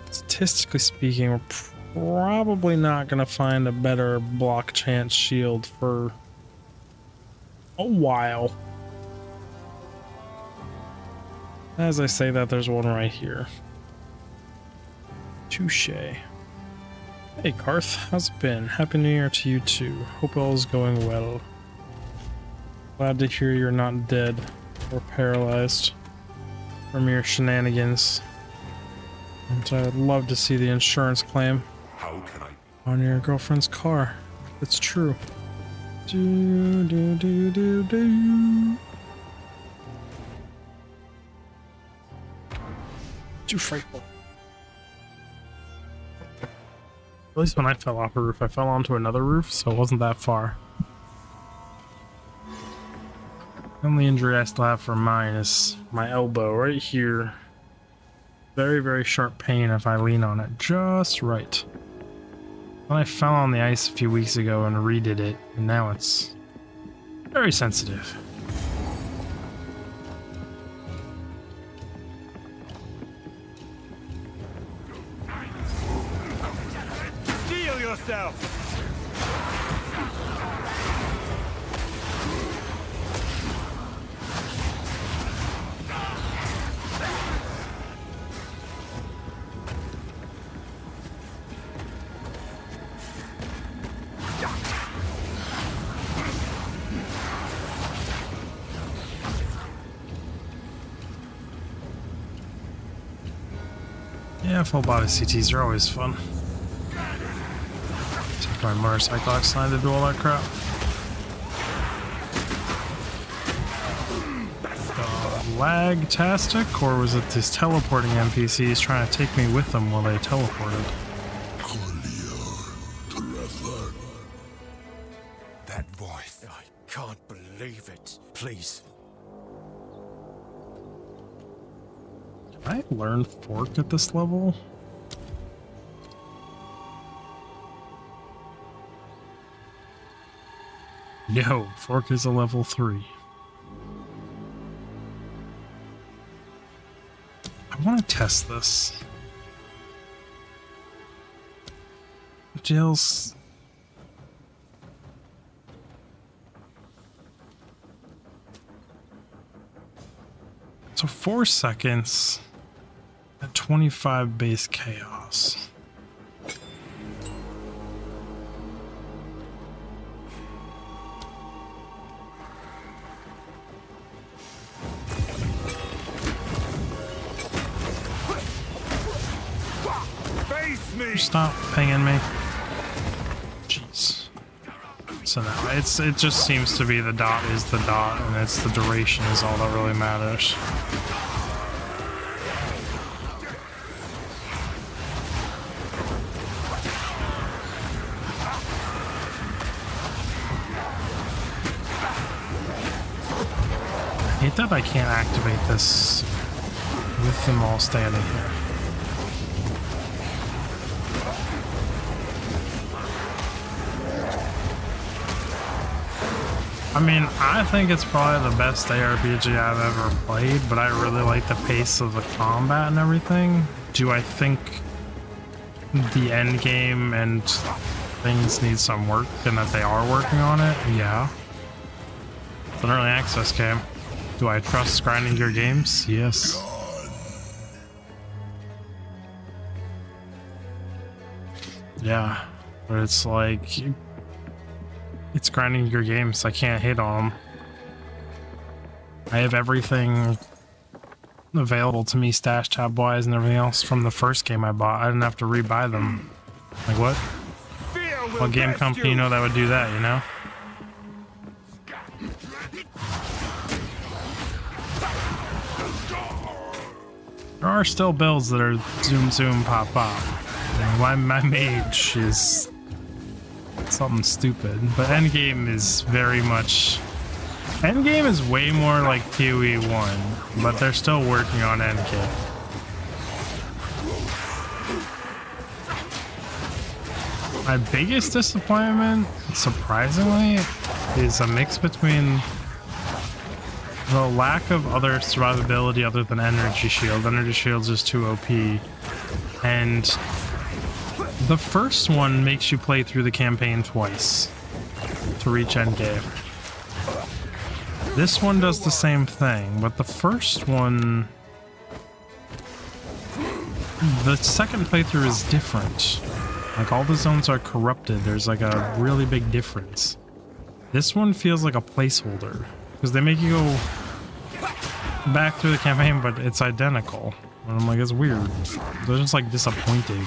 Statistically speaking, we're probably not going to find a better block chance shield for a while. As I say that, there's one right here. Touche. Hey Karth, how's it been? Happy New Year to you too. Hope all is going well. Glad to hear you're not dead or paralyzed from your shenanigans. And I'd love to see the insurance claim How can I? on your girlfriend's car. It's true. Do do do do do. Too frightful. At least when I fell off a roof, I fell onto another roof, so it wasn't that far. The only injury I still have for mine is my elbow right here. Very, very sharp pain if I lean on it just right. Then I fell on the ice a few weeks ago and redid it, and now it's very sensitive. Steel yourself! Yeah, full body CTs are always fun. Take my motorcycle outside to do all that crap. Lag-tastic, or was it these teleporting NPCs trying to take me with them while they teleported? That voice. I can't believe it. Please. Can I learn Fork at this level? No, Fork is a level 3. I want to test this. Jill's... So 4 seconds at 25 base chaos. Face me! Stop pinging me. Jeez. So no, it just seems to be the dot is the dot, and it's the duration is all that really matters. I hate that I can't activate this with them all standing here. I mean, I think it's probably the best ARPG I've ever played, but I really like the pace of the combat and everything. Do I think the end game and things need some work and that they are working on it? Yeah. It's an early access game. Do I trust grinding your games? Yes. Yeah, but it's like... It's grinding your games. I can't hit on them. I have everything available to me stash tab wise and everything else from the first game I bought. I didn't have to rebuy them. Like what? What game company you know that would do that, you know? There are still builds that are zoom zoom pop pop. My mage is something stupid, but endgame is very much... Endgame is way more like POE 1, but they're still working on endgame. My biggest disappointment, surprisingly, is a mix between the lack of other survivability other than energy shield. Energy shield's just too OP, and the first one makes you play through the campaign twice to reach endgame. This one does the same thing, but the first one... The second playthrough is different. Like, all the zones are corrupted. There's like a really big difference. This one feels like a placeholder, because they make you go back through the campaign, but it's identical. And I'm like, it's weird. They're just like disappointing.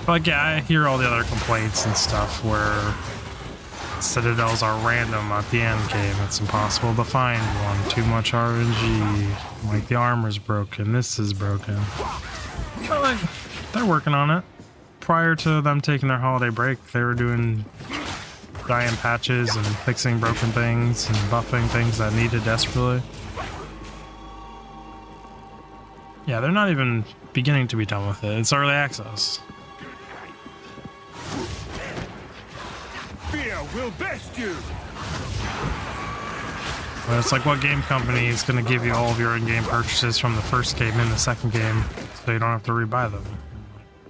Like, yeah, I hear all the other complaints and stuff where citadels are random at the end game. It's impossible to find one. Too much RNG. Like, the armor's broken. This is broken. But, like, they're working on it. Prior to them taking their holiday break, they were doing giant patches and fixing broken things and buffing things that needed desperately. Yeah, they're not even beginning to be done with it. It's early access. Fear will best you. But it's like, what game company is going to give you all of your in-game purchases from the first game in the second game so you don't have to rebuy them?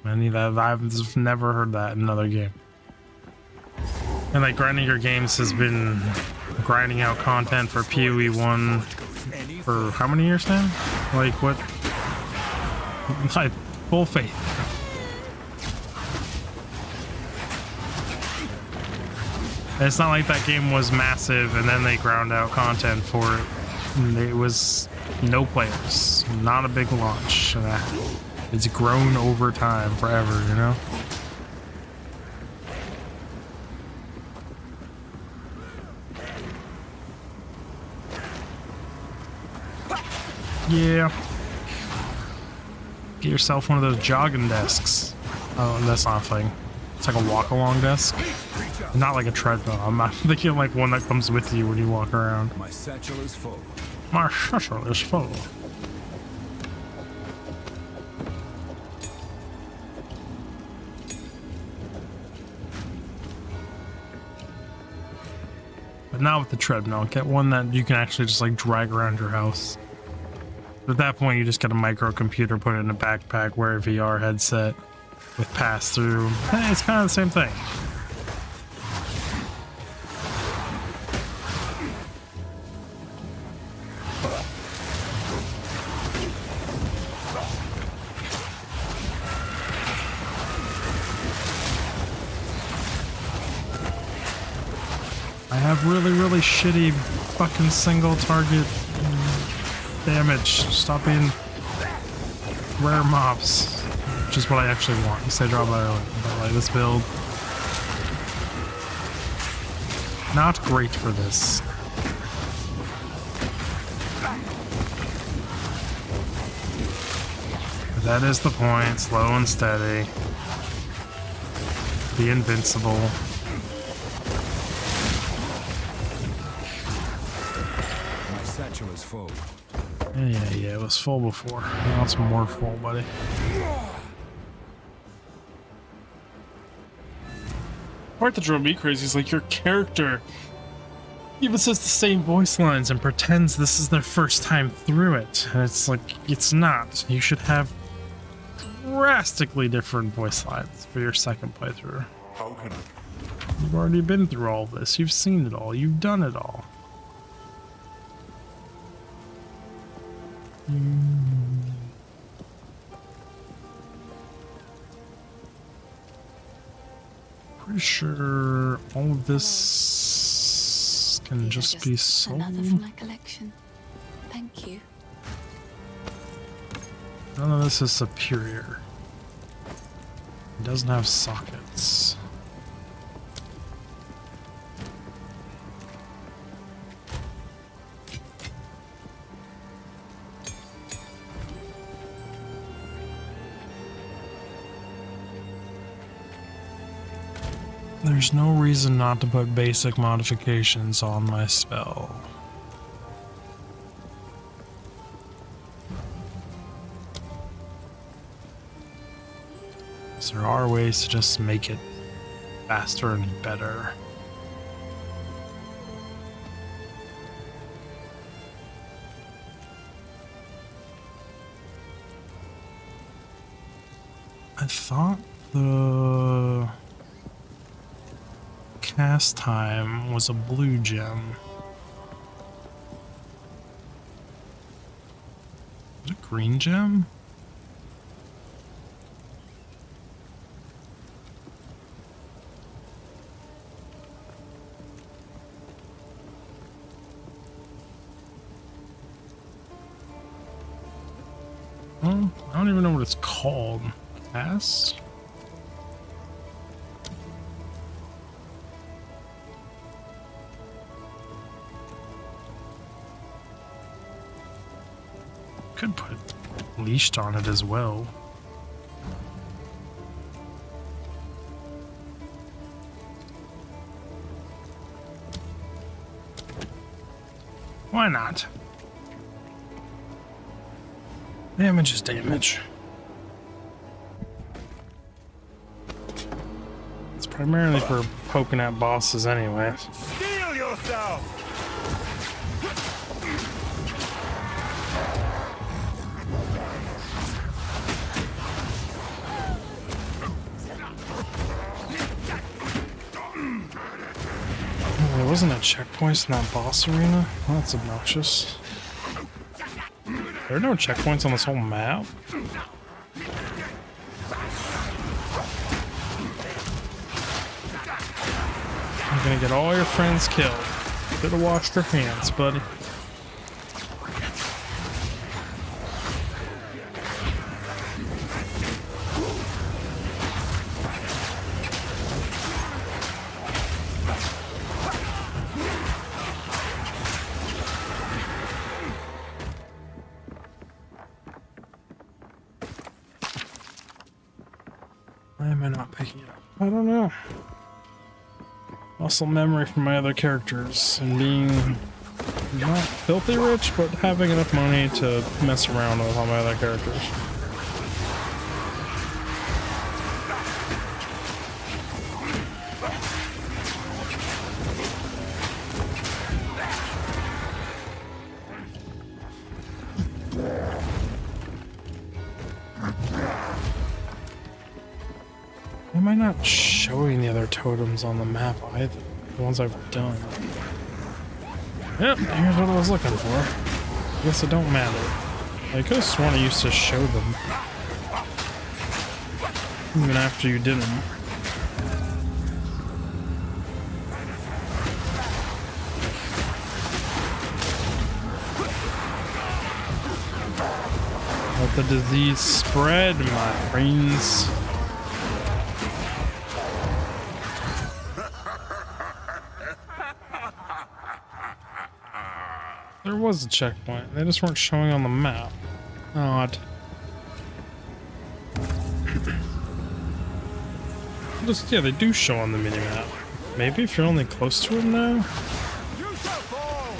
I've never heard that in another game. And like, grinding your games has been grinding out content for POE 1 for how many years now? Like, what? Full faith. And it's not like that game was massive and then they ground out content for it. And it was no players, not a big launch. It's grown over time forever, you know? Yeah. Get yourself one of those jogging desks. Oh, that's not a thing. It's like a walk-along desk. Not like a treadmill. I'm not thinking like one that comes with you when you walk around. My satchel is full. My satchel is full. But not with the treadmill. Get one that you can actually just like drag around your house. At that point, you just get a microcomputer, put it in a backpack, wear a VR headset with pass-through. Hey, it's kind of the same thing. I have really, really shitty fucking single target damage. Stop being rare mobs. which is what I actually want. You said draw by early, but like this build, not great for this. But that is the point. Slow and steady. Be invincible. My satchel is full. Yeah, it was full before. Now it's more full, buddy. Part that drove me crazy is like your character even says the same voice lines and pretends this is their first time through it. And it's like, it's not. You should have drastically different voice lines for your second playthrough. How can I? You've already been through all this. You've seen it all. You've done it all. Pretty sure all of this can just be sold. Another for my collection. Thank you. None of this is superior. It doesn't have sockets. There's no reason not to put basic modifications on my spell. So there are ways to just make it faster and better. I thought the cast time was a blue gem. Is it a green gem? Well, I don't even know what it's called. Cast? Could put leashed on it as well. Why not? Damage is damage. It's primarily for poking at bosses anyway. Steel yourself! There wasn't a checkpoint in that boss arena? Well, that's obnoxious. There are no checkpoints on this whole map. You're gonna get all your friends killed. Could have washed your hands, buddy. Why am I not picking it up? I don't know. Muscle memory from my other characters and being not filthy rich, but having enough money to mess around with all my other characters. Why am I not showing the other totems on the map either? The ones I've done. Yep, here's what I was looking for. I guess it don't matter. I could have sworn I used to show them. Even after you did them. let the disease spread, my friends. There was a checkpoint. They just weren't showing on the map. Odd. Just, yeah, they do show on the minimap. Maybe if you're only close to them now? You shall fall!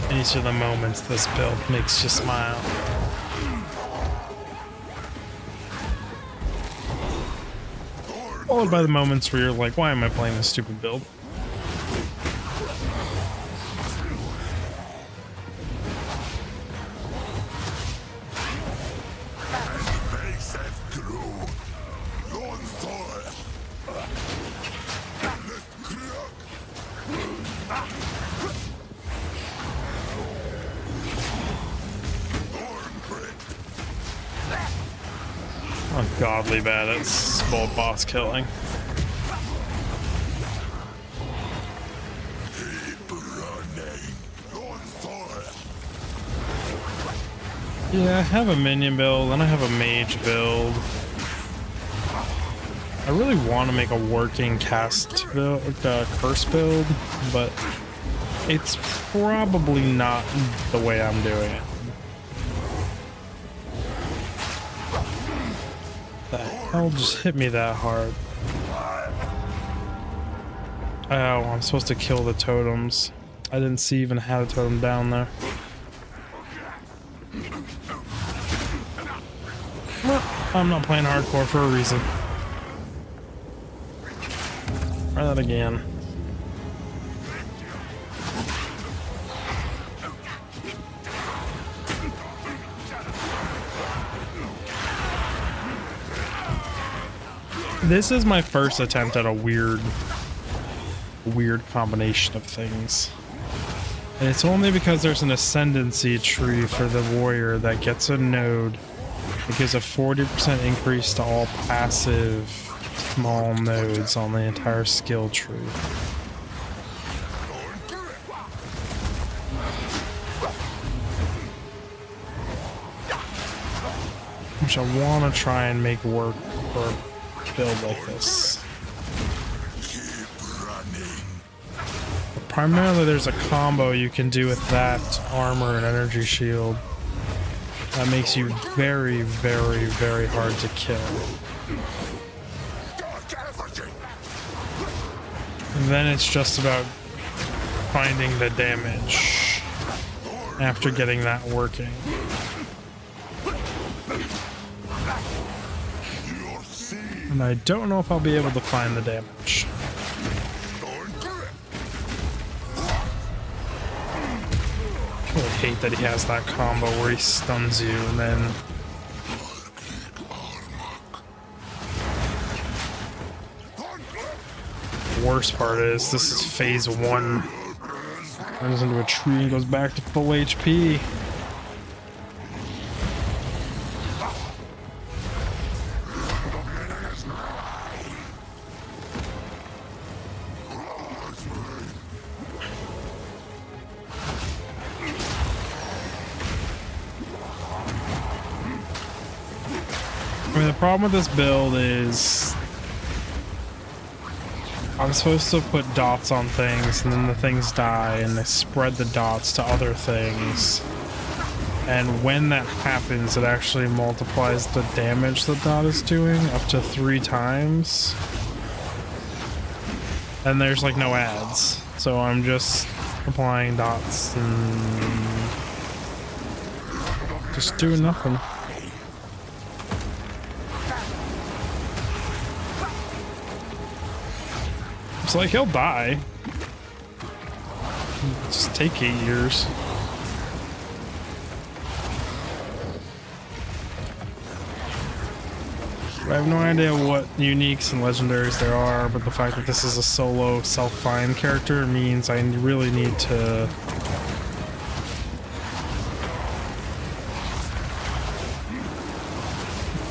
These are the moments this build makes you smile. Followed by the moments where you're like, why am I playing this stupid build? Ungodly bad at small boss killing. Yeah, I have a minion build and I have a mage build. I really want to make a working cast build, curse build, but it's probably not the way I'm doing it. The hell just hit me that hard? Oh, I'm supposed to kill the totems. I didn't see even how a totem down there. Well, I'm not playing hardcore for a reason. Try that again. This is my first attempt at a weird combination of things. And it's only because there's an ascendancy tree for the warrior that gets a node that gives a 40% increase to all passive small nodes on the entire skill tree. Which I want to try and make work for a build like this. But primarily there's a combo you can do with that armor and energy shield that makes you very, very, very hard to kill. And then it's just about finding the damage after getting that working. And I don't know if I'll be able to find the damage. I really hate that he has that combo where he stuns you and then... The worst part is, this is phase 1. Turns into a tree and goes back to full HP. I mean, the problem with this build is I'm supposed to put dots on things and then the things die and they spread the dots to other things. And when that happens, it actually multiplies the damage the dot is doing up to 3 times. And there's like no ads. So I'm just applying dots and just doing nothing. It's like he'll die. It'll just take 8 years. I have no idea what uniques and legendaries there are, but the fact that this is a solo self-find character means I really need to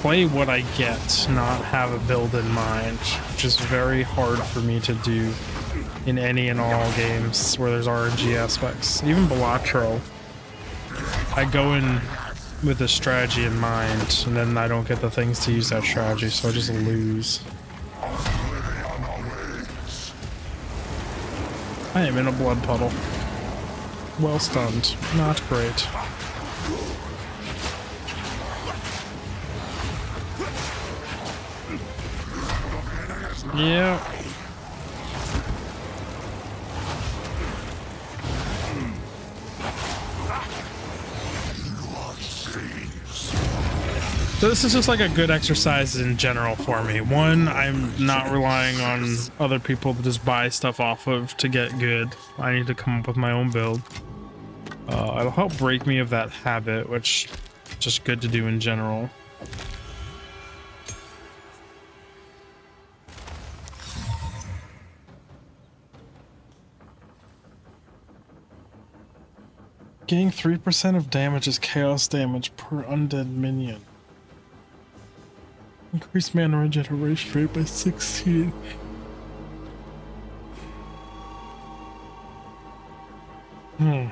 play what I get, not have a build in mind, which is very hard for me to do in any and all games where there's RNG aspects. Even Balatro, I go in with a strategy in mind, and then I don't get the things to use that strategy, so I just lose. I am in a blood puddle. Well stunned. Not great. Yeah. So this is just like a good exercise in general for me. One, I'm not relying on other people to just buy stuff off of to get good. I need to come up with my own build. It'll help break me of that habit, which is just good to do in general. Getting 3% of damage is chaos damage per undead minion. Increase mana regeneration rate by 16. Hmm.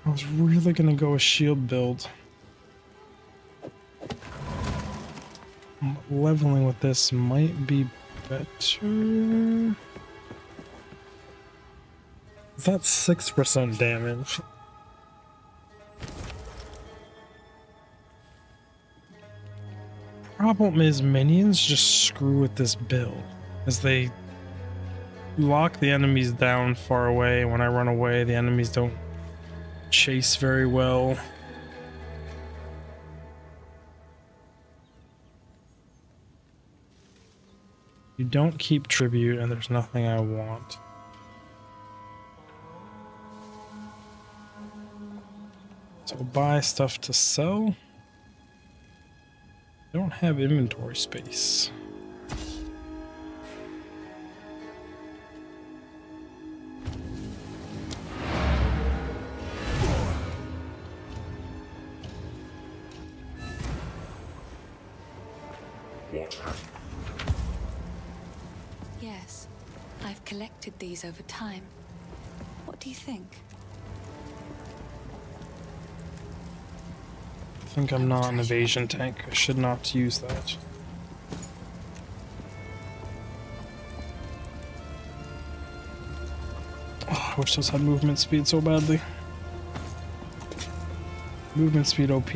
I was really gonna go a shield build. Leveling with this might be better. That's 6% damage. Problem is minions just screw with this build as they lock the enemies down far away. When I run away, the enemies don't chase very well. You don't keep tribute, and there's nothing I want. So buy stuff to sell. Don't have inventory space. Yes, I've collected these over time. What do you think? I think I'm not an evasion tank. I should not use that. Oh, I wish this had movement speed so badly. Movement speed OP.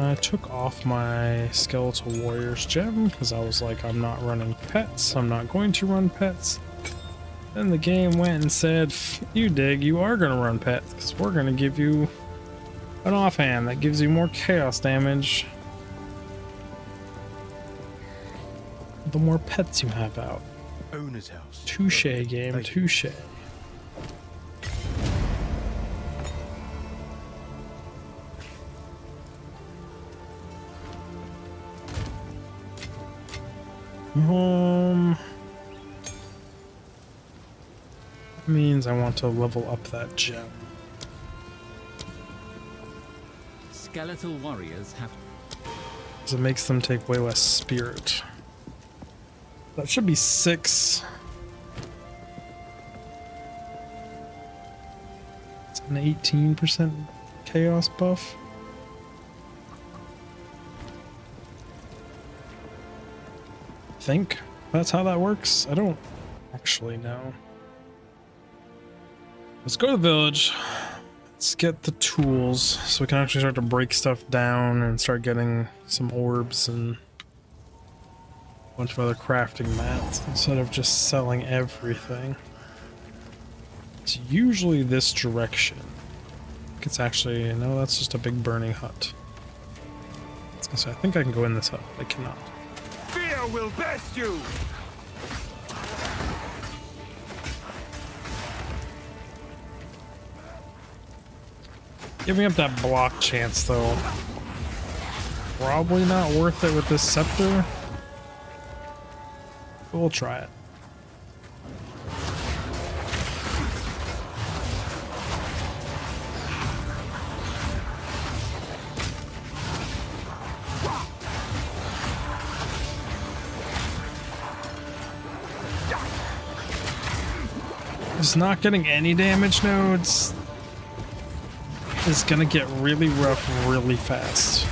I took off my Skeletal Warriors gem because I was like, I'm not running pets. I'm not going to run pets. Then the game went and said, you dig, you are going to run pets because we're going to give you an offhand that gives you more chaos damage the more pets you have out. Owner's house. Touche, game, touche. Means I want to level up that gem. Skeletal warriors have. Because it makes them take way less spirit. That should be 6. It's an 18% chaos buff. I think that's how that works. I don't actually know. Let's go to the village. Let's get the tools so we can actually start to break stuff down and start getting some orbs and a bunch of other crafting mats instead of just selling everything. It's usually this direction. It's actually, no, that's just a big burning hut. So I think I can go in this hut. I cannot. Fear will best you! Giving up that block chance, though. Probably not worth it with this scepter. But we'll try it. Just not getting any damage nodes is gonna get really rough really fast.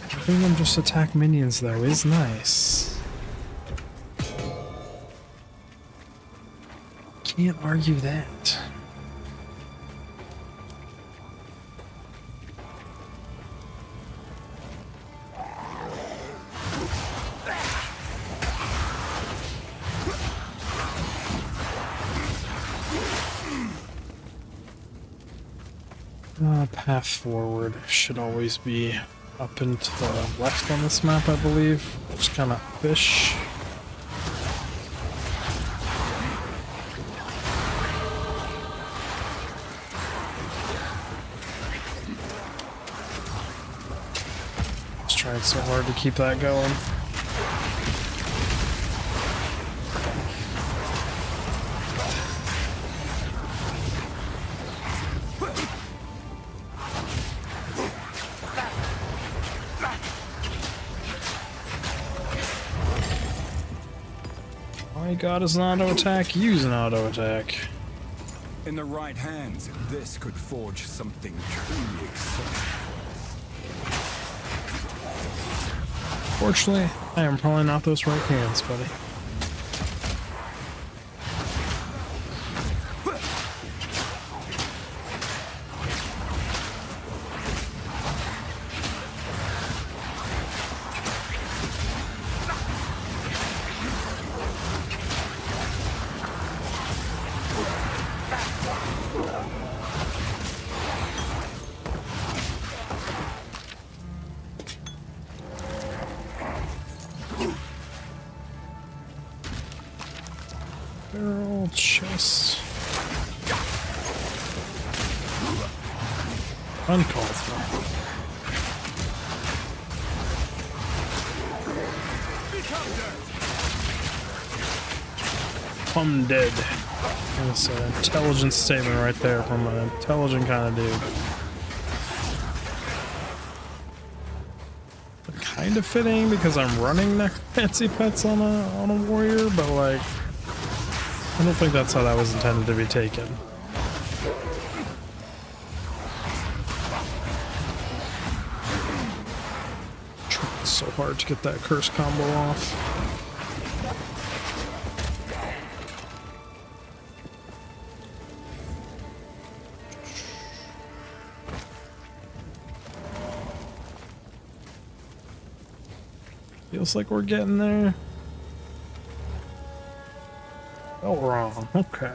Having them just attack minions though is nice. Can't argue that. Path forward should always be up and to the left on this map, I believe. Just kind of fish. Just trying so hard to keep that going. God is an auto attack, use an auto attack. In the right hands, this could forge something truly exceptional. Fortunately, I am probably not those right hands, buddy. Barrel chest. Uncalled for. I'm dead. That's an intelligent statement right there from an intelligent kind of dude. Kind of fitting because I'm running necromancy pets on a warrior, but like I don't think that's how that was intended to be taken. Trying so hard to get that curse combo off. Feels like we're getting there. Oh, wrong. Okay.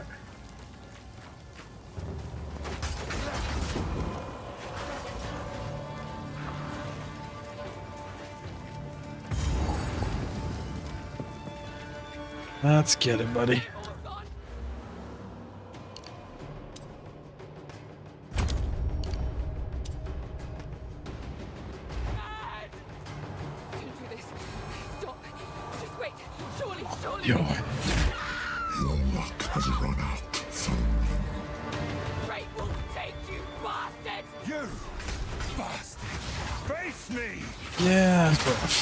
Let's get it, buddy. Yo. Your luck has run out, son. Great will take you, bastard! You bastard! Face me! Yeah, it's rough.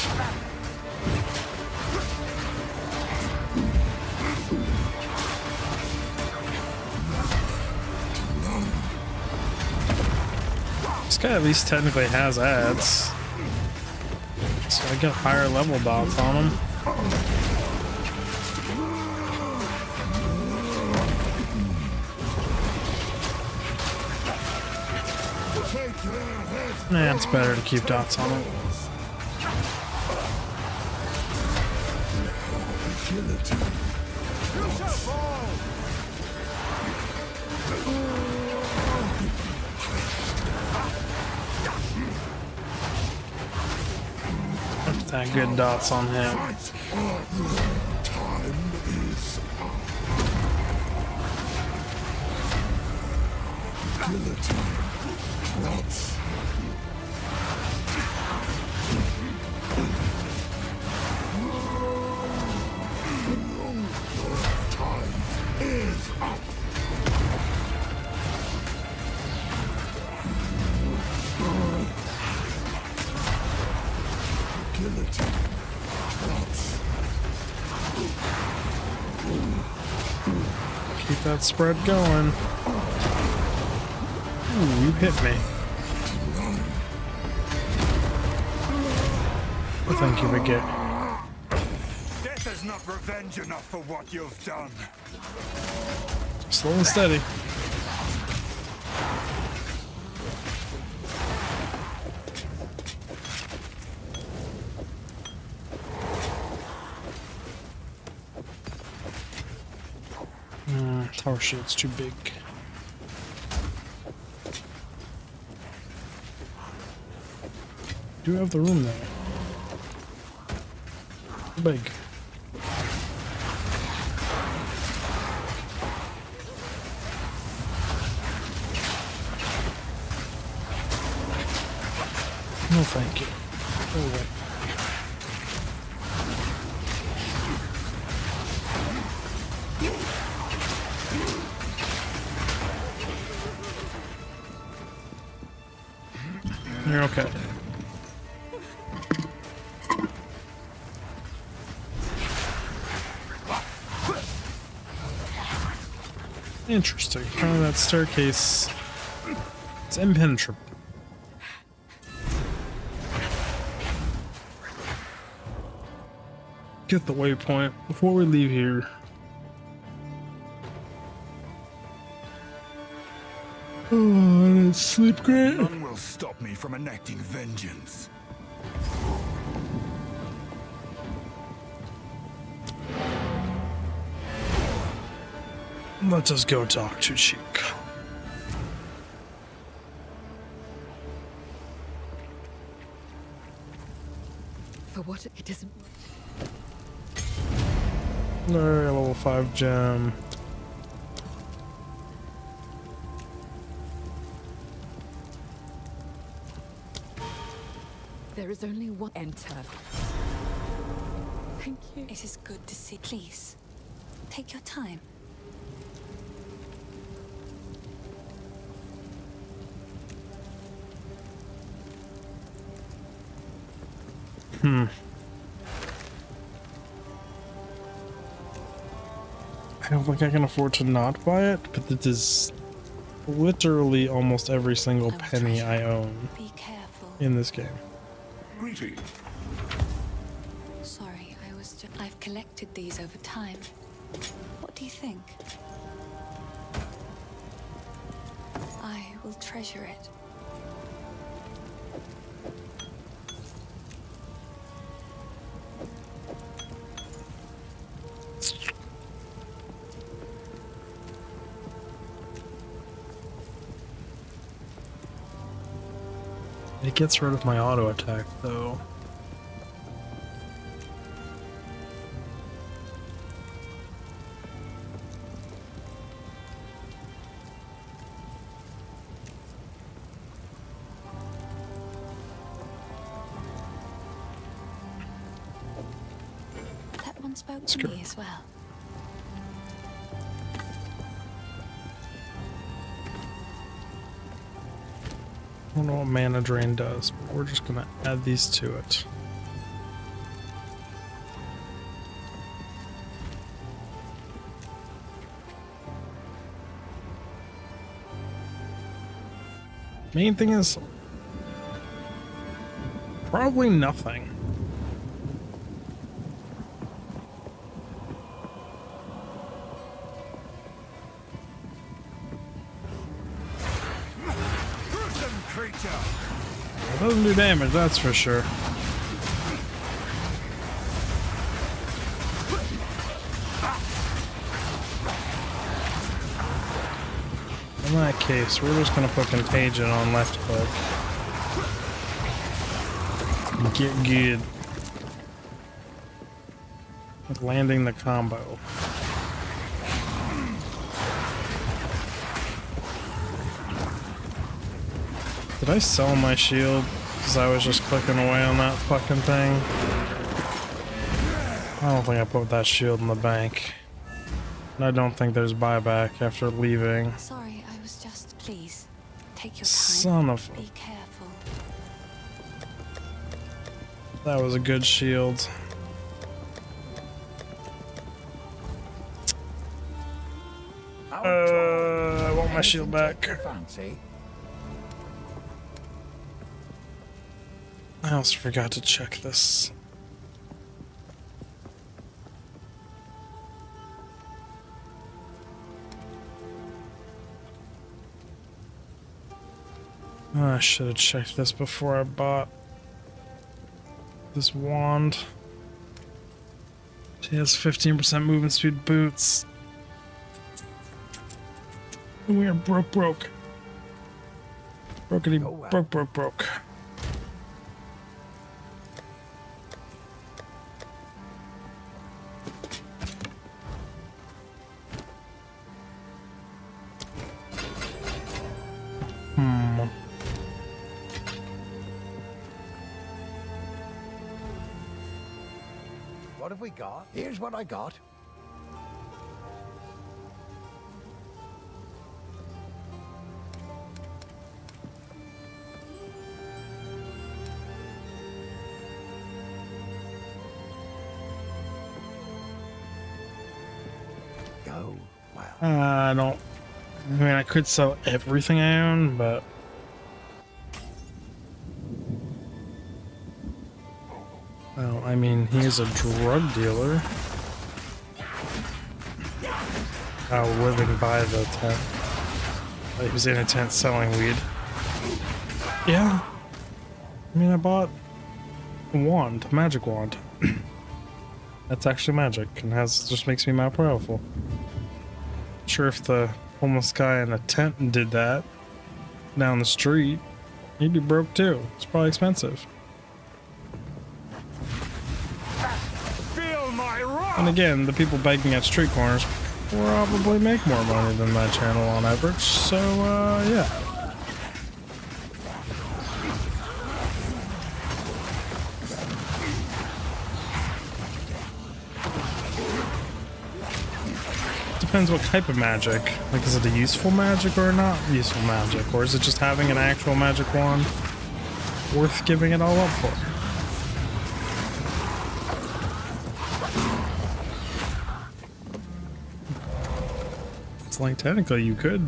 This guy at least technically has ads, so I get higher level dots on him. Nah, it's better to keep dots on it. Put that good dots on him. Time is up. Guillotine. Nuts. Time is up. Guillotine. Nuts. Keep that spread going. Ooh, you hit me. Well, thank you, Vicky. Death is not revenge enough for what you've done. Slow and steady. Tower shield's too big. Do have the room there. Too big. No, thank you. Go away. You're okay. Interesting. Oh, that staircase. It's impenetrable. Get the waypoint before we leave here. Oh, I didn't sleep great. None will stop me from enacting vengeance. Let us go talk to Sheik. For what it isn't. Alright, level 5 gem. There is only one enter. Thank you. It is good to see. Please, take your time. I don't think I can afford to not buy it, but it is literally almost every single penny I own Be careful. in this game. Greetings. Sorry, I've collected these over time. What do you think? I will treasure it. It gets rid of my auto attack, though. That one spoke to me as well. I don't know what mana drain does, but we're just gonna add these to it. Main thing is probably nothing. It doesn't do damage, that's for sure. In that case, we're just gonna put Contagion on left click. Get good with landing the combo. Did I sell my shield because I was just clicking away on that fucking thing? I don't think I put that shield in the bank. And I don't think there's buyback after leaving. Sorry, I was just... Please, take your time. Son of a... Be careful. That was a good shield. I want my shield back. Fancy? I also forgot to check this. Oh, I should have checked this before I bought this wand. She has 15% movement speed boots. And we are broke. Brokety, broke. What have we got? Here's what I got. Go. Well. I don't... I mean, I could sell everything I own, but... Well, I mean, he's a drug dealer. Living by the tent. He was in a tent selling weed. Yeah. I mean, I bought a wand, a magic wand. That's actually magic and just makes me more powerful. Sure, if the homeless guy in a tent did that down the street, he'd be broke too. It's probably expensive. And again, the people begging at street corners probably make more money than my channel on average, so yeah. Depends what type of magic. Like, is it a useful magic or not useful magic? Or is it just having an actual magic wand worth giving it all up for? Like, technically you could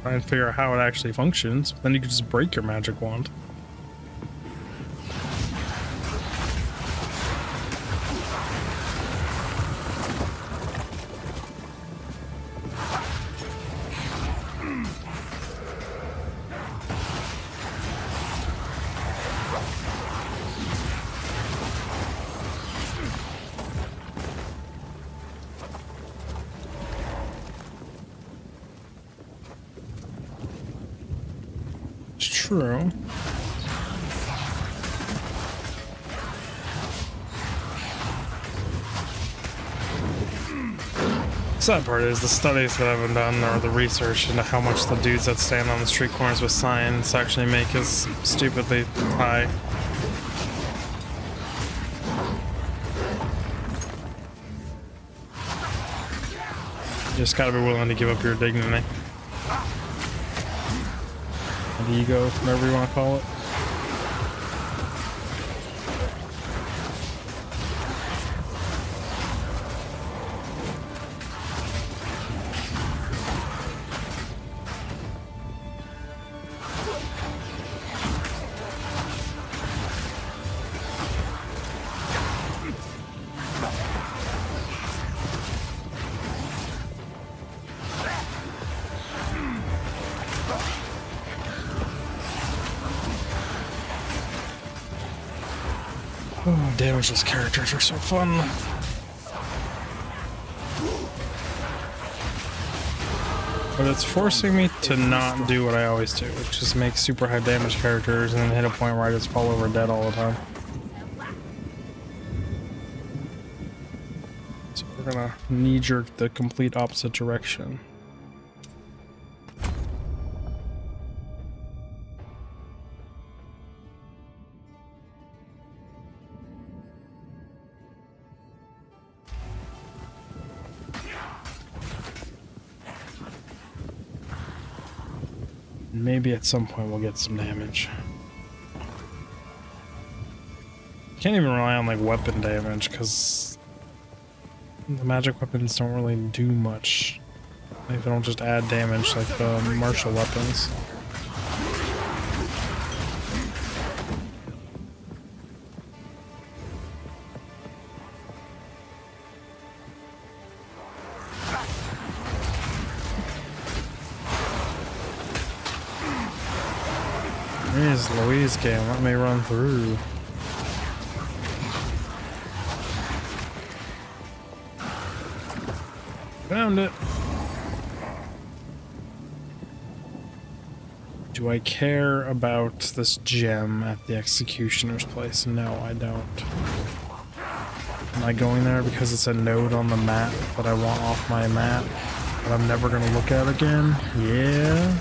try and figure out how it actually functions, but then you could just break your magic wand. True. Sad part is the studies that I've done, or the research into how much the dudes that stand on the street corners with signs actually make is stupidly high. You just gotta be willing to give up your dignity. The ego, whatever you want to call it. Oh, damageless characters are so fun. But it's forcing me to not do what I always do, which is make super high damage characters and then hit a point where I just fall over dead all the time. So we're gonna knee-jerk the complete opposite direction. Maybe at some point we'll get some damage. Can't even rely on like weapon damage because the magic weapons don't really do much. Like, they don't just add damage like the martial weapons. Where's Louise game? Let me run through. Found it. Do I care about this gem at the executioner's place? No, I don't. Am I going there because it's a node on the map that I want off my map that I'm never gonna look at again? Yeah.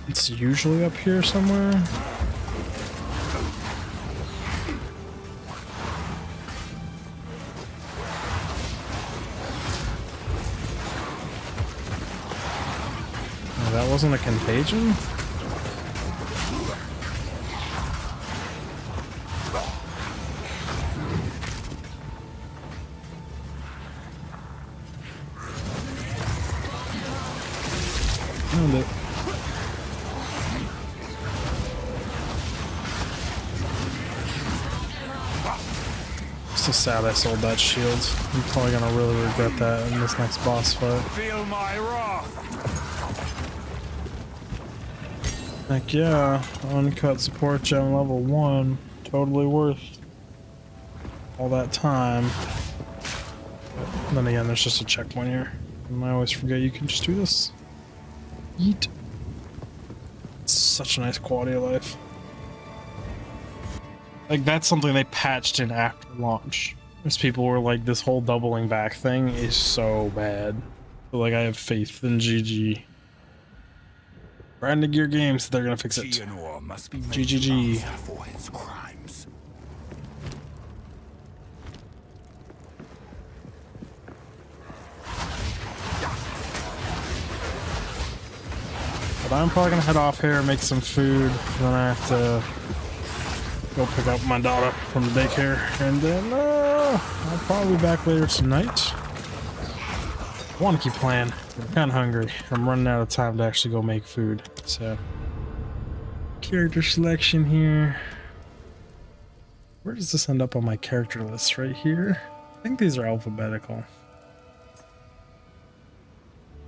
It's usually up here somewhere. Oh, that wasn't a contagion? Found it. So sad I sold that shield. I'm probably gonna really regret that in this next boss fight. Feel my wrath. Heck yeah, uncut support gem level 1. Totally worth all that time. But then again, there's just a checkpoint here. And I always forget you can just do this. Yeet. It's such a nice quality of life. Like, that's something they patched in after launch. Because people were like, this whole doubling back thing is so bad. But like, I have faith in GG. Brand New Gear Games, they're gonna fix it. Geonor must be made GGG. to answer for his crimes. But I'm probably gonna head off here, make some food, and then I have to go pick up my daughter from the daycare, and then I'll probably be back later tonight. I want to keep playing. I'm kind of hungry. I'm running out of time to actually go make food. So, character selection here. Where does this end up on my character list? Right here? I think these are alphabetical.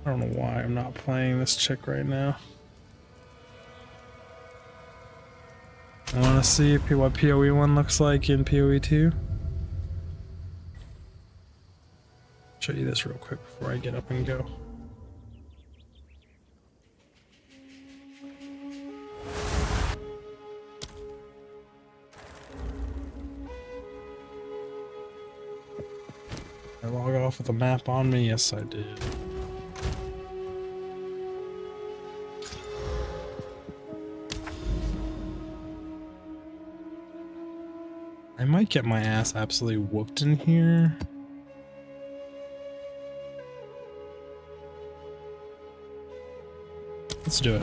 I don't know why I'm not playing this chick right now. I want to see what POE 1 looks like in POE 2. Show you this real quick before I get up and go. I log off with a map on me? Yes, I did. I might get my ass absolutely whooped in here. Let's do it.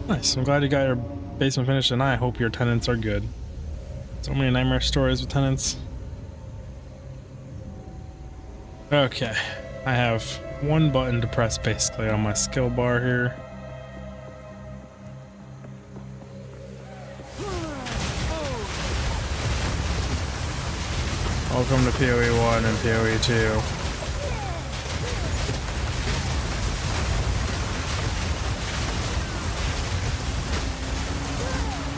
Nice. I'm glad you got your basement finished, and I hope your tenants are good. So many nightmare stories with tenants. Okay. I have one button to press basically on my skill bar here. Welcome to POE 1 and POE 2.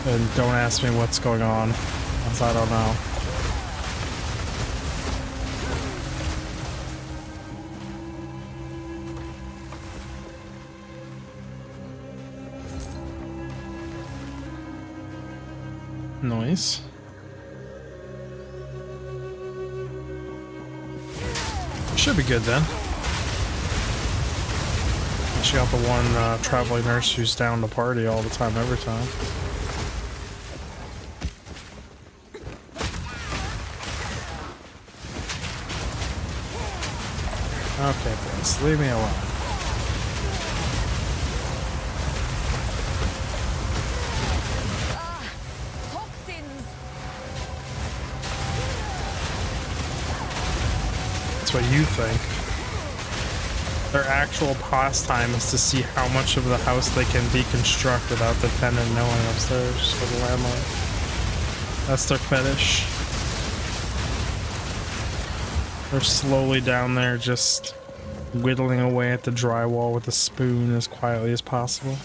And don't ask me what's going on, because I don't know. Nice. Should be good then. She got the one traveling nurse who's down to party all the time, every time. Okay, boys, leave me alone. That's what you think. Their actual pastime is to see how much of the house they can deconstruct without the tenant knowing upstairs for the landlord. That's their fetish. They're slowly down there just whittling away at the drywall with a spoon as quietly as possible.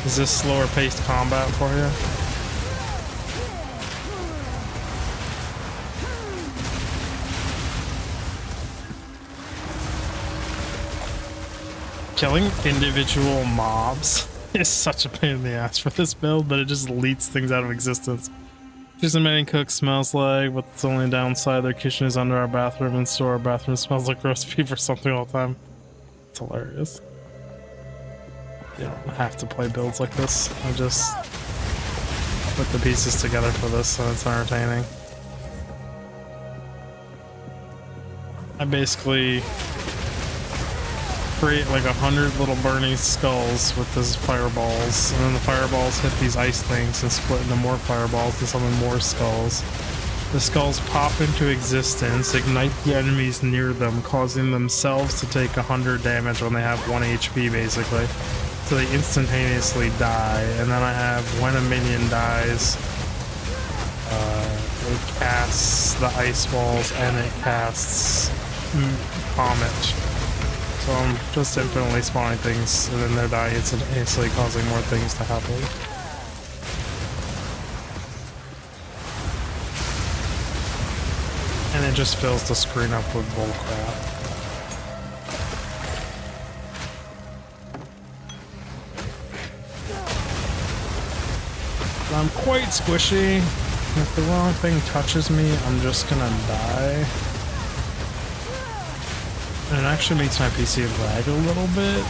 Is this slower paced combat for you? Killing individual mobs is such a pain in the ass for this build, but it just deletes things out of existence. Just a man cook smells like, but it's only downside. Their kitchen is under our bathroom, and so our bathroom smells like roast beef or something all the time. It's hilarious. You don't have to play builds like this. I just put the pieces together for this, and it's entertaining. I basically create like 100 little burning skulls with these fireballs, and then the fireballs hit these ice things and split into more fireballs to summon more skulls. The skulls pop into existence, ignite the enemies near them, causing themselves to take 100 damage when they have 1 HP basically. So they instantaneously die, and then I have when a minion dies, it casts the ice walls and it casts Comet. So I'm just infinitely spawning things, and then they're dying instantaneously, causing more things to happen. And it just fills the screen up with bullcrap. I'm quite squishy. If the wrong thing touches me, I'm just gonna die. And it actually makes my PC lag a little bit.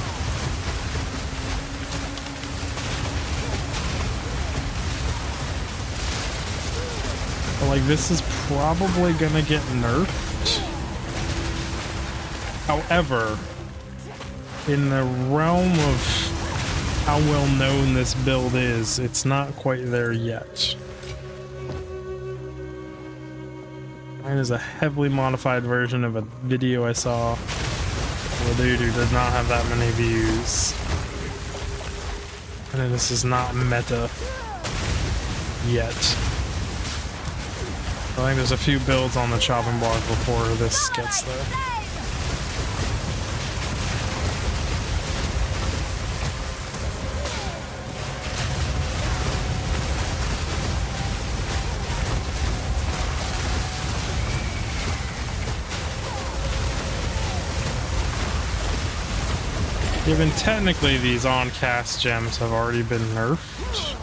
But like, this is probably gonna get nerfed. However, in the realm of how well known this build is, it's not quite there yet. Mine is a heavily modified version of a video I saw of a dude who did not have that many views. And this is not meta yet. I think there's a few builds on the chopping block before this gets there. Even technically, these on-cast gems have already been nerfed.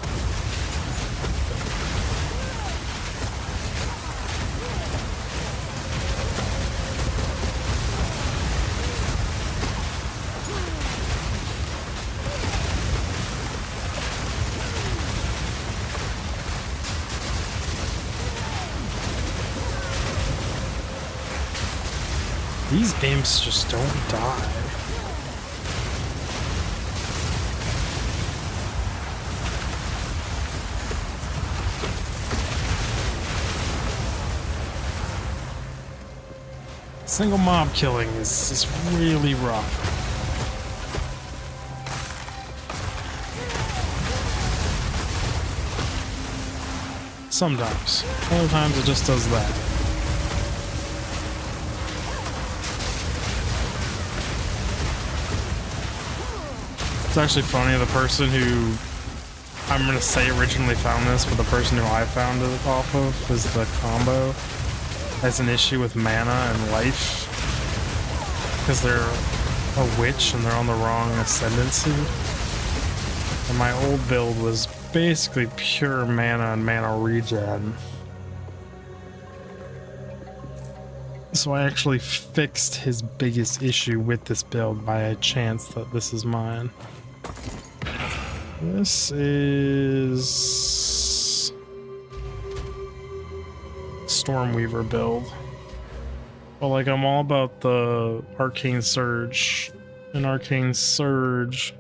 These imps just don't die. Single mob killing is really rough. Sometimes. Other times it just does that. It's actually funny, the person who, I'm gonna say originally found this, but the person who I found it off of was the combo has an issue with mana and life because they're a witch and they're on the wrong ascendancy. And my old build was basically pure mana and mana regen. So I actually fixed his biggest issue with this build by a chance that this is mine. This is Stormweaver build. But like, I'm all about the Arcane Surge. And Arcane Surge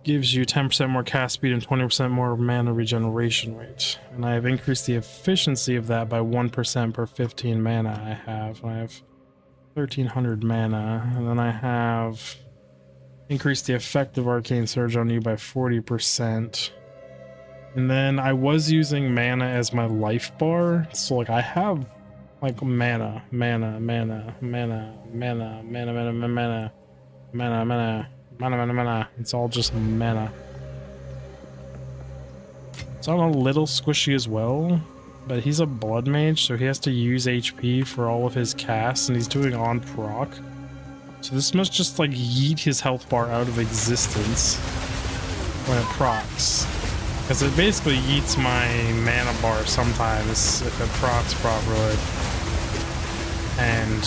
gives you 10% more cast speed and 20% more mana regeneration rate. And I have increased the efficiency of that by 1% per 15 mana I have. I have 1300 mana. And then I have increased the effect of Arcane Surge on you by 40%. And then I was using mana as my life bar. So like I have like mana. It's all just mana. So I'm a little squishy as well, but he's a blood mage, so he has to use HP for all of his casts, and he's doing on proc. So this must just like yeet his health bar out of existence when it procs. Because it basically yeets my mana bar sometimes if it procs properly. And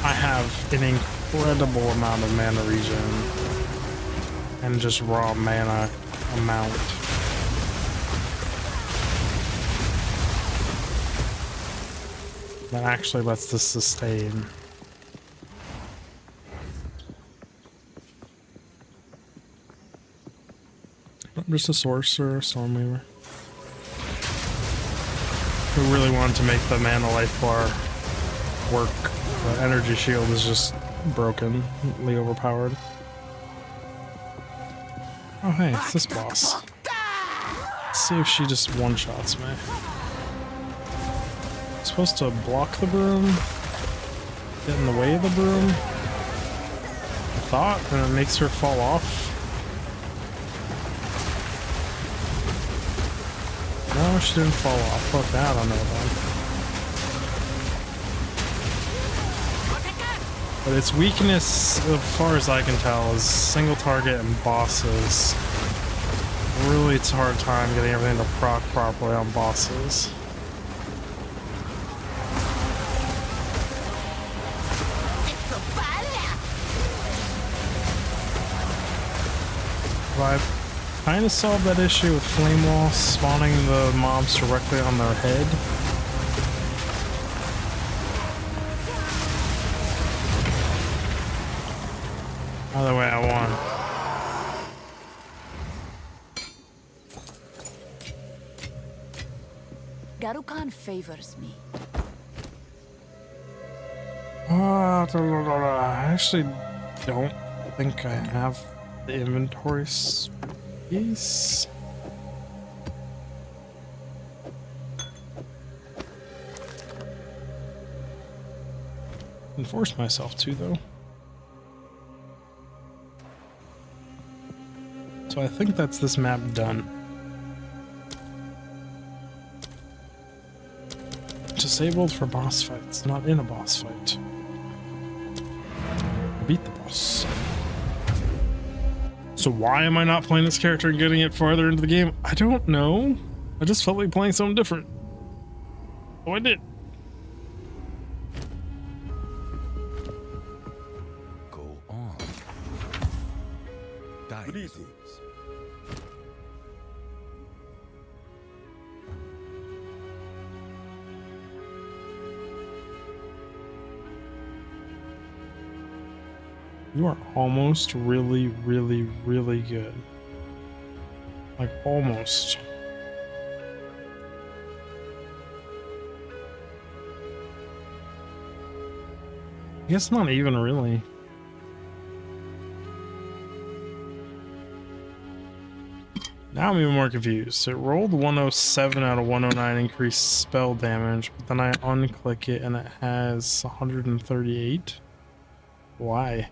I have an incredible amount of mana regen. And just raw mana amount. That actually lets this sustain. I'm just a sorcerer, Stormweaver. We really wanted to make the mana life bar work. The energy shield is just brokenly overpowered. Oh hey, it's this boss. Let's see if she just one-shots me. I'm supposed to block the broom? Get in the way of the broom? I thought, and it makes her fall off. No, she didn't fall off. Fuck that, I don't know about. But its weakness, as far as I can tell, is single target and bosses. Really, it's a hard time getting everything to proc properly on bosses. I've kind of solved that issue with Flame Wall spawning the mobs directly on their head. Either way, I won. Garukan favors me. I actually don't think I have the inventory space. Force myself to, though. So I think that's this map done. Disabled for boss fights, not in a boss fight. Beat the boss. So why am I not playing this character and getting it farther into the game? I don't know. I just felt like playing something different. Oh, I did. Go on. Greetings. You are almost really, really, really good. Like, almost. I guess not even really. Now I'm even more confused. It rolled 107 out of 109 increased spell damage, but then I unclick it and it has 138. Why?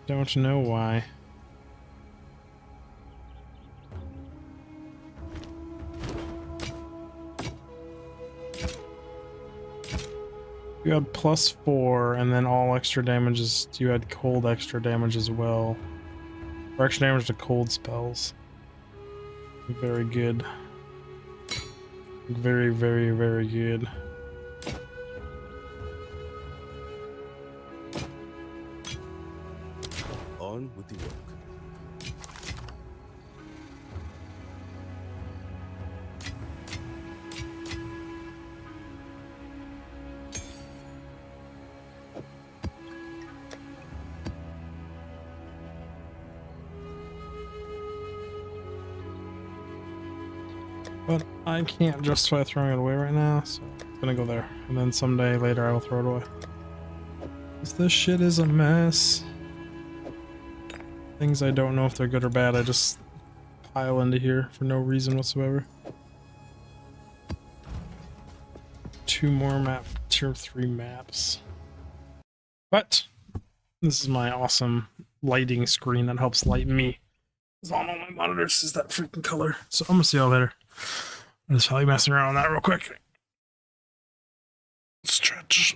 Don't know why. You had +4, and then all extra damages. You had cold extra damage as well. Or extra damage to cold spells. Very good. Very, very, very good. On with the work. But I can't justify throwing it away right now, so I'm gonna go there. And then someday later I will throw it away. This shit is a mess. Things I don't know if they're good or bad, I just pile into here for no reason whatsoever. 2 more tier 3 maps. But this is my awesome lighting screen that helps light me. Because on all my monitors is that freaking color. So I'm gonna see y'all later. I'm just probably messing around with that real quick. Stretch.